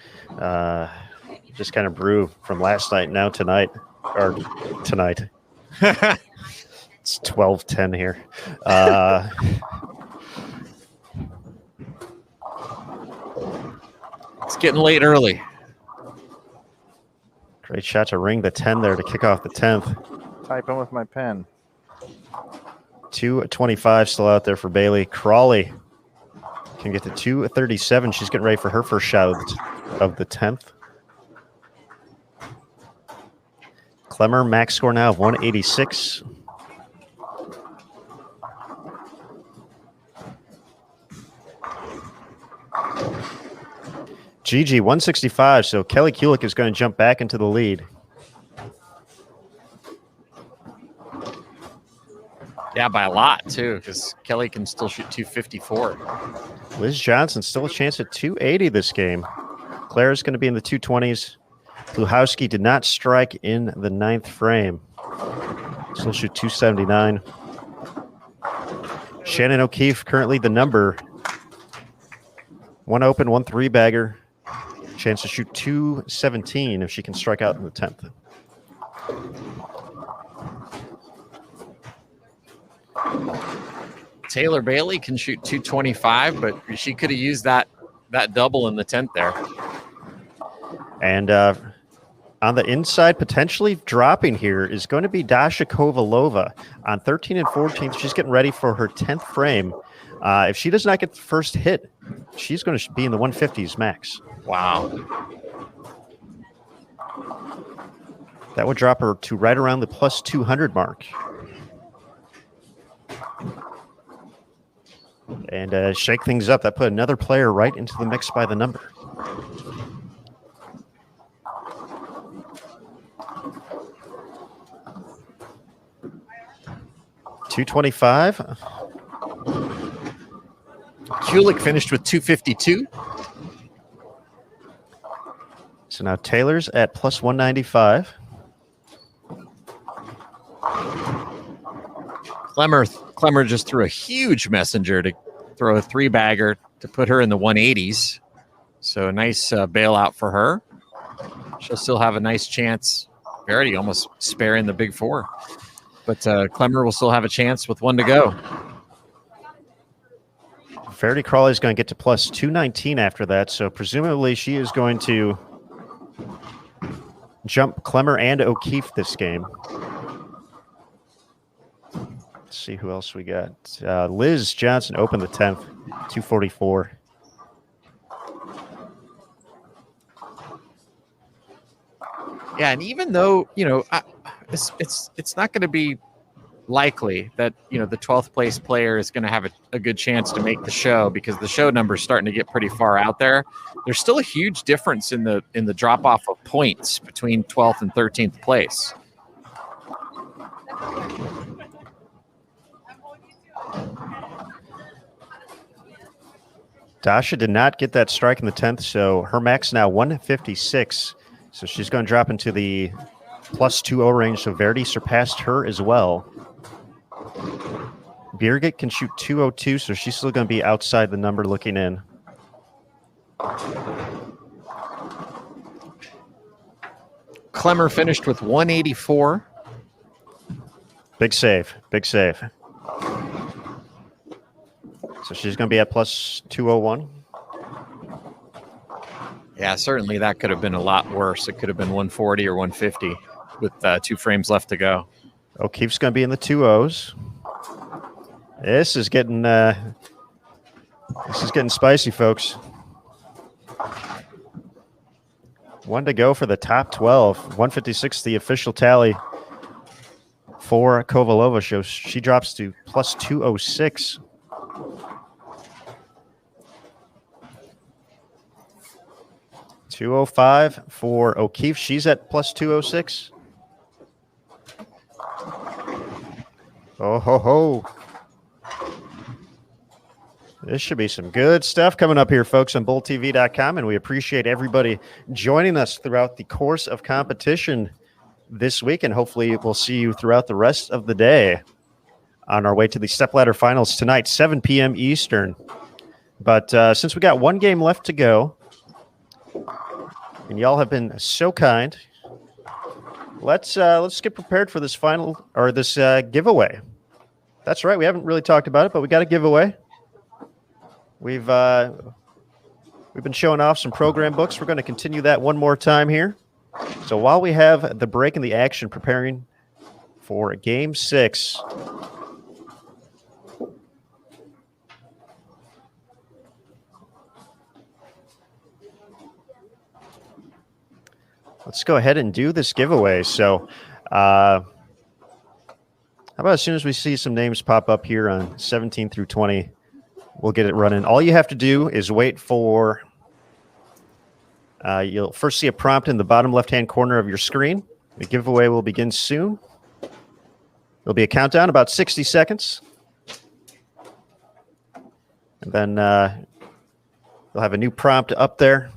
S2: Just kind of brew from last night, now tonight. It's 12:10 here.
S3: It's getting late early.
S2: Great shot to ring the 10 there to kick off the 10th.
S4: Typing with my pen.
S2: 2:25 still out there for Bailey. Crawley can get to 2:37. She's getting ready for her first shot of the 10th. Klemmer, max score now of 186. GG 165. So Kelly Kulik is going to jump back into the lead.
S3: Yeah, by a lot, too, because Kelly can still shoot 254.
S2: Liz Johnson still a chance at 280 this game. Claire's going to be in the 220s. Pluhowski did not strike in the 9th frame. Still shoot 279. Shannon O'Keefe currently the number. 1 open, 1 3-bagger. Chance to shoot 217 if she can strike out in the 10th.
S3: Taylor Bailey can shoot 225, but she could have used that double in the 10th there.
S2: And on the inside, potentially dropping here is going to be Dasha Kovalova on 13 and 14. She's getting ready for her 10th frame. If she does not get the first hit, she's going to be in the 150s max.
S3: Wow.
S2: That would drop her to right around the plus 200 mark. And shake things up. That put another player right into the mix by the number. $225.
S3: Kulik finished with 252.
S2: So now Taylor's at plus 195.
S3: Clemmer just threw a huge messenger to throw a 3-bagger to put her in the 180s. So a nice bailout for her. She'll still have a nice chance. Verity almost sparing the big 4. But Clemmer will still have a chance with 1 to go.
S2: Verity Crawley is going to get to plus 219 after that. So presumably she is going to jump Clemmer and O'Keefe this game. Let's see who else we got. Liz Johnson opened the 10th, 244.
S3: Yeah, and even though, it's not going to be likely that, the 12th place player is going to have a good chance to make the show because the show number is starting to get pretty far out there. There's still a huge difference in the drop off of points between 12th and 13th place.
S2: Dasha did not get that strike in the 10th, so her max now 156. So she's going to drop into the plus 2-0 range, so Verity surpassed her as well. Birgit can shoot 202, so she's still going to be outside the number looking in.
S3: Clemmer finished with 184.
S2: Big save, big save. So she's going to be at plus 201.
S3: Yeah, certainly that could have been a lot worse. It could have been 140 or 150 with 2 frames left to go.
S2: O'Keefe's going to be in the 2-0s. This is getting spicy, folks. 1 to go for the top 12. 156, the official tally for Kovalova. Shows she drops to plus 206. $205 for O'Keefe. She's at plus 206. Oh, ho, ho. This should be some good stuff coming up here, folks, on BullTV.com, and we appreciate everybody joining us throughout the course of competition this week, and hopefully we'll see you throughout the rest of the day on our way to the stepladder finals tonight, 7 p.m. Eastern. But since we got 1 game left to go, and y'all have been so kind, let's get prepared for this final or this giveaway. That's right. We haven't really talked about it, but we got a giveaway. We've been showing off some program books. We're going to continue that one more time here. So while we have the break in the action preparing for Game 6, let's go ahead and do this giveaway. So how about as soon as we see some names pop up here on 17 through 20, we'll get it running. All you have to do is wait for You'll first see a prompt in the bottom left-hand corner of your screen. The giveaway will begin soon. There'll be a countdown, about 60 seconds. And then you'll have a new prompt up there.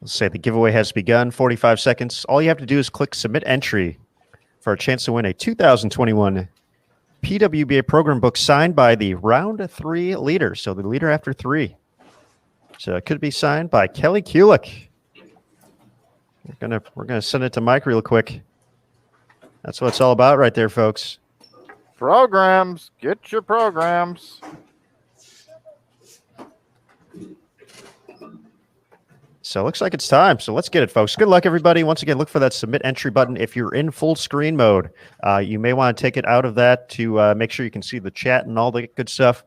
S2: Let's say the giveaway has begun, 45 seconds. All you have to do is click Submit Entry for a chance to win a 2021 PWBA program book signed by the round 3 leader. So the leader after 3. So it could be signed by Kelly Kulik. We're gonna send it to Mike real quick. That's what it's all about right there, folks.
S4: Programs. Get your programs.
S2: So it looks like it's time. So let's get it, folks. Good luck, everybody. Once again, look for that submit entry button. If you're in full screen mode, you may want to take it out of that to make sure you can see the chat and all the good stuff.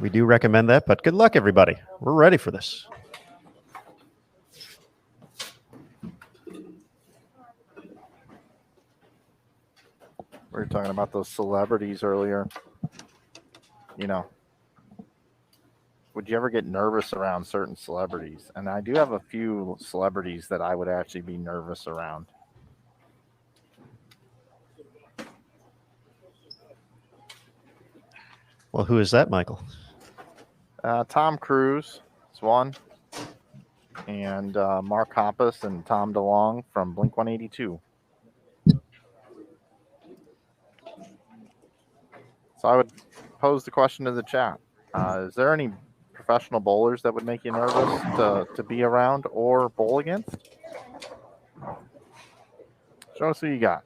S2: We do recommend that, but good luck, everybody. We're ready for this.
S4: We were talking about those celebrities earlier. You know, would you ever get nervous around certain celebrities? And I do have a few celebrities that I would actually be nervous around.
S2: Well, who is that, Michael?
S4: Tom Cruise is one. And Mark Hoppus and Tom DeLonge from Blink-182. So I would pose the question to the chat. Is there any professional bowlers that would make you nervous to be around or bowl against? Show us who you got.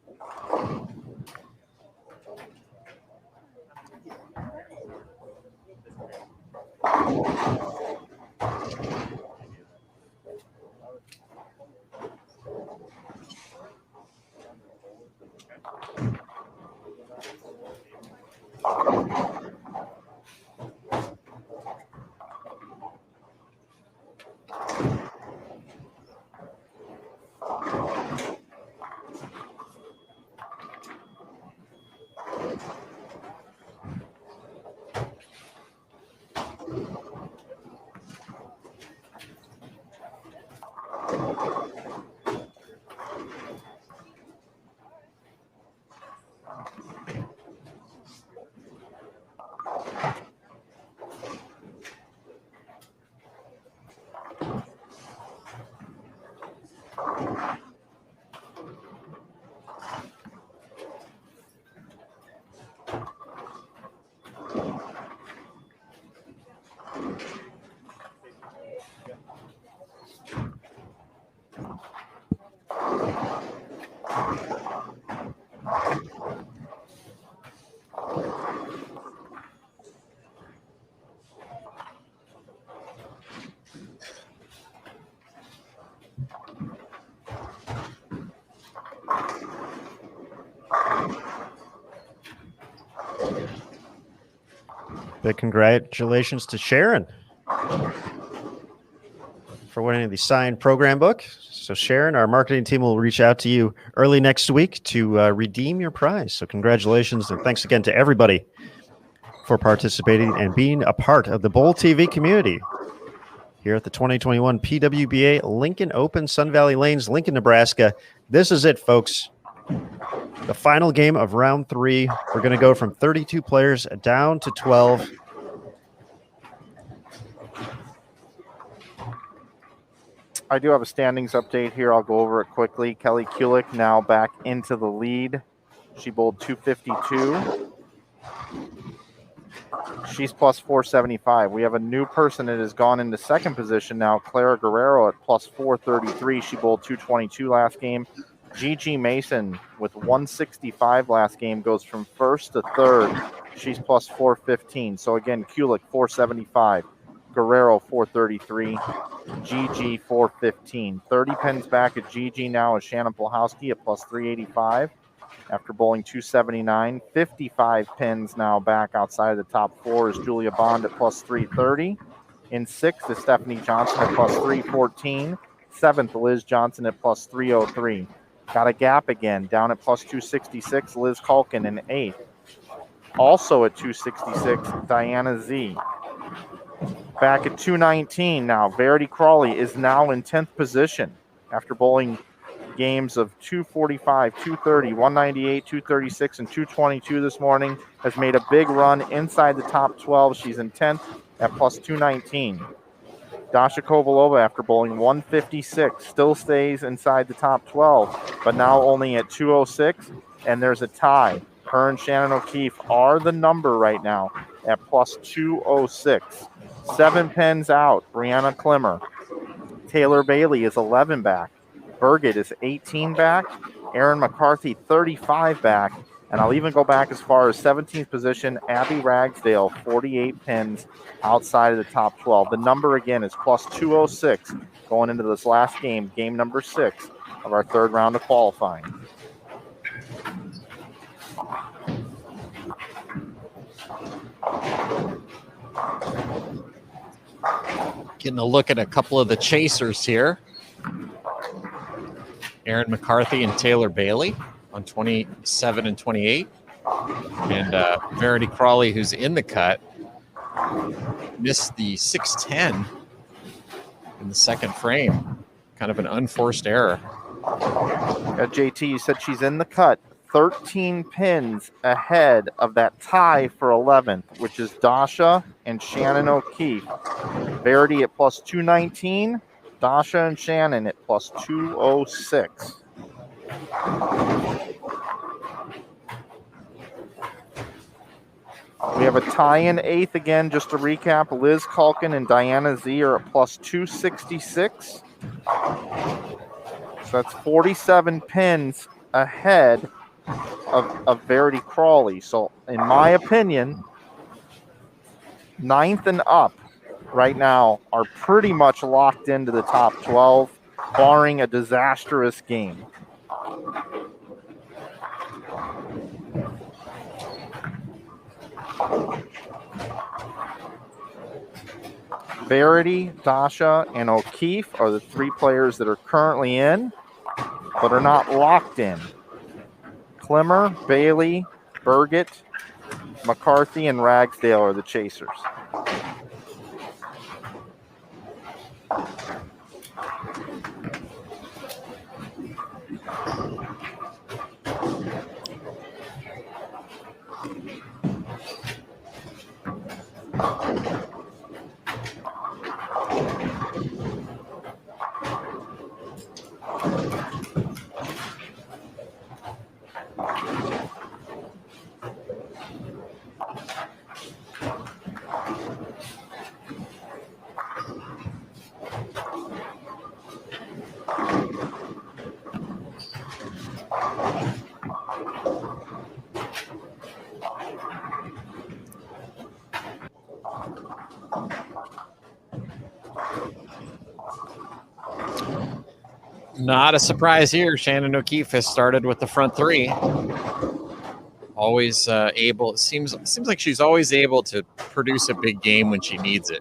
S2: Big congratulations to Sharon for winning the signed program book. So Sharon, our marketing team will reach out to you early next week to redeem your prize. So congratulations and thanks again to everybody for participating and being a part of the Bowl TV community here at the 2021 PWBA Lincoln Open, Sun Valley Lanes, Lincoln, Nebraska. This is it, folks. The final game of round 3. We're going to go from 32 players down to 12.
S4: I do have a standings update here. I'll go over it quickly. Kelly Kulik now back into the lead. She bowled 252. She's plus 475. We have a new person that has gone into second position now, Clara Guerrero at plus 433. She bowled 222 last game. Gigi Mason with 165 last game goes from first to third. She's plus 415. So again, Kulik 475, Guerrero 433, Gigi 415. 30 pins back at Gigi now is Shannon Plahowski at plus 385 after bowling 279. 55 pins now back outside of the top 4 is Julia Bond at plus 330. In 6th is Stephanie Johnson at plus 314. 7th, Liz Johnson at plus 303. Got a gap again, down at plus 266, Liz Culkin in 8th. Also at 266, Diana Z. Back at 219 now, Verity Crawley is now in 10th position after bowling games of 245, 230, 198, 236, and 222 this morning. Has made a big run inside the top 12. She's in 10th at plus 219. Dasha Kovalova, after bowling 156, still stays inside the top 12, but now only at 206, and there's a tie. Her and Shannon O'Keefe are the number right now at plus 206. 7 pins out, Brianna Klimmer. Taylor Bailey is 11 back. Burgett is 18 back. Erin McCarthy, 35 back. And I'll even go back as far as 17th position, Abby Ragsdale, 48 pins outside of the top 12. The number, again, is plus 206 going into this last game, game number 6 of our third round of qualifying.
S3: Getting a look at a couple of the chasers here. Erin McCarthy and Taylor Bailey on 27 and 28. And Verity Crawley, who's in the cut, missed the 610 in the second frame. Kind of an unforced error.
S4: JT, you said she's in the cut. 13 pins ahead of that tie for 11th, which is Dasha and Shannon O'Keefe. Verity at plus 219, Dasha and Shannon at plus 206. We have a tie in 8th again, just to recap. Liz Culkin and Diana Z are at plus 266. So that's 47 pins ahead of Verity Crawley. So in my opinion, 9th and up right now are pretty much locked into the top 12, barring a disastrous game. Verity, Dasha, and O'Keefe are the 3 players that are currently in, but are not locked in. Klimmer, Bailey, Burgett, McCarthy, and Ragsdale are the chasers.
S3: Not a surprise here. Shannon O'Keefe has started with the front 3. Always able. It seems like she's always able to produce a big game when she needs it.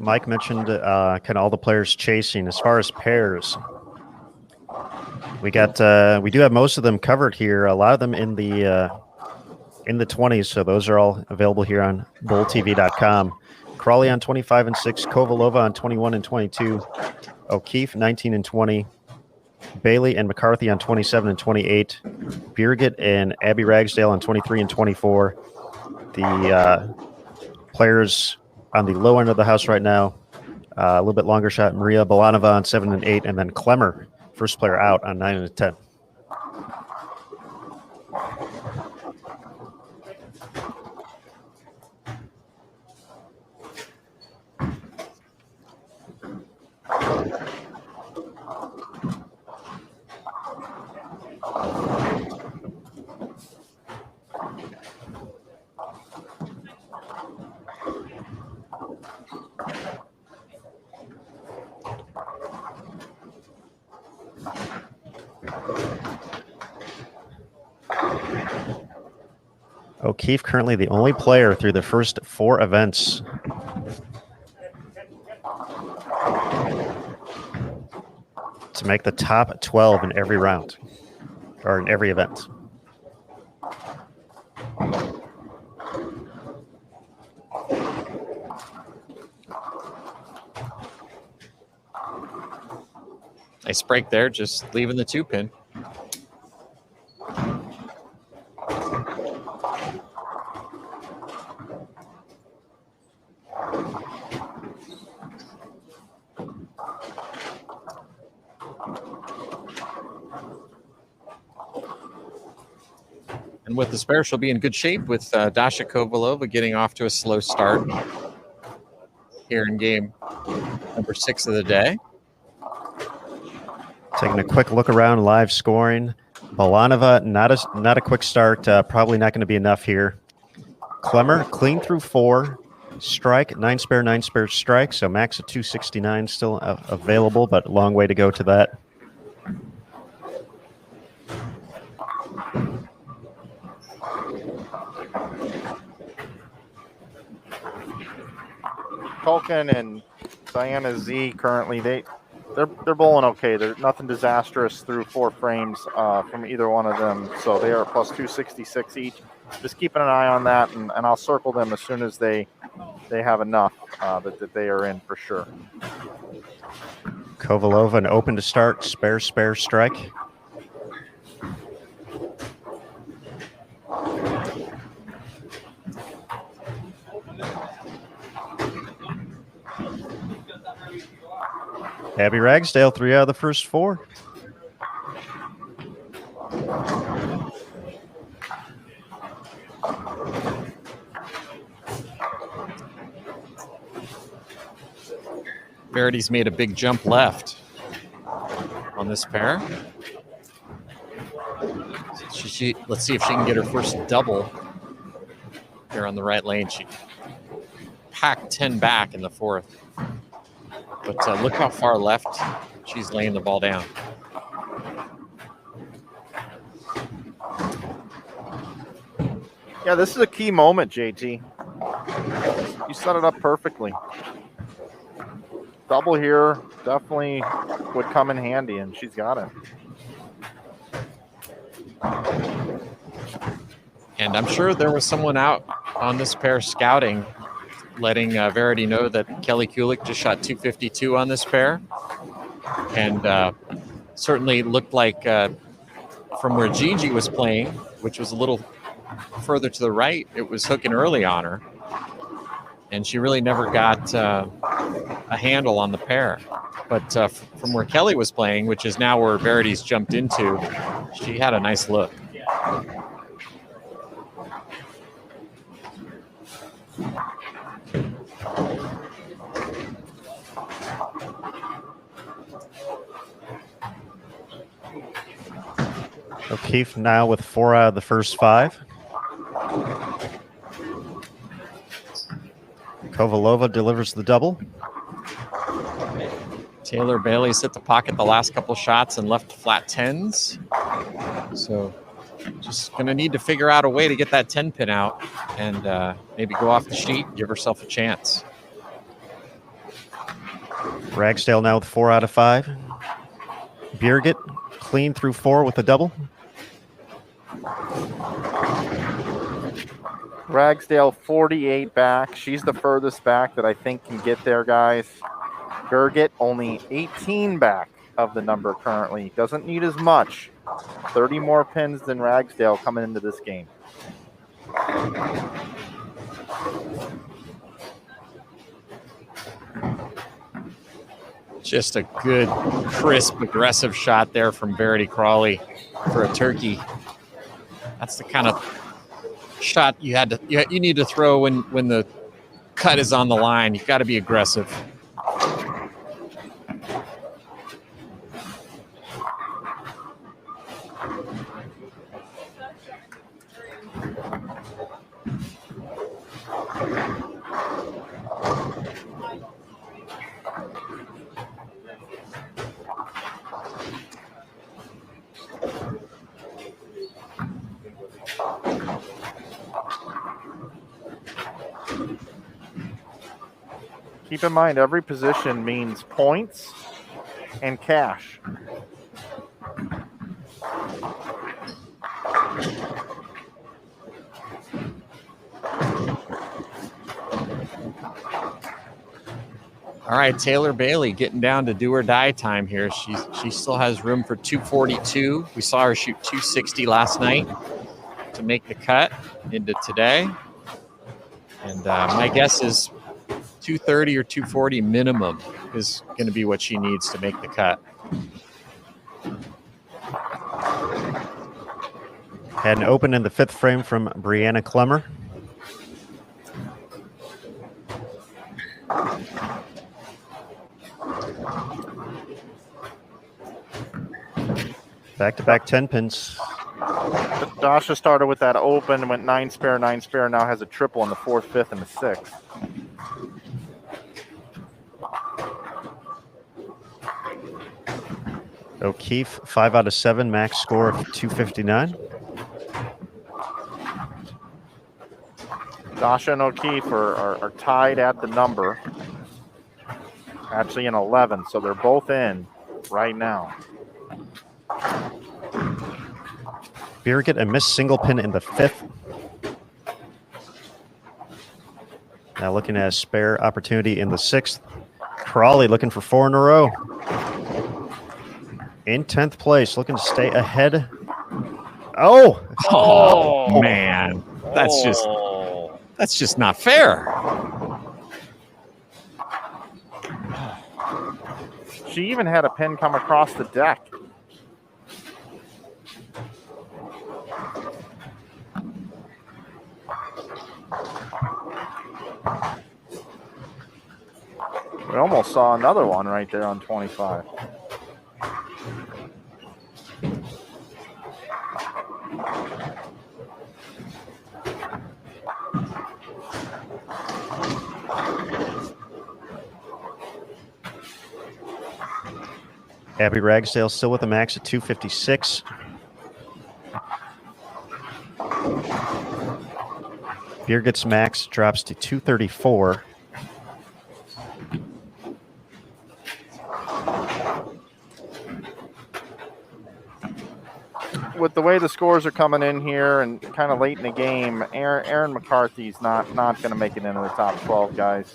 S2: Mike mentioned kind of all the players chasing. As far as pairs, we do have most of them covered here. A lot of them in the 20s, so those are all available here on bowltv.com. Crawley on 25 and 6, Kovalova on 21 and 22, O'Keefe 19 and 20, Bailey and McCarthy on 27 and 28, Birgit and Abby Ragsdale on 23 and 24. The players on the low end of the house right now, a little bit longer shot, Maria Balanova on 7 and 8, and then Klemmer, first player out, on 9 and 10. O'Keefe currently the only player through the first 4 events. To make the top 12 in every round, or in every event.
S3: Nice break there, just leaving the 2-pin. And with the spare, she'll be in good shape with Dasha Kovalova getting off to a slow start here in game number 6 of the day.
S2: Taking a quick look around live scoring. Balanova, not a quick start. Probably not going to be enough here. Klemmer, clean through 4. Strike, 9 spare strike. So max of 269 still available, but a long way to go to that.
S4: Tolkien and Diana Z currently they're bowling okay. There's nothing disastrous through 4 frames from either one of them. So they are plus 266 each. Just keeping an eye on that, and I'll circle them as soon as they have enough that they are in for sure.
S2: Kovalova and open to start, spare strike. Abby Ragsdale, 3 out of the first 4.
S3: Verity's made a big jump left on this pair. Let's see if she can get her first double here on the right lane. She packed 10 back in the 4th. But look how far left she's laying the ball down.
S4: Yeah, this is a key moment, JT. You set it up perfectly. Double here definitely would come in handy, and she's got it.
S3: And I'm sure there was someone out on this pair scouting, letting Verity know that Kelly Kulik just shot 252 on this pair. And certainly looked like from where Gigi was playing, which was a little further to the right, it was hooking early on her. And she really never got a handle on the pair. But from where Kelly was playing, which is now where Verity's jumped into, she had a nice look.
S2: O'Keefe now with 4 out of the first 5. Kovalova delivers the double.
S3: Taylor Bailey's hit the pocket the last couple shots and left flat 10s. So just going to need to figure out a way to get that 10 pin out and maybe go off the sheet, give herself a chance.
S2: Ragsdale now with 4 out of 5. Birgit clean through 4 with a double.
S4: Ragsdale 48 back. She's the furthest back that I think can get there, guys. Birgit only 18 back of the number currently. Doesn't need as much. 30 more pins than Ragsdale coming into this game.
S3: Just a good, crisp, aggressive shot there from Verity Crawley for a turkey. That's the kind of shot you need to throw when the cut is on the line. You've got to be aggressive.
S4: Keep in mind, every position means points and cash.
S3: All right, Taylor Bailey getting down to do or die time here. She still has room for 242. We saw her shoot 260 last night to make the cut into today. And my guess is 230 or 240 minimum is going to be what she needs to make the cut.
S2: Had an open in the 5th frame from Brianna Clemmer. Back-to-back 10 pins.
S4: Dasha started with that open, went 9 spare, now has a triple in the 4th, 5th, and the 6th.
S2: O'Keefe, 5 out of 7, max score of 259.
S4: Dasha and O'Keefe are tied at the number. Actually in 11, so they're both in right now.
S2: Birgit, a missed single pin in the 5th. Now looking at a spare opportunity in the 6th. Crawley looking for 4 in a row. In 10th place, looking to stay ahead.
S3: Oh man, that's just not fair.
S4: She even had a pin come across the deck. We almost saw another one right there on 25.
S2: Abby Ragsdale still with a max at 256. Birgit's max drops to 234.
S4: With the way the scores are coming in here and kind of late in the game, Aaron McCarthy's not going to make it into the top 12, guys.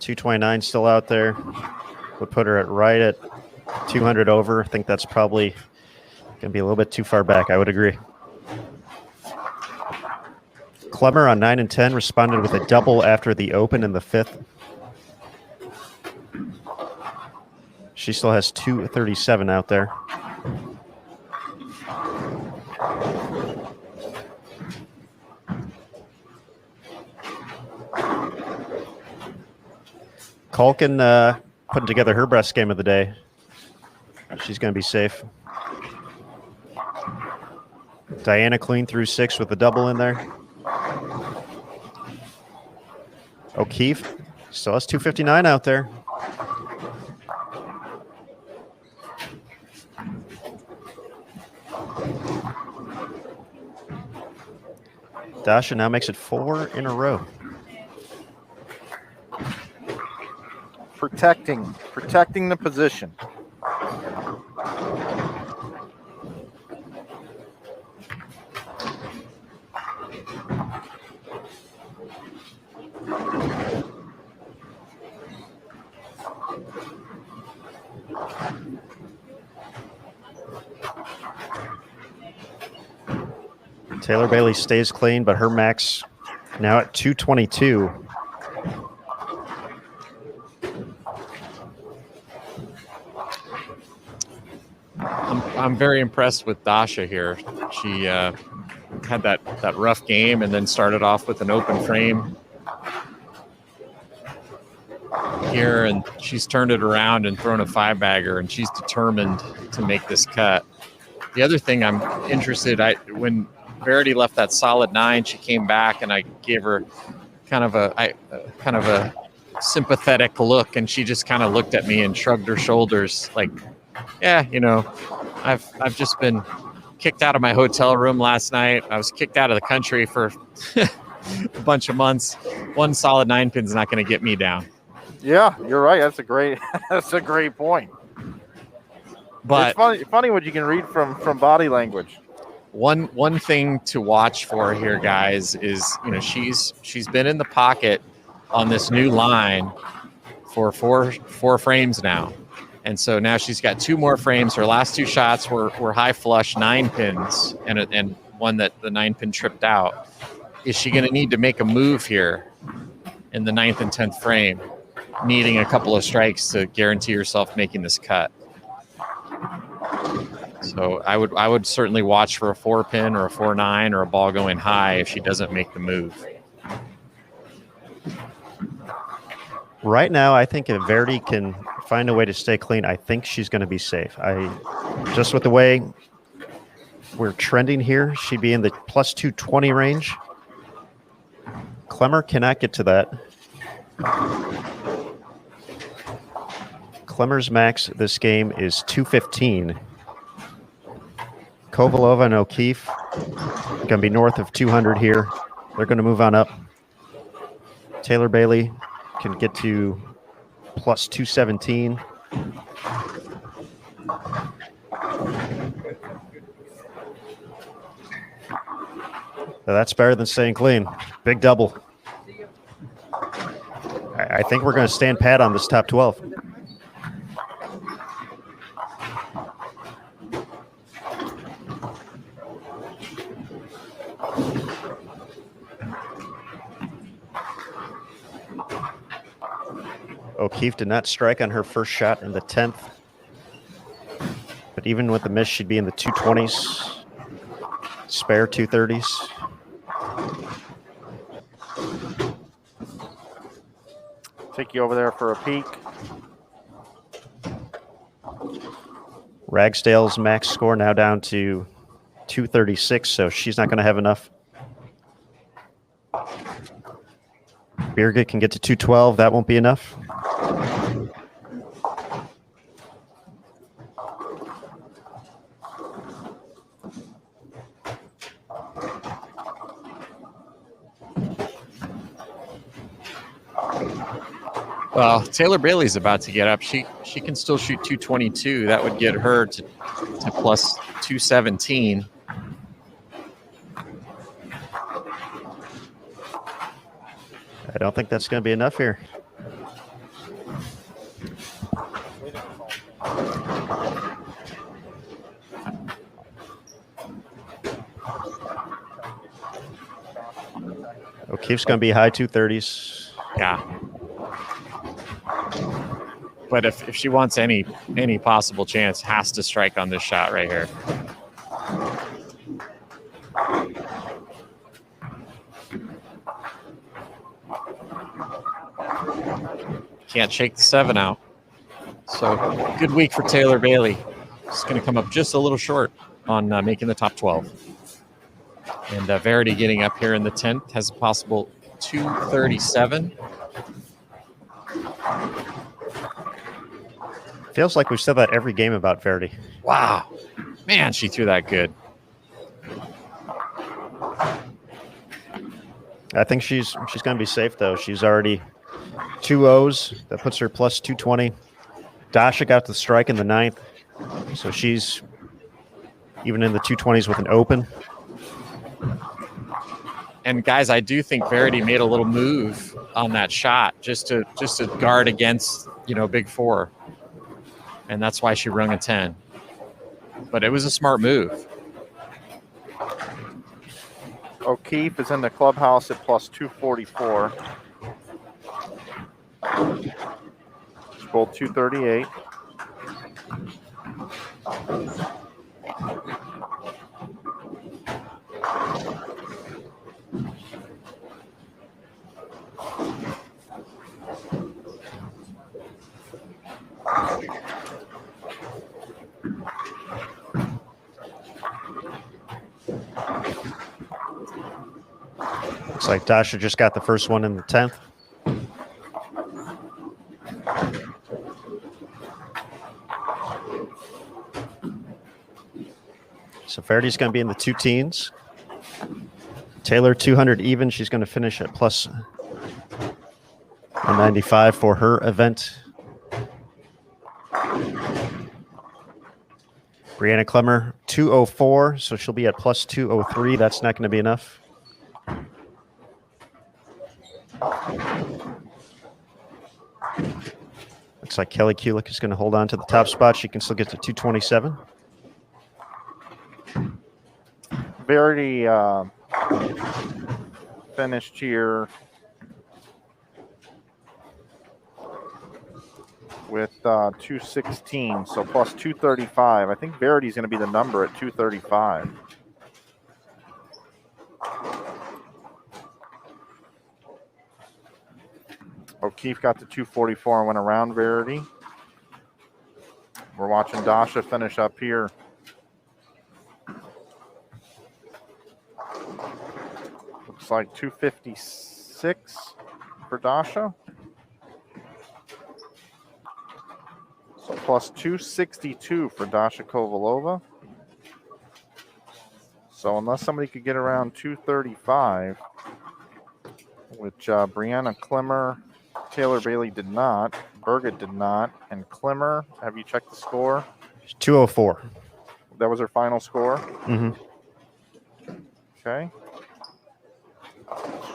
S2: 229 still out there. Would put her at 200 over. I think that's probably going to be a little bit too far back. I would agree. Clemmer on 9 and 10 responded with a double after the open in the 5th. She still has 237 out there. Culkin putting together her best game of the day. She's going to be safe. Diana clean through 6 with a double in there. O'Keefe still has 259 out there. Dasha now makes it 4 in a row.
S4: Protecting the position.
S2: Taylor Bailey stays clean, but her max now at 222.
S3: I'm very impressed with Dasha here. She had that rough game and then started off with an open frame here, and she's turned it around and thrown a 5-bagger, and she's determined to make this cut. The other thing I'm interested, when Verity left that solid 9, she came back and I gave her kind of a sympathetic look, and she just kind of looked at me and shrugged her shoulders like, yeah, I've just been kicked out of my hotel room last night. I was kicked out of the country for a bunch of months, one solid 9 pin's not going to get me down.
S4: Yeah, you're right. That's a great point.
S3: But
S4: it's funny what you can read from body language.
S3: One thing to watch for here, guys, is she's been in the pocket on this new line for four frames now, and so now she's got 2 more frames. Her last 2 shots were high flush 9 pins, and one that the 9 pin tripped out. Is she going to need to make a move here in the 9th and 10th frame, needing a couple of strikes to guarantee herself making this cut? So I would certainly watch for a 4 pin or a 4-9 or a ball going high if she doesn't make the move.
S2: Right now, I think if Verity can find a way to stay clean, I think she's going to be safe. Just with the way we're trending here, she'd be in the plus 220 range. Klemmer cannot get to that. Klemmer's max this game is 215. Kovalova and O'Keefe going to be north of 200 here. They're going to move on up. Taylor Bailey can get to plus 217. So that's better than staying clean. Big double. I think we're going to stand pat on this top 12. O'Keefe did not strike on her first shot in the 10th. But even with the miss, she'd be in the 220s. Spare 230s.
S4: Take you over there for a peek.
S2: Ragsdale's max score now down to 236, so she's not going to have enough. Birgit can get to 212. That won't be enough.
S3: Well, Taylor Bailey's about to get up. She can still shoot 222. That would get her to plus 217.
S2: I don't think that's going to be enough here. O'Keefe's going to be high 230s.
S3: Yeah. But if she wants any possible chance, has to strike on this shot right here. Can't shake the 7 out. So good week for Taylor Bailey. She's going to come up just a little short on making the top 12. And Verity getting up here in the 10th has a possible 237.
S2: Feels like we've said that every game about Verity.
S3: Wow. Man, she threw that good.
S2: I think she's going to be safe, though. She's already 2 O's. That puts her plus 220. Dasha got the strike in the 9th. So she's even in the 220s with an open.
S3: And guys, I do think Verity made a little move on that shot just to guard against, big 4. And that's why she rung a 10. But it was a smart move.
S4: O'Keefe is in the clubhouse at plus 244. She bowled 238.
S2: Looks like Dasha just got the first one in the 10th. So Verity's going to be in the 2 teens. Taylor 200 even. She's going to finish at plus 195 for her event. Brianna Clemmer 204, so she'll be at plus 203. That's not going to be enough. Looks like Kelly Kulik is going to hold on to the top spot. She can still get to 227.
S4: Verity finished here with 216, so plus 235. I think Verity's going to be the number at 235. O'Keefe got to 244 and went around Verity. We're watching Dasha finish up here. Looks like 256 for Dasha. So plus 262 for Dasha Kovalova. So unless somebody could get around 235, which Brianna Clemmer, Taylor Bailey did not, Birgit did not, and Clemmer, have you checked the score?
S2: 204.
S4: That was her final score?
S2: Mm-hmm.
S4: Okay.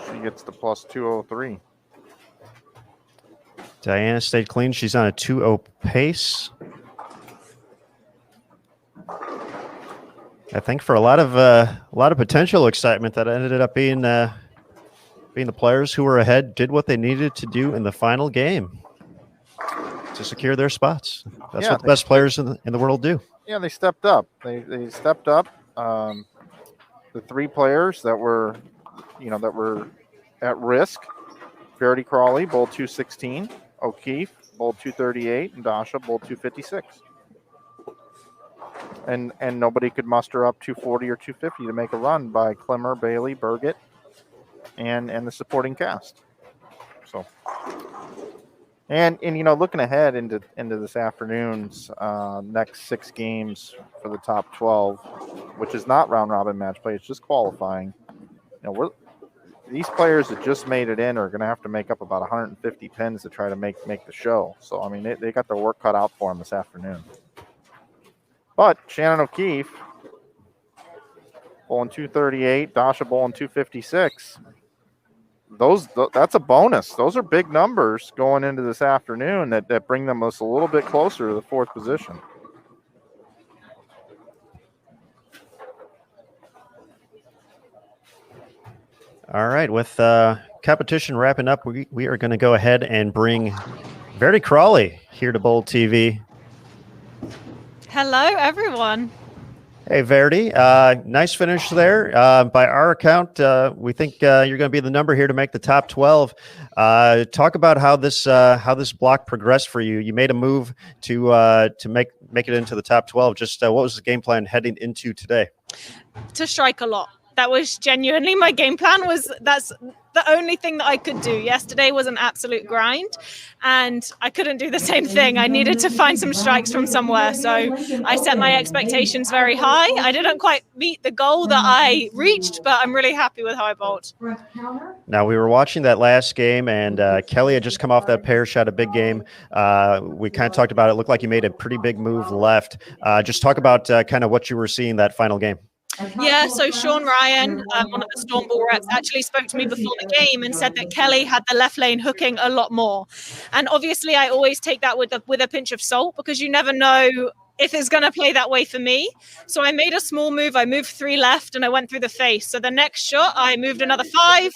S4: She gets the plus 203.
S2: Diana stayed clean. She's on a 2-0 pace. I think for a lot of potential excitement that ended up being the players who were ahead did what they needed to do in the final game to secure their spots. That's what the best players in the world do.
S4: Yeah, they stepped up. They stepped up. The three players that were at risk: Verity Crawley, bowled 216, O'Keefe, bowled 238, and Dasha, bowled 256. And nobody could muster up 240 or 250 to make a run by Clemmer, Bailey, Birgit, and the supporting cast. So, and looking ahead into this afternoon's next 6 games for the top 12, which is not round robin match play, it's just qualifying. These players that just made it in are going to have to make up about 150 pins to try to make the show. So I mean, they got their work cut out for them this afternoon. But Shannon O'Keefe bowling 238, Dasha bowling 256. That's a bonus. Those are big numbers going into this afternoon that bring them us a little bit closer to the 4th position.
S2: All right, with competition wrapping up, we are going to go ahead and bring Verity Crawley here to Bowl TV.
S7: Hello, everyone.
S2: Hey, Verity. Nice finish there. By our account, we think you're going to be the number here to make the top 12. Talk about how this block progressed for you. You made a move to make it into the top 12. Just what was the game plan heading into today?
S7: To strike a lot. That was genuinely my game plan. That's the only thing that I could do. Yesterday was an absolute grind, and I couldn't do the same thing. I needed to find some strikes from somewhere. So I set my expectations very high. I didn't quite meet the goal that I reached, but I'm really happy with how I bowled.
S2: Now, we were watching that last game, and Kelly had just come off that pair, shot a big game. We kind of talked about it. It looked like you made a pretty big move left. Just talk about kind of what you were seeing that final game.
S7: Yeah, so Sean Ryan, one of the Storm Ball reps, actually spoke to me before the game and said that Kelly had the left lane hooking a lot more. And obviously, I always take that with a pinch of salt, because you never know if it's going to play that way for me. So I made a small move. I moved 3 left and I went through the face. So the next shot, I moved another 5.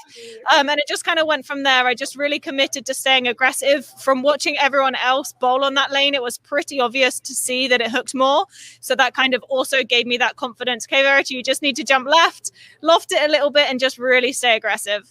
S7: And it just kind of went from there. I just really committed to staying aggressive. From watching everyone else bowl on that lane, it was pretty obvious to see that it hooked more. So that kind of also gave me that confidence. Okay, Verity, you just need to jump left, loft it a little bit, and just really stay aggressive.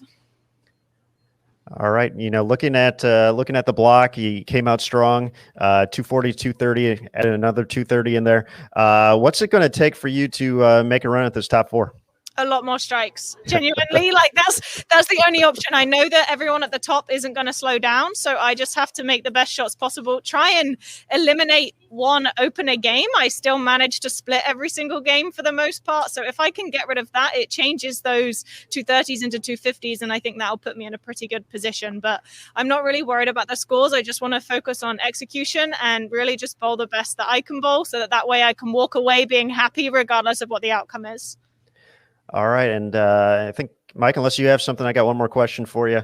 S2: All right. Looking at the block, he came out strong, 240, 230, added another 230 in there. What's it going to take for you to make a run at this top 4?
S7: a lot more strikes. Genuinely, like that's the only option. I know that everyone at the top isn't going to slow down, so I just have to make the best shots possible. Try and eliminate one opener game. I still manage to split every single game for the most part. So if I can get rid of that, it changes those 230s into 250s, and I think that'll put me in a pretty good position. But I'm not really worried about the scores. I just want to focus on execution and really just bowl the best that I can bowl, so that way I can walk away being happy regardless of what the outcome is.
S2: All right. And I think, Mike, unless you have something, I got one more question for you.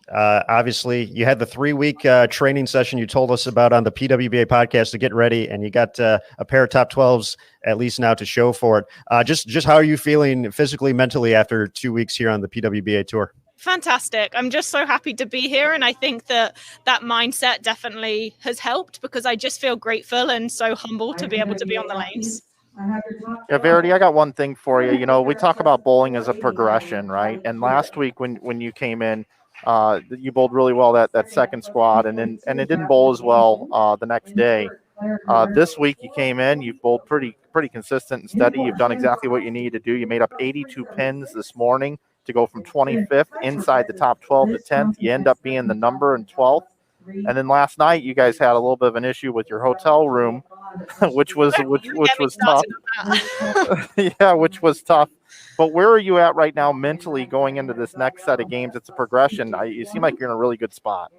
S2: Obviously, you had the 3-week training session you told us about on the PWBA podcast to get ready, and you got a pair of top 12s at least now to show for it. Just how are you feeling physically, mentally after 2 weeks here on the PWBA tour?
S7: Fantastic. I'm just so happy to be here. And I think that mindset definitely has helped, because I just feel grateful and so humble to be able to be on the lanes.
S4: Yeah, Verity, I got one thing for you. You know, we talk about bowling as a progression, right? And last week when you came in, you bowled really well that second squad, and it didn't bowl as well the next day. This week you came in, you've bowled pretty consistent and steady. You've done exactly what you need to do. You made up 82 pins this morning to go from 25th inside the top 12 to 10th. You end up being the number in 12th. And then last night you guys had a little bit of an issue with your hotel room, which was tough. Yeah, which was tough. But where are you at right now mentally going into this next set of games? It's a progression. You seem like you're in a really good spot.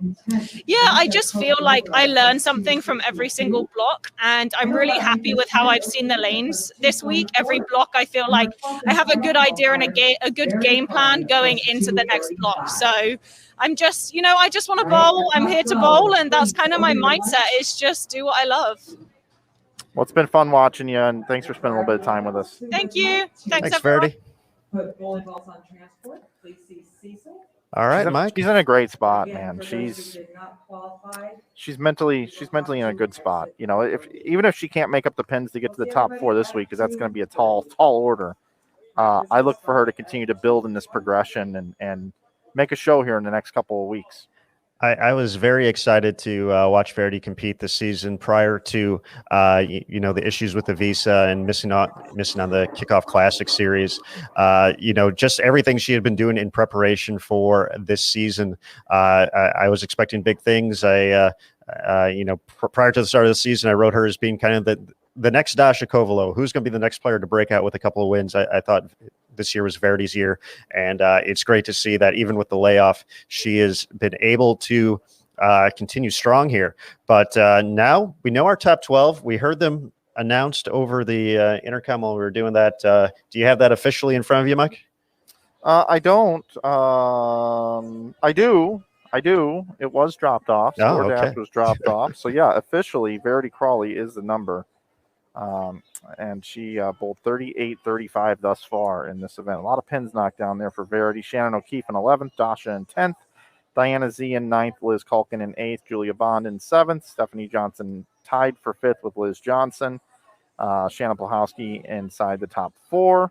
S7: Yeah, I just feel like I learn something from every single block, and I'm really happy with how I've seen the lanes this week. Every block, I feel like I have a good idea and a good game plan going into the next block. So I'm just, I just want to bowl. I'm here to bowl, and that's kind of my mindset, is just do what I love.
S4: Well, it's been fun watching you, and thanks for spending a little bit of time with us.
S7: Thank you. Thanks
S2: Verity.
S8: Put bowling balls on transport. Please see Cecil.
S2: All right, Mike.
S4: She's in a great spot, man. She's mentally in a good spot. You know, even if she can't make up the pins to get to the top 4 this week, because that's going to be a tall order. I look for her to continue to build in this progression and make a show here in the next couple of weeks.
S2: I was very excited to watch Verity compete this season prior to, the issues with the visa and missing on the Kickoff Classic series. Just everything she had been doing in preparation for this season. I was expecting big things. Prior to the start of the season, I wrote her as being kind of the next Dasha Kovalo, who's going to be the next player to break out with a couple of wins. I thought this year was Verity's year, and it's great to see that even with the layoff, she has been able to continue strong here. But now we know our top 12. We heard them announced over the intercom while we were doing that. Do you have that officially in front of you, Mike?
S4: I don't. I do. It was dropped off.
S2: Okay.
S4: Was dropped off. So yeah, officially, Verity Crawley is the number. And she bowled 38-35 thus far in this event. A lot of pins knocked down there for Verity. Shannon O'Keefe in 11th, Dasha in 10th, Diana Z in 9th, Liz Culkin in 8th, Julia Bond in 7th, Stephanie Johnson tied for 5th with Liz Johnson, Shannon Plahowski inside the top 4,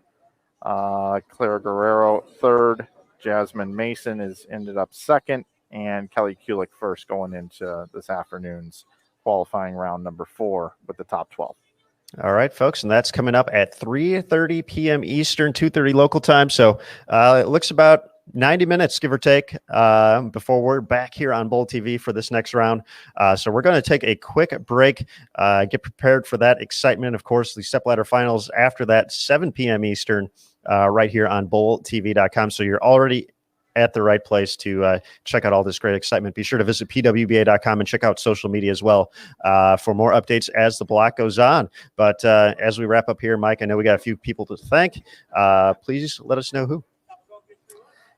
S4: Clara Guerrero 3rd, Jasmine Mason ended up 2nd, and Kelly Kulik 1st going into this afternoon's qualifying round number 4 with the top 12.
S2: All right, folks, and that's coming up at 3:30 p.m. Eastern, 2:30 local time. So it looks about 90 minutes, give or take, before we're back here on Bowl TV for this next round. So we're going to take a quick break, get prepared for that excitement. Of course, the stepladder finals after that, 7 p.m. Eastern, right here on bowltv.com. So you're already at the right place to check out all this great excitement. Be sure to visit pwba.com and check out social media as well for more updates as the block goes on. But as we wrap up here, Mike, I know we got a few people to thank. Please let us know who.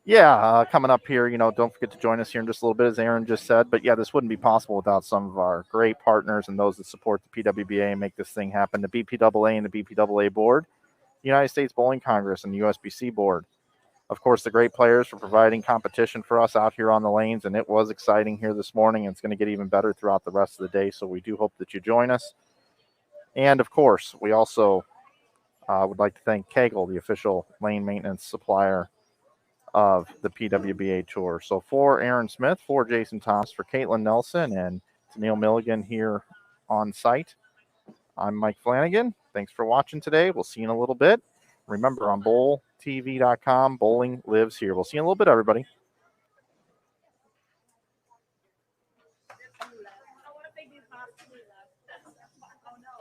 S4: Yeah, coming up here, don't forget to join us here in just a little bit, as Aaron just said. But yeah, this wouldn't be possible without some of our great partners and those that support the PWBA and make this thing happen. The BPAA and the BPAA board, the United States Bowling Congress, and the USBC board. Of course, the great players for providing competition for us out here on the lanes, and it was exciting here this morning, and it's going to get even better throughout the rest of the day, so we do hope that you join us. And, of course, we also would like to thank Kegel, the official lane maintenance supplier of the PWBA Tour. So for Aaron Smith, for Jason Thomas, for Caitlin Nelson, and to Neil Milligan here on site, I'm Mike Flanagan. Thanks for watching today. We'll see you in a little bit. Remember, on bowltv.com, bowling lives here. We'll see you in a little bit, everybody.
S5: I want a big new pasta. Oh no.